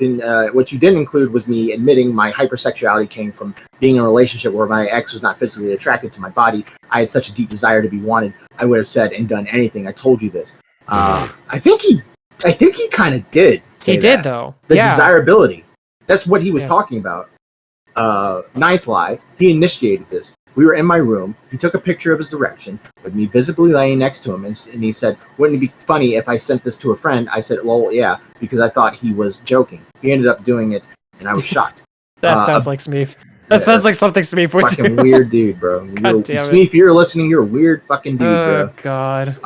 you didn't include was me admitting my hypersexuality came from being in a relationship where my ex was not physically attracted to my body. I had such a deep desire to be wanted. I would have said and done anything. I told you this. I think he kind of did. He did though. The desirability. That's what he was talking about. 9th lie. He initiated this. We were in my room. He took a picture of his erection with me visibly laying next to him, and he said, wouldn't it be funny if I sent this to a friend? I said, well, yeah, because I thought he was joking. He ended up doing it, and I was shocked. That sounds like Smeef. That sounds like something Smeef would do. Fucking weird dude, bro. Smeef, if you're listening, you're a weird fucking dude, bro. Oh, God.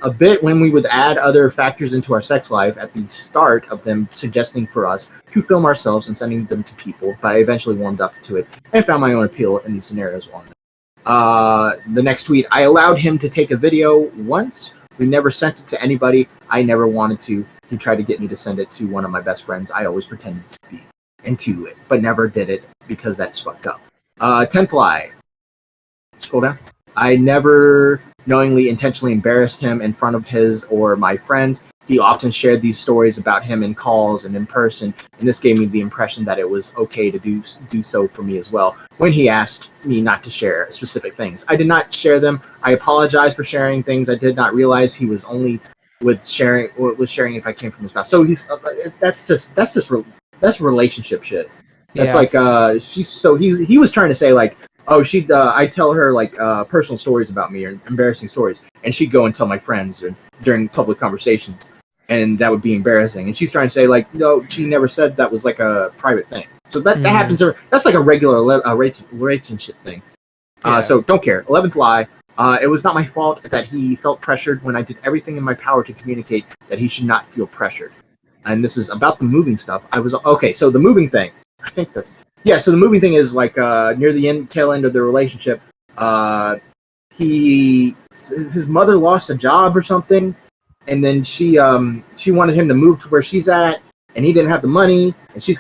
A bit when we would add other factors into our sex life at the start of them suggesting for us to film ourselves and sending them to people, but I eventually warmed up to it and found my own appeal in these scenarios. The next tweet, I allowed him to take a video once. We never sent it to anybody. I never wanted to. He tried to get me to send it to one of my best friends. I always pretended to be into it, but never did it because that's fucked up. 10th lie. Scroll down. I never knowingly intentionally embarrassed him in front of his or my friends. He often shared these stories about him in calls and in person, and this gave me the impression that it was okay to do so for me as well when he asked me not to share specific things. I did not share them. I apologize for sharing things I did not realize he was only sharing if I came from his mouth. So that's relationship shit. That's like he was trying to say like, oh, I tell her like personal stories about me or embarrassing stories, and she'd go and tell my friends during public conversations, and that would be embarrassing. And she's trying to say like, no, she never said that was like a private thing. So that happens. That's like a regular relationship thing. So don't care. 11th lie. It was not my fault that he felt pressured when I did everything in my power to communicate that he should not feel pressured. And this is about the moving stuff. So the moving thing. I think that's. Yeah, so the moving thing is like near the tail end of the relationship, his mother lost a job or something, and then she wanted him to move to where she's at, and he didn't have the money, and she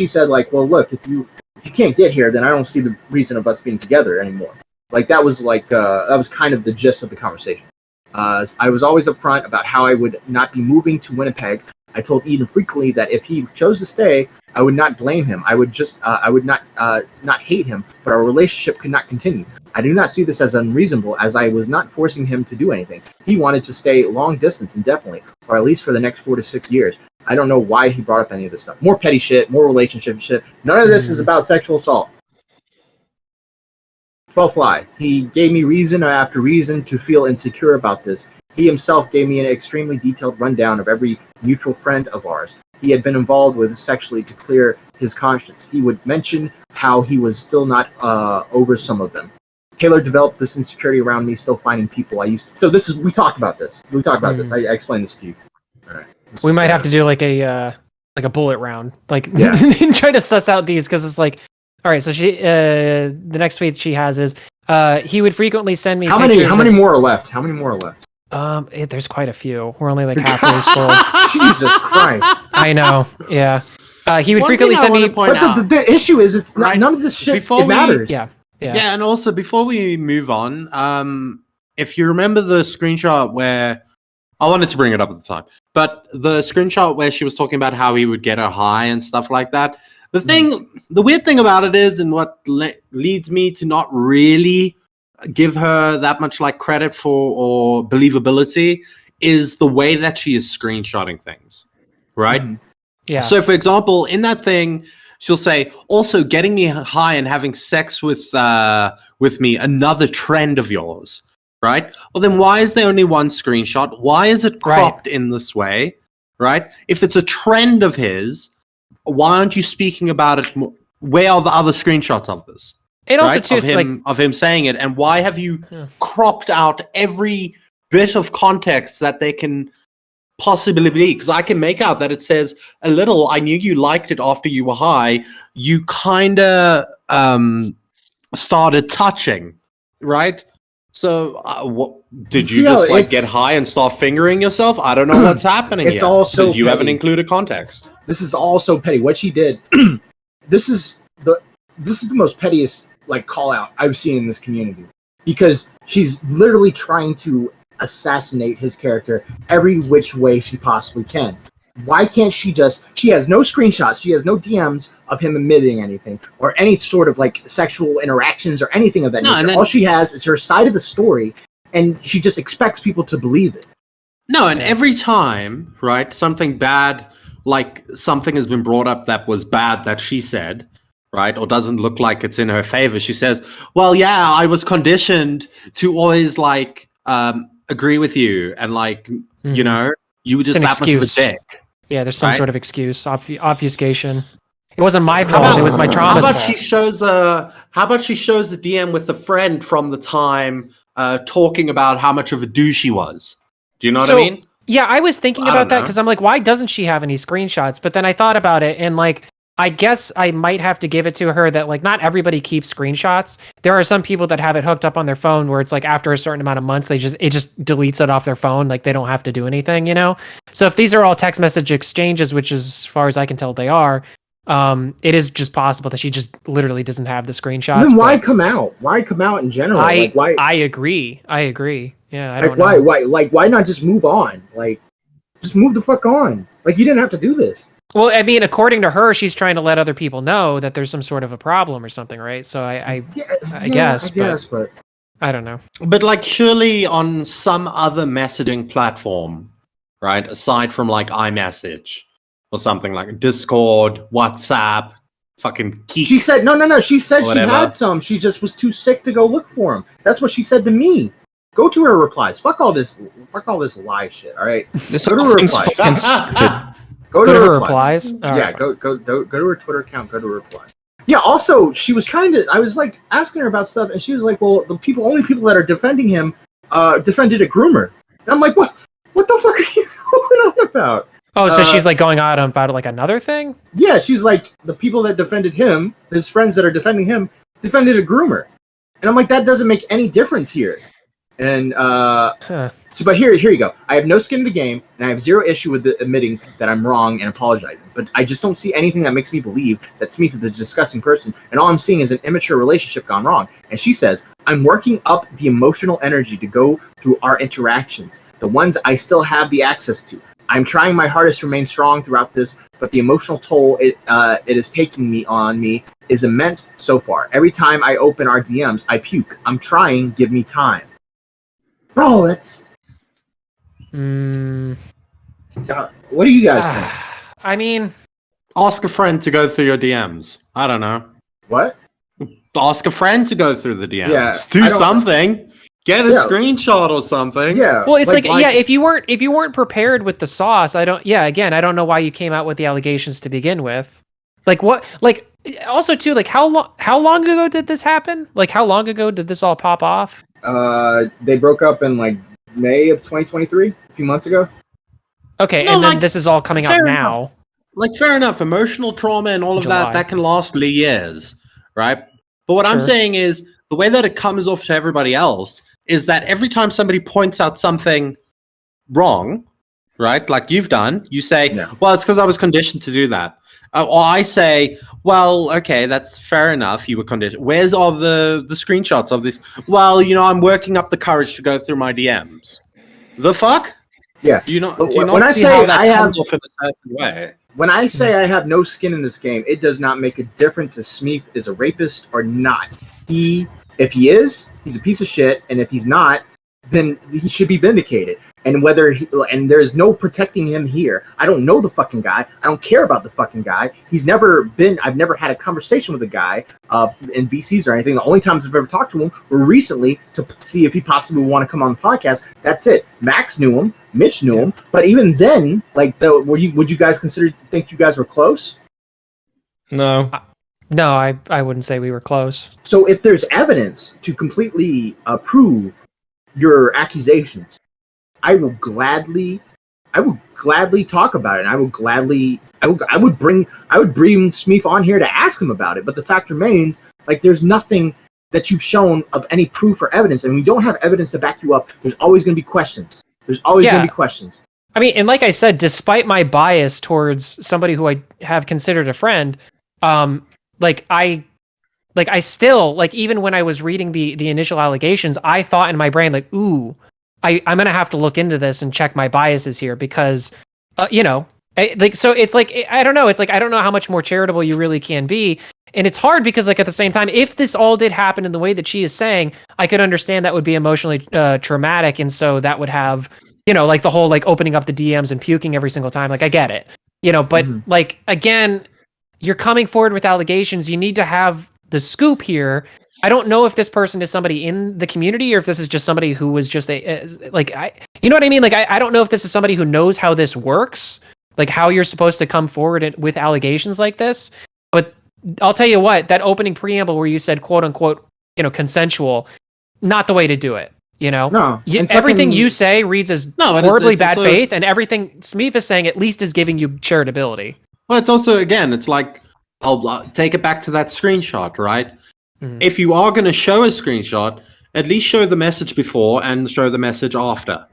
said like, well, look, if you can't get here, then I don't see the reason of us being together anymore. Like that was kind of the gist of the conversation. I was always upfront about how I would not be moving to Winnipeg. I told Eden frequently that if he chose to stay, I would not blame him. I would not hate him, but our relationship could not continue. I do not see this as unreasonable, as I was not forcing him to do anything. He wanted to stay long distance indefinitely, or at least for the next 4 to 6 years. I don't know why he brought up any of this stuff. More petty shit, more relationship shit. None of this is about sexual assault. 12 fly. He gave me reason after reason to feel insecure about this. He himself gave me an extremely detailed rundown of every mutual friend of ours he had been involved with sexually to clear his conscience. He would mention how he was still not over some of them. Taylor developed this insecurity around me still finding people I used to. So this is, we talked about this. I explained this to you. All right. We might have to do like a bullet round, like and try to suss out these, because it's like, all right. So she, the next tweet she has is, he would frequently send me. How many more are left? How many more are left? There's quite a few. We're only like halfway full. Jesus Christ! I know. Yeah. He would frequently send me. But the issue is, it's not, none of this shit matters. Yeah. Yeah, and also before we move on, if you remember the screenshot where I wanted to bring it up at the time, but the screenshot where she was talking about how he would get her high and stuff like that. The weird thing about it is, and what leads me to not really give her that much like credit for or believability, is the way that she is screenshotting things, right? Yeah. So, for example, in that thing, she'll say, also getting me high and having sex with me, another trend of yours, right? Well, then why is there only one screenshot? Why is it cropped in this way, right? If it's a trend of his, why aren't you speaking about it more? Where are the other screenshots of this? And also, too, it's of him saying it, and why have you cropped out every bit of context that they can possibly be? Because I can make out that it says a little, I knew you liked it after you were high. You kind of started touching, right? So what did you just like get high and start fingering yourself? I don't know what's happening. It's also because you haven't included context. This is all so petty. What she did. This is the most pettiest like call out I've seen in this community, because she's literally trying to assassinate his character every which way she possibly can. Why can't she has no screenshots, she has no DMs of him admitting anything or any sort of like sexual interactions or anything of that nature. All she has is her side of the story, and she just expects people to believe it. No, and every time, right, something bad, like something has been brought up that was bad that she said, right, or doesn't look like it's in her favor, she says, well, yeah, I was conditioned to always like agree with you, and like, you know, you were just that much of a dick. Yeah, there's some sort of excuse, obfuscation. It wasn't my fault. It was my trauma's fault. How about she shows the DM with a friend from the time talking about how much of a douche she was? Do you know what I mean? Yeah, I was thinking about that because I'm like, why doesn't she have any screenshots? But then I thought about it, and like, I guess I might have to give it to her that like not everybody keeps screenshots. There are some people that have it hooked up on their phone where it's like after a certain amount of months, it just deletes it off their phone. Like they don't have to do anything, you know? So if these are all text message exchanges, which as far as I can tell they are, it is just possible that she just literally doesn't have the screenshots. Then why come out? Why come out in general? I agree. Yeah, I don't know. Why not just move on? Like, just move the fuck on. Like, you didn't have to do this. Well, I mean, according to her, she's trying to let other people know that there's some sort of a problem or something, right? So I guess, but I don't know. But like, surely on some other messaging platform, right? Aside from like iMessage or something like Discord, WhatsApp, fucking Keek. She said no. She said she had some. She just was too sick to go look for them. That's what she said to me. Go to her replies. Fuck all this lie shit. All right. Go to her replies. Go to her replies. Yeah, go to her Twitter account. Go to her replies. Yeah. Also, she was I was like asking her about stuff, and she was like, "Well, the only people that are defending him, defended a groomer." And I'm like, "What? What the fuck are you going on about?" Oh, so she's like going out about like another thing? Yeah, she's like, the people that defended him, his friends that are defending him, defended a groomer, and I'm like, that doesn't make any difference here. And but here you go. I have no skin in the game, and I have zero issue with admitting that I'm wrong and apologizing. But I just don't see anything that makes me believe that Smeef is a disgusting person, and all I'm seeing is an immature relationship gone wrong. And she says, I'm working up the emotional energy to go through our interactions, the ones I still have the access to. I'm trying my hardest to remain strong throughout this, but the emotional toll it is taking on me is immense so far. Every time I open our DMs, I puke. I'm trying. Give me time. Bro, that's... What do you guys think? I mean... Ask a friend to go through your DMs. I don't know. What? Ask a friend to go through the DMs. Yeah, Do something. Get a screenshot or something. Yeah. Well, it's like if you weren't prepared with the sauce, I don't know why you came out with the allegations to begin with. Like what? Like also too, like how long ago did this happen? Like how long ago did this all pop off? They broke up in like May of 2023, a few months ago. Okay, and then this is all coming out now. Like fair enough, emotional trauma and all of July. that can last years, right? But what I'm saying is the way that it comes off to everybody else is that every time somebody points out something wrong, right, like you've done, you say, well, it's because I was conditioned to do that. Or I say, well, okay, that's fair enough. You were conditioned. Where's all the screenshots of this? Well, I'm working up the courage to go through my DMs. The fuck? Yeah. When I say I have off in a certain way. When I say I have no skin in this game, it does not make a difference if Smeef is a rapist or not. If he is, he's a piece of shit, and if he's not, then he should be vindicated. And and there's no protecting him here. I don't know the fucking guy. I don't care about the fucking guy. I've never had a conversation with a guy in VCs or anything. The only times I've ever talked to him were recently to see if he possibly would want to come on the podcast. That's it. Max knew him. Mitch knew him. But even then, like, would you guys think you guys were close? No. No, I wouldn't say we were close. So if there's evidence to completely prove your accusations, I would gladly talk about it. And I would bring Smeef on here to ask him about it. But the fact remains, like, there's nothing that you've shown of any proof or evidence, and we don't have evidence to back you up. There's always going to be questions. There's always going to be questions. I mean, and like I said, despite my bias towards somebody who I have considered a friend, I still, like, even when I was reading the initial allegations, I thought in my brain, like, ooh, I'm going to have to look into this and check my biases here because, so it's like, I don't know. It's like, I don't know how much more charitable you really can be. And it's hard because, like, at the same time, if this all did happen in the way that she is saying, I could understand that would be emotionally traumatic. And so that would have, like the whole, like, opening up the DMs and puking every single time. Like, I get it, but like, again, you're coming forward with allegations. You need to have the scoop here. I don't know if this person is somebody in the community or if this is just somebody who was just you know what I mean? Like, I don't know if this is somebody who knows how this works, like how you're supposed to come forward with allegations like this. But I'll tell you what, that opening preamble where you said, quote unquote, consensual, not the way to do it. No. Everything you say reads as horribly bad faith, and everything Smeef is saying at least is giving you charitability. Well, it's also, again, it's like, I'll take it back to that screenshot, right? Mm-hmm. If you are going to show a screenshot, at least show the message before and show the message after,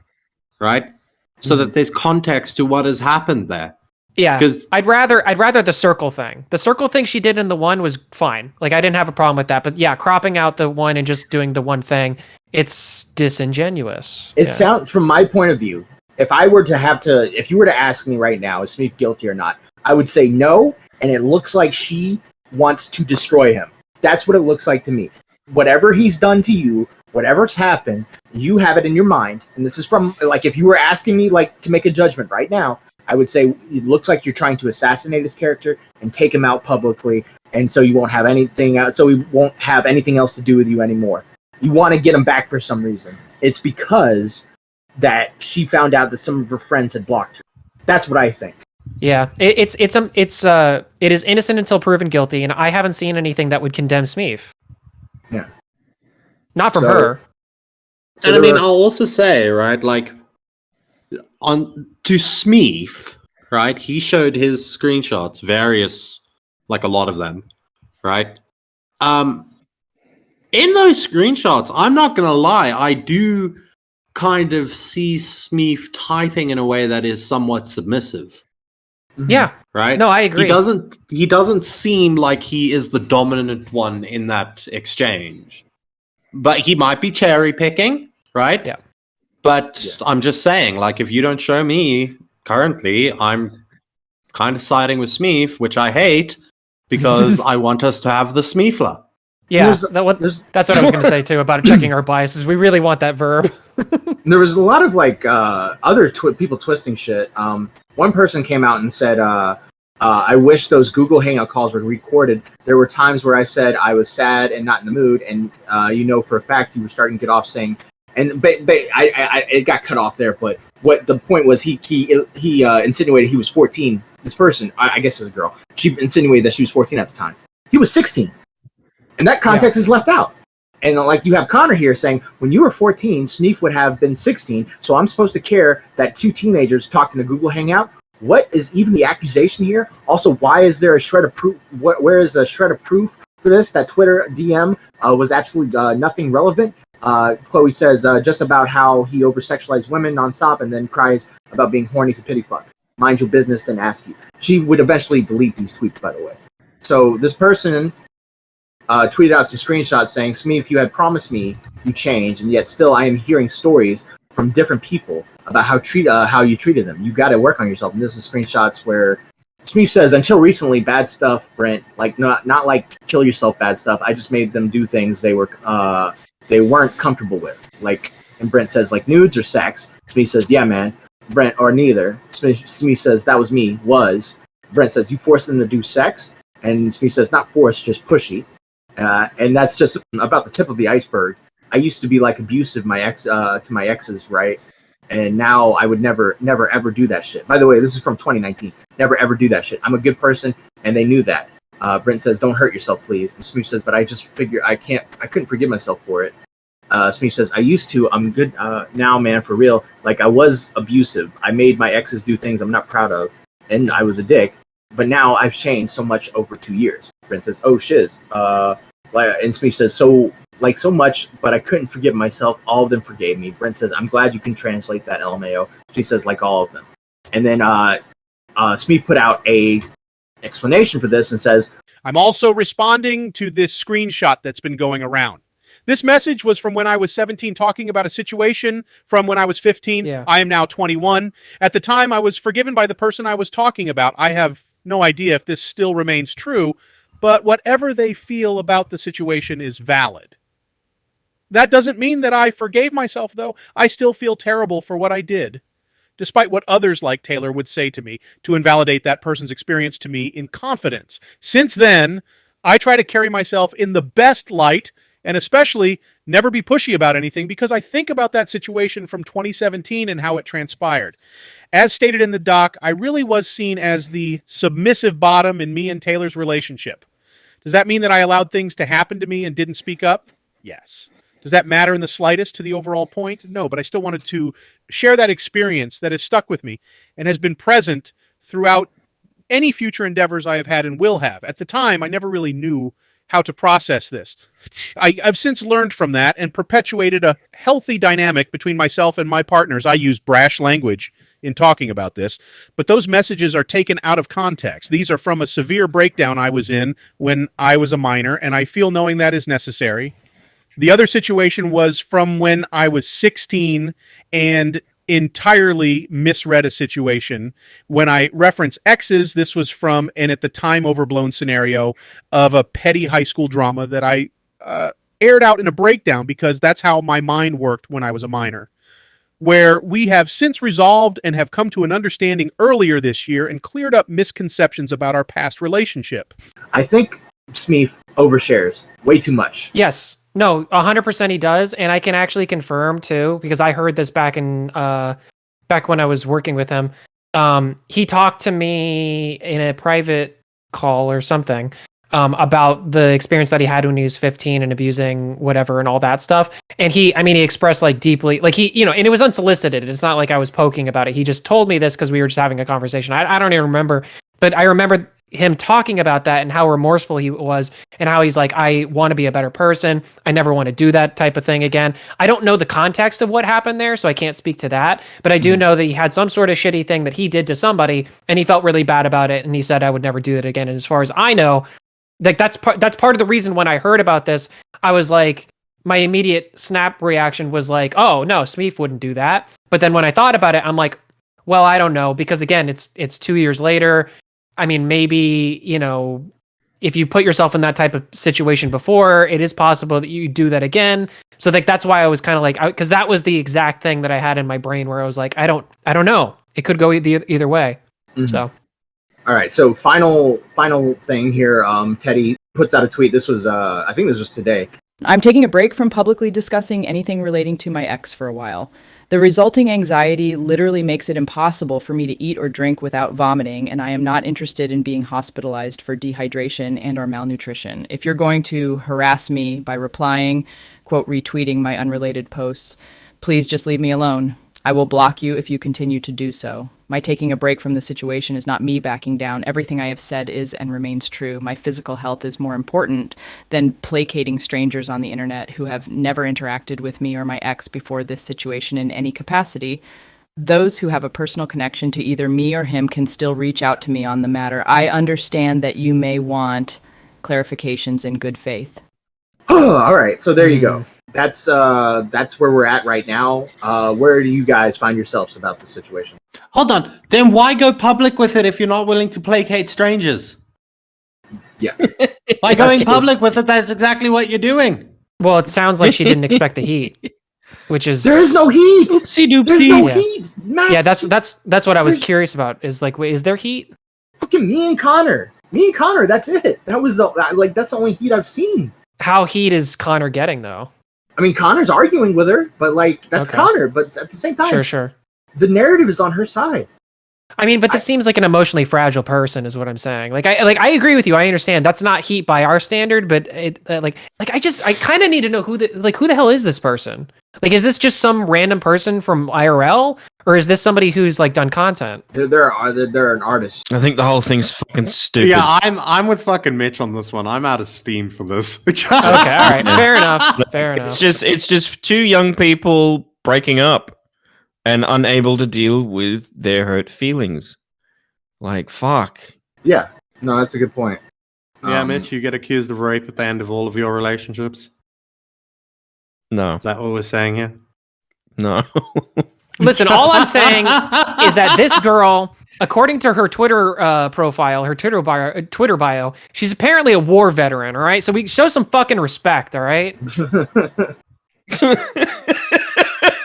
right? So that there's context to what has happened there. Yeah, because I'd rather the circle thing. The circle thing she did in the one was fine. Like, I didn't have a problem with that. But yeah, cropping out the one and just doing the one thing, it's disingenuous. It sounds, from my point of view, if you were to ask me right now, is Smeef guilty or not, I would say no, and it looks like she wants to destroy him. That's what it looks like to me. Whatever he's done to you, whatever's happened, you have it in your mind. And this is from, like, if you were asking me, like, to make a judgment right now, I would say it looks like you're trying to assassinate his character and take him out publicly, and so you won't have anything else, so he won't have anything else to do with you anymore. You want to get him back for some reason. It's because that she found out that some of her friends had blocked her. That's what I think. Yeah, it is innocent until proven guilty, and I haven't seen anything that would condemn Smeef. Yeah, not from her. And I mean, I'll also say, right, like, to Smeef, right, he showed his screenshots, various, like a lot of them, right? In those screenshots, I'm not gonna lie, I do kind of see Smeef typing in a way that is somewhat submissive. Yeah. Right? No, I agree. He doesn't seem like he is the dominant one in that exchange. But he might be cherry picking, right? Yeah. But I'm just saying, like, if you don't show me currently I'm kind of siding with Smeef, which I hate because I want us to have the Smeefla. Yeah, that's what I was going to say too about checking our biases. We really want that verb. There was a lot of like other people twisting shit. One person came out and said, I wish those Google Hangout calls were recorded. There were times where I said I was sad and not in the mood, and for a fact you were starting to get off saying, it got cut off there. But what the point was, he insinuated he was 14. This person, I guess, is a girl. She insinuated that she was 14 at the time. He was 16, and that context is left out. And like you have Connor here saying, when you were 14, Smeef would have been 16. So I'm supposed to care that two teenagers talked in a Google Hangout. What is even the accusation here? Also, why is there a shred of proof? Where is a shred of proof for this? That Twitter DM was absolutely nothing relevant. Chloe says just about how he over-sexualized women nonstop and then cries about being horny to pity fuck. Mind your business, then ask you. She would eventually delete these tweets, by the way. So this person tweeted out some screenshots saying, Smeef, you had promised me you changed, and yet still I am hearing stories from different people about how you treated them. You got to work on yourself. And this is screenshots where Smeef says, until recently, bad stuff, Brent, like not like kill yourself bad stuff. I just made them do things they weren't comfortable with. Like, and Brent says, like nudes or sex. Smeef says, yeah, man. Brent, or neither. Smeef says, that was me, was. Brent says, you forced them to do sex? And Smeef says, not forced, just pushy. And that's just about the tip of the iceberg. I used to be like abusive to my exes, right? And now I would never ever do that shit. By the way, this is from 2019. Never ever do that shit. I'm a good person, and they knew that. Brent says, don't hurt yourself, please. And Smeef says, but I just figure I couldn't forgive myself for it. Smeef says, I used to. I'm good now, man, for real. Like, I was abusive. I made my exes do things I'm not proud of, and I was a dick. But now I've changed so much over 2 years. Brent says, oh, shiz. And Smeef says, so much, but I couldn't forgive myself. All of them forgave me. Brent says, I'm glad you can translate that, LMAO. She says, like all of them. And then Smeef put out a explanation for this and says, I'm also responding to this screenshot that's been going around. This message was from when I was 17, talking about a situation from when I was 15. Yeah. I am now 21. At the time, I was forgiven by the person I was talking about. I have no idea if this still remains true, but whatever they feel about the situation is valid. That doesn't mean that I forgave myself, though. I still feel terrible for what I did, despite what others like Taylor would say to me to invalidate that person's experience to me in confidence. Since then, I try to carry myself in the best light and especially never be pushy about anything because I think about that situation from 2017 and how it transpired. As stated in the doc, I really was seen as the submissive bottom in me and Taylor's relationship. Does that mean that I allowed things to happen to me and didn't speak up? Yes. Does that matter in the slightest to the overall point? No, but I still wanted to share that experience that has stuck with me and has been present throughout any future endeavors I have had and will have. At the time, I never really knew how to process this. I've since learned from that and perpetuated a healthy dynamic between myself and my partners. I use brash language in talking about this, but those messages are taken out of context. These are from a severe breakdown I was in when I was a minor, and I feel knowing that is necessary. The other situation was from when I was 16 and entirely misread a situation. When I reference exes, this was from an at the time overblown scenario of a petty high school drama that I aired out in a breakdown because that's how my mind worked when I was a minor, where we have since resolved and have come to an understanding earlier this year and cleared up misconceptions about our past relationship. I think Smeef overshares way too much. Yes. No, 100% he does, and I can actually confirm too because I heard this back when I was working with him. He talked to me in a private call or something about the experience that he had when he was 15 and abusing whatever and all that stuff. And he expressed like deeply, like and it was unsolicited. It's not like I was poking about it. He just told me this because we were just having a conversation. I don't even remember, but I remember him talking about that and how remorseful he was and how he's like, I want to be a better person. I never want to do that type of thing again. I don't know the context of what happened there, so I can't speak to that. But I do know that he had some sort of shitty thing that he did to somebody and he felt really bad about it. And he said, I would never do that again. And as far as I know, like that's part of the reason when I heard about this, I was like, my immediate snap reaction was like, oh no, Smeef wouldn't do that. But then when I thought about it, I'm like, Well, I don't know, because again, it's 2 years later. I mean, maybe, if you put yourself in that type of situation before, it is possible that you do that again. So like that's why I was kind of like, because that was the exact thing that I had in my brain where I was like, I don't know. It could go either way. Mm-hmm. So, all right. So final thing here. Teddy puts out a tweet. This was I think this was today. I'm taking a break from publicly discussing anything relating to my ex for a while. The resulting anxiety literally makes it impossible for me to eat or drink without vomiting, and I am not interested in being hospitalized for dehydration and or malnutrition. If you're going to harass me by replying, quote, retweeting my unrelated posts, please just leave me alone. I will block you if you continue to do so. My taking a break from the situation is not me backing down. Everything I have said is and remains true. My physical health is more important than placating strangers on the internet who have never interacted with me or my ex before this situation in any capacity. Those who have a personal connection to either me or him can still reach out to me on the matter. I understand that you may want clarifications in good faith. All right, so there you go. That's where we're at right now. Where do you guys find yourselves about the situation? Hold on. Then why go public with it if you're not willing to placate strangers? Yeah. By going public with it, that's exactly what you're doing. Well, it sounds like she didn't expect the heat, which is there is no heat. Oopsie doopsie. There's no Yeah. heat. Max, Yeah, that's what I was curious about. Is like, wait, is there heat? fucking me and Connor. That's it. That's the only heat I've seen. How heat is Connor getting though? I mean, Connor's arguing with her, but that's Okay. Connor. But at the same time, Sure. the narrative is on her side. I mean, but this seems like an emotionally fragile person, is what I'm saying. I agree with you. I understand that's not heat by our standard, but it I kind of need to know who the hell is this person? Like, is this just some random person from IRL, or is this somebody who's like done content? They're an artist. I think the whole thing's fucking stupid. Yeah, I'm with fucking Mitch on this one. I'm out of steam for this. Okay, all right, fair enough. It's just two young people breaking up and unable to deal with their hurt feelings. Like, fuck. Yeah, no, that's a good point. Yeah, Mitch, you get accused of rape at the end of all of your relationships. No. Is that what we're saying here? No. Listen, all I'm saying is that this girl, according to her Twitter profile, her Twitter bio, she's apparently a war veteran. All right, so we show some fucking respect. All right.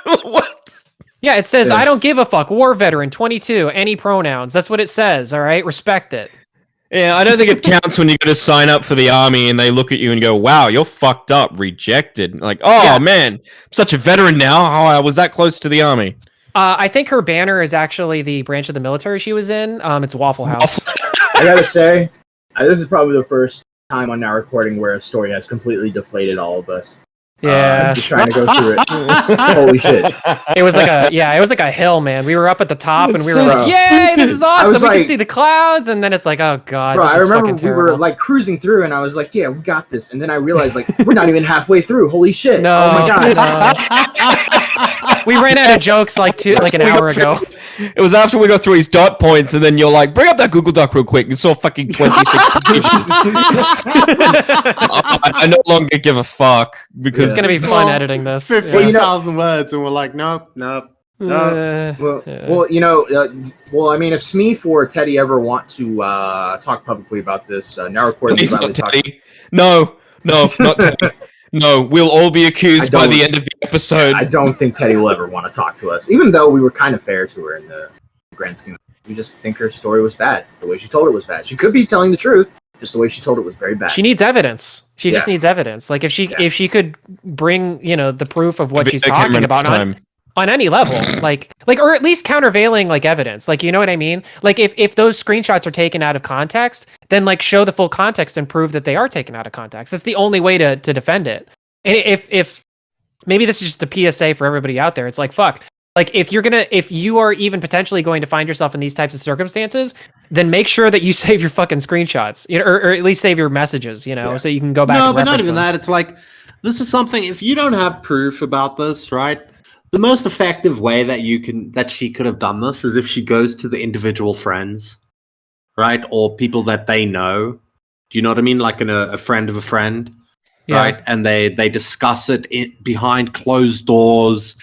What? Yeah, it says, I don't give a fuck. War veteran, 22, any pronouns. That's what it says, all right? Respect it. Yeah, I don't think it counts when you go to sign up for the army and they look at you and go, wow, you're fucked up, rejected. Like, oh, man, I'm such a veteran now. How I was that close to the army. I think her banner is actually the branch of the military she was in. It's Waffle House. I gotta say, this is probably the first time on our recording where a story has completely deflated all of us. Yeah. Just trying to go through it. Holy shit. It was like a hill, man. We were up at the top and we were Bro. like, yay, this is awesome. We like- can see the clouds. And then it's like, oh God, Bro, this I is remember fucking we terrible. were like cruising through and I was like, yeah, we got this. And then I realized like, we're not even halfway through. Holy shit. No, oh my God. no. We ran out of jokes like an hour ago. It was after we got through his dot points, and then you're like, bring up that Google Doc real quick. You saw fucking 26 pages. I no longer give a fuck because It's gonna be fun editing this. 15,000 words, and we're like, nope. Well, I mean, if Smeef or Teddy ever want to talk publicly about this, now recording. Please not Teddy. No, not Teddy. No, we'll all be accused by the end of the episode. I don't think Teddy will ever want to talk to us, even though we were kind of fair to her in the grand scheme. We just think her story was bad. The way she told it was bad. She could be telling the truth, just the way she told it was very bad. She needs evidence. She just needs evidence. Like if she could bring, the proof of what she's talking about on any level, like or at least countervailing like evidence. Like, you know what I mean? Like if those screenshots are taken out of context, then like show the full context and prove that they are taken out of context. That's the only way to defend it. And if maybe this is just a PSA for everybody out there, it's like, fuck. Like if you are even potentially going to find yourself in these types of circumstances, then make sure that you save your fucking screenshots, or at least save your messages, so you can go back. No, and but not reference even them. that. It's like, this is something, if you don't have proof about this, right? The most effective way that she could have done this is if she goes to the individual friends, right? Or people that they know. Do you know what I mean? Like a friend of a friend, right? And they discuss it behind closed doors,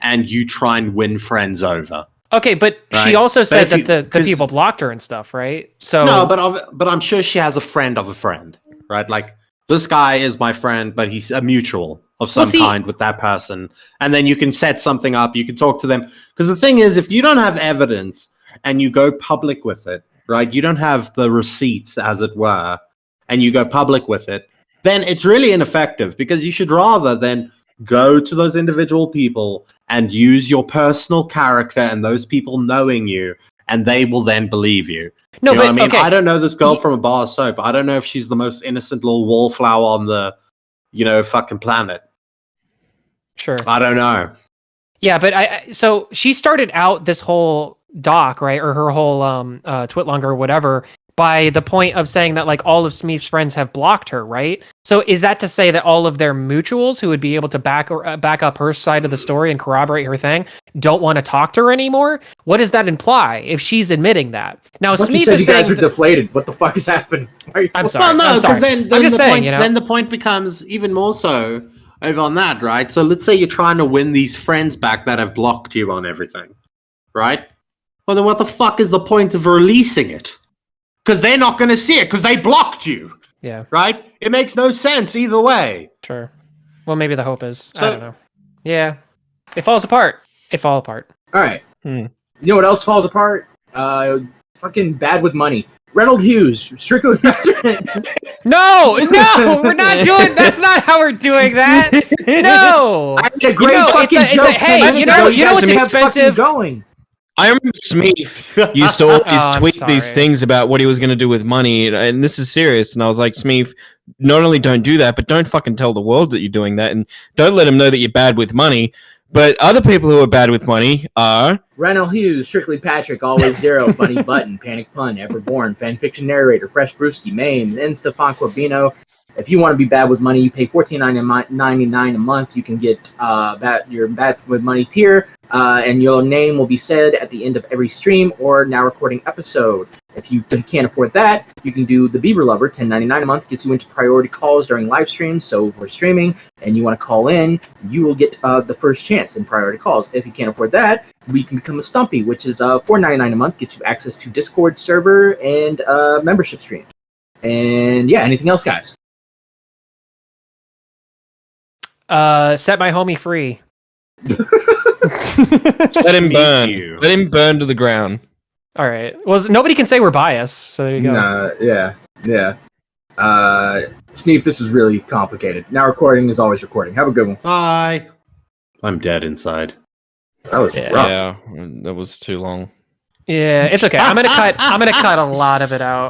and you try and win friends over. Okay, but Right. she also said if that you- the 'cause- people blocked her and stuff, right? So No, but I'm sure she has a friend of a friend, right? Like this guy is my friend, but he's a mutual of some see- kind with that person, and then you can set something up. You can talk to them because the thing is, if you don't have evidence and you go public with it, right? You don't have the receipts, as it were, and you go public with it, then it's really ineffective because you should rather then go to those individual people and use your personal character and those people knowing you, and they will then believe you. no, You know but what I mean, okay. I don't know this girl from a bar of soap. I don't know if she's the most innocent little wallflower on the, fucking planet. Sure. I don't know. Yeah, but so she started out this whole doc, right, or her whole twitlonger or whatever, by the point of saying that like all of Smeef's friends have blocked her, right? So is that to say that all of their mutuals who would be able to back up her side of the story and corroborate her thing don't want to talk to her anymore? What does that imply if she's admitting that? Now What you Smeef said, is you guys saying are deflated. What the fuck is happening? I'm sorry. Well, no, I'm sorry. because then I'm just the saying, point, you know. then the point becomes even more so over on that, right? So let's say you're trying to win these friends back that have blocked you on everything, right? Well, then what the fuck is the point of releasing it? Because they're not going to see it because they blocked you, Yeah, right? It makes no sense either way. sure. Well, maybe the hope is. I So- don't know. Yeah, it falls apart. It fall apart. All right. Hmm. You know what else falls apart? Fucking Bad with Money. Reynold Hughes, strictly. No, we're not doing. That's not how we're doing that. No. I had a great know, fucking it's a- joke. hey, 10 minutes you know- ago. you know guys what's kept fucking expensive? Going. I remember Smeef used to always I'm tweet these sorry. things about what he was going to do with money, and this is serious. And I was like, Smeef, not only don't do that, but don't fucking tell the world that you're doing that, and don't let them know that you're bad with money. But other people who are bad with money are Reynold Hughes, Strictly Patrick, Always Zero, Bunny Button, Panic Pun, Everborn, Fanfiction Narrator, Fresh Brewski, Mame, and Stefan Corbino. If you want to be bad with money, you pay $14.99 a month. You can get your bad with money tier, and your name will be said at the end of every stream or now recording episode. If you can't afford that, you can do the Bieber Lover, $10.99 a month, gets you into priority calls during live streams. So if we're streaming and you want to call in, you will get the first chance in priority calls. If you can't afford that, we can become a Stumpy, which is $4.99 a month, gets you access to Discord server and membership streams. And yeah, anything else, guys? Set my homie free. let him Smeef burn. you. Let him burn to the ground. All right. Well, nobody can say we're biased, so there you go. Yeah. Smeef, this is really complicated. Now recording is always recording. Have a good one. Bye. I'm dead inside. That was Yeah. rough. Yeah, that was too long. Yeah, it's okay. I'm gonna cut a lot of it out.